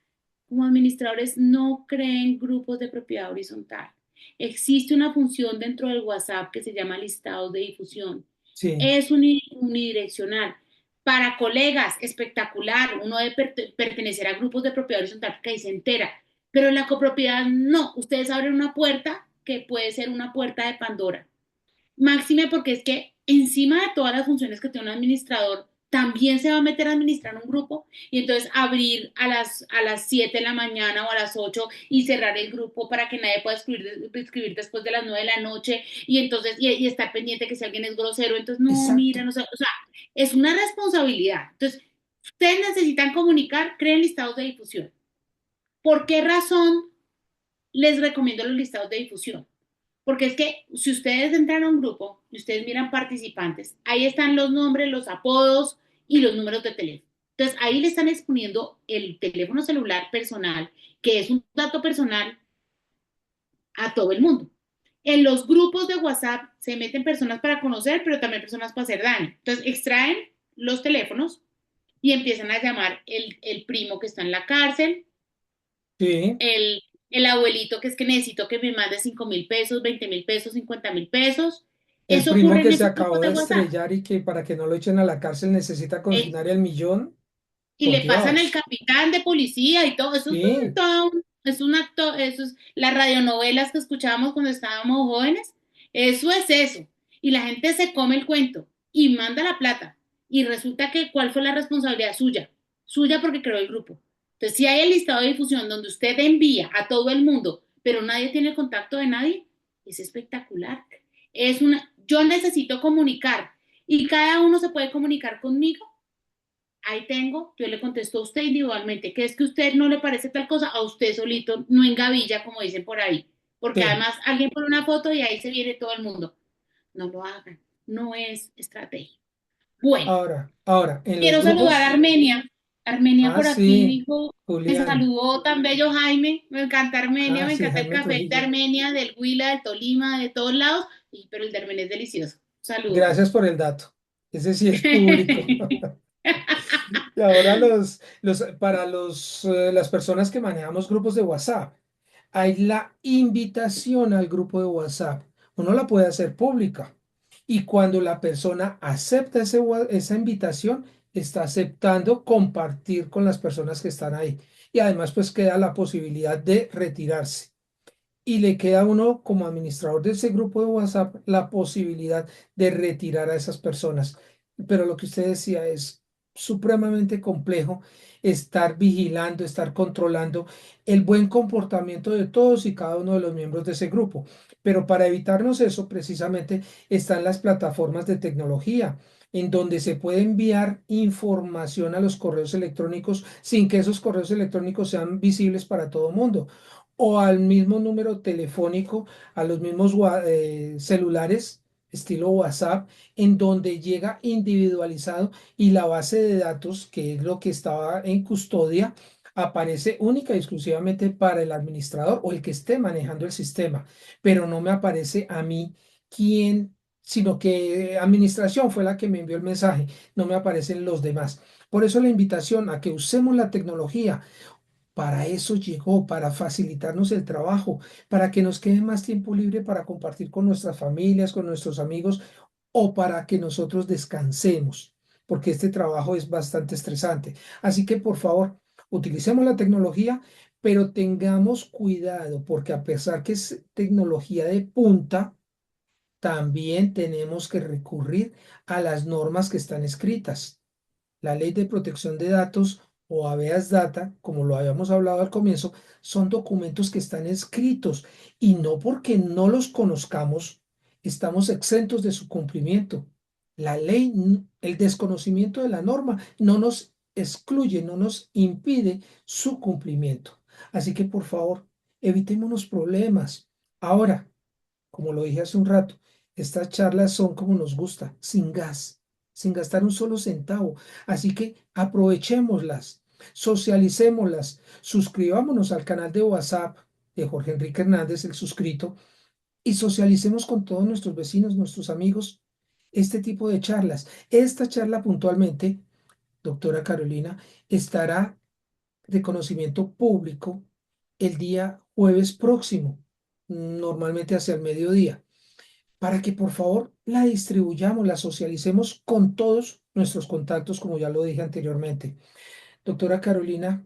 como administradores no creen grupos de propiedad horizontal. Existe una función dentro del WhatsApp que se llama listados de difusión. sí, Es unidireccional. Para colegas, espectacular. Uno debe pertenecer a grupos de propiedad horizontal que ahí se entera. Pero en la copropiedad no. Ustedes abren una puerta que puede ser una puerta de Pandora. Máxime porque es que encima de todas las funciones que tiene un administrador, también se va a meter a administrar un grupo y entonces abrir a las 7 de la mañana o a las 8 y cerrar el grupo para que nadie pueda escribir después de las 9 de la noche y entonces y estar pendiente que si alguien es grosero, entonces no, mira, exacto. no sé, o sea, es una responsabilidad. Entonces, ustedes necesitan comunicar, creen listados de difusión. ¿Por qué razón les recomiendo los listados de difusión? Porque es que si ustedes entran a un grupo y ustedes miran participantes, ahí están los nombres, los apodos y los números de teléfono. Entonces ahí le están exponiendo el teléfono celular personal, que es un dato personal, a todo el mundo. En los grupos de WhatsApp se meten personas para conocer, pero también personas para hacer daño. Entonces extraen los teléfonos y empiezan a llamar el primo que está en la cárcel, Sí, el abuelito que es que necesito que me mande 5.000 pesos, 20.000 pesos, 50.000 pesos. el Eso primo ocurre en que se esos grupos acabó de de WhatsApp. estrellar y que para que no lo echen a la cárcel necesita Eh, consignar el millón, y por le pasan el Dios. capitán de policía y todo. Eso es Sí, es un acto, eso es las radionovelas que escuchábamos cuando estábamos jóvenes. Eso es eso. Y la gente se come el cuento y manda la plata. Y resulta que, ¿cuál fue la responsabilidad suya? Suya porque creó el grupo. Entonces, si hay el listado de difusión donde usted envía a todo el mundo, pero nadie tiene el contacto de nadie, es espectacular. Yo necesito comunicar y cada uno se puede comunicar conmigo. Ahí tengo, yo le contesto a usted individualmente, que es que a usted no le parece tal cosa, a usted solito, no en gavilla, como dicen por ahí, porque sí. además alguien pone una foto y ahí se viene todo el mundo. No lo hagan, no es estrategia. Bueno, Ahora, en los quiero saludar a grupos, Armenia. Armenia por aquí sí, dijo, me Julián, saludó tan bello Jaime, me encanta Armenia, me sí, encanta el Jaime café de Trujillo. Armenia, del Huila, del Tolima, de todos lados, pero el de Armenia es delicioso. Saludos. Gracias por el dato. Ese sí es público. Y ahora para las personas que manejamos grupos de WhatsApp, hay la invitación al grupo de WhatsApp. Uno la puede hacer pública. Y cuando la persona acepta esa invitación, está aceptando compartir con las personas que están ahí. Y además, pues queda la posibilidad de retirarse y le queda a uno como administrador de ese grupo de WhatsApp la posibilidad de retirar a esas personas. Pero lo que usted decía es supremamente complejo estar vigilando, estar controlando el buen comportamiento de todos y cada uno de los miembros de ese grupo. Pero para evitarnos eso, precisamente están las plataformas de tecnología en donde se puede enviar información a los correos electrónicos sin que esos correos electrónicos sean visibles para todo el mundo o al mismo número telefónico, a los mismos celulares estilo WhatsApp, en donde llega individualizado y la base de datos, que es lo que estaba en custodia, aparece única y exclusivamente para el administrador o el que esté manejando el sistema, pero no me aparece a mí quién, sino que administración fue la que me envió el mensaje, no me aparecen los demás. Por eso la invitación a que usemos la tecnología. Para eso llegó, para facilitarnos el trabajo, para que nos quede más tiempo libre para compartir con nuestras familias, con nuestros amigos o para que nosotros descansemos, porque este trabajo es bastante estresante. Así que por favor, utilicemos la tecnología, pero tengamos cuidado, porque a pesar que es tecnología de punta, también tenemos que recurrir a las normas que están escritas. La ley de protección de datos o habeas data, como lo habíamos hablado al comienzo, son documentos que están escritos y no porque no los conozcamos, estamos exentos de su cumplimiento. La ley, el desconocimiento de la norma no nos excluye, no nos impide su cumplimiento. Así que por favor, evitémonos problemas. Ahora, como lo dije hace un rato, estas charlas son como nos gusta, sin gas, sin gastar un solo centavo. Así que aprovechémoslas, socialicémoslas, suscribámonos al canal de WhatsApp de Jorge Enrique Hernández, el suscrito, y socialicemos con todos nuestros vecinos, nuestros amigos, este tipo de charlas. Esta charla puntualmente, doctora Carolina, estará de conocimiento público el día jueves próximo, normalmente hacia el mediodía, para que por favor la distribuyamos, la socialicemos con todos nuestros contactos, como ya lo dije anteriormente. Doctora Carolina,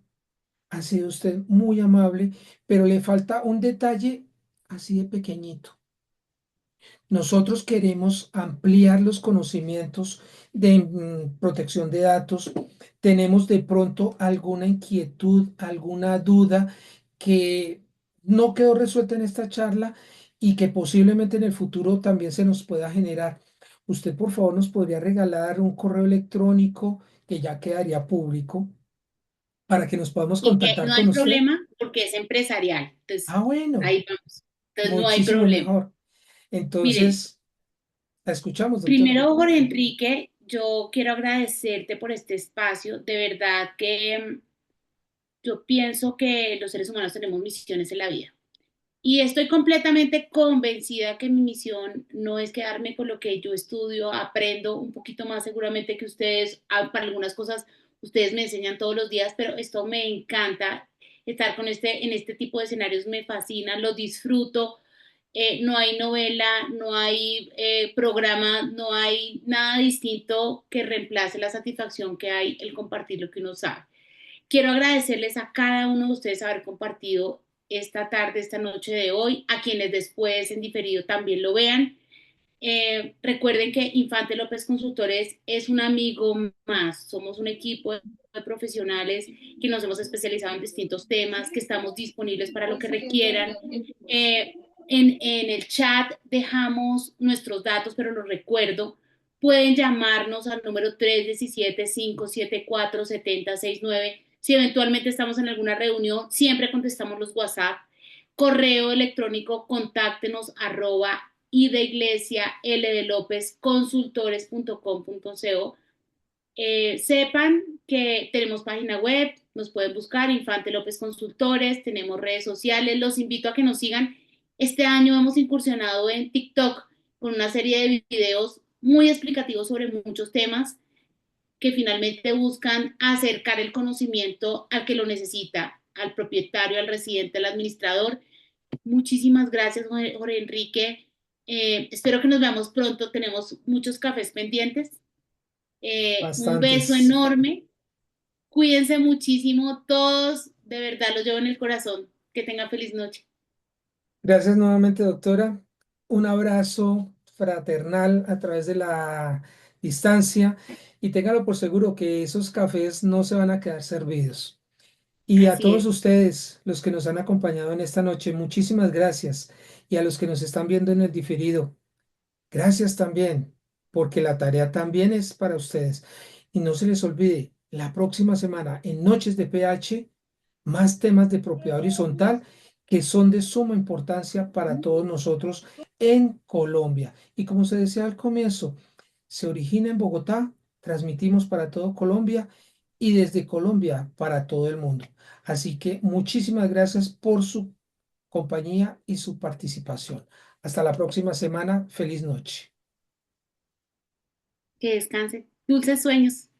ha sido usted muy amable, pero le falta un detalle así de pequeñito. Nosotros queremos ampliar los conocimientos de protección de datos. Tenemos de pronto alguna inquietud, alguna duda que no quedó resuelta en esta charla y que posiblemente en el futuro también se nos pueda generar. Usted, por favor, nos podría regalar un correo electrónico que ya quedaría público para que nos podamos Y que contactar no con hay usted. problema porque es empresarial. Entonces, Bueno, ahí vamos. Entonces, no hay muchísimo problema. mejor. Miren, Entonces, la escuchamos, doctora. primero, Jorge Enrique, yo quiero agradecerte por este espacio. De verdad que yo pienso que los seres humanos tenemos misiones en la vida. Y estoy completamente convencida que mi misión no es quedarme con lo que yo estudio, aprendo un poquito más seguramente que ustedes, para algunas cosas ustedes me enseñan todos los días, pero esto me encanta, estar en este tipo de escenarios me fascina, lo disfruto. No hay novela, no hay programa, no hay nada distinto que reemplace la satisfacción que hay el compartir lo que uno sabe. Quiero agradecerles a cada uno de ustedes haber compartido esta tarde, esta noche de hoy, a quienes después en diferido también lo vean. Recuerden que Infante López Consultores es un amigo más, somos un equipo de profesionales que nos hemos especializado en distintos temas, que estamos disponibles para lo que requieran. En el chat dejamos nuestros datos, pero los recuerdo. Pueden llamarnos al número 317-574-7069. Si eventualmente estamos en alguna reunión, siempre contestamos los WhatsApp. Correo electrónico, contáctenos y de iglesia L de López consultores.com.co. Sepan que tenemos página web, nos pueden buscar Infante López Consultores, tenemos redes sociales, los invito a que nos sigan. Este año hemos incursionado en TikTok con una serie de videos muy explicativos sobre muchos temas que finalmente buscan acercar el conocimiento al que lo necesita, al propietario, al residente, al administrador. Muchísimas gracias, Jorge Enrique. Espero que nos veamos pronto. Tenemos muchos cafés pendientes. Un beso Bastantes. enorme. Cuídense muchísimo todos. De verdad los llevo en el corazón. Que tengan feliz noche. Gracias nuevamente, doctora. Un abrazo fraternal a través de la distancia y téngalo por seguro que esos cafés no se van a quedar servidos. Y a Así todos es. ustedes, los que nos han acompañado en esta noche, muchísimas gracias. Y a los que nos están viendo en el diferido, gracias también, porque la tarea también es para ustedes. Y no se les olvide, la próxima semana en Noches de PH, más temas de propiedad horizontal que son de suma importancia para todos nosotros en Colombia. Y como se decía al comienzo, se origina en Bogotá, transmitimos para todo Colombia y desde Colombia para todo el mundo. Así que muchísimas gracias por su compañía y su participación. Hasta la próxima semana. Feliz noche. Que descanse. Dulces sueños.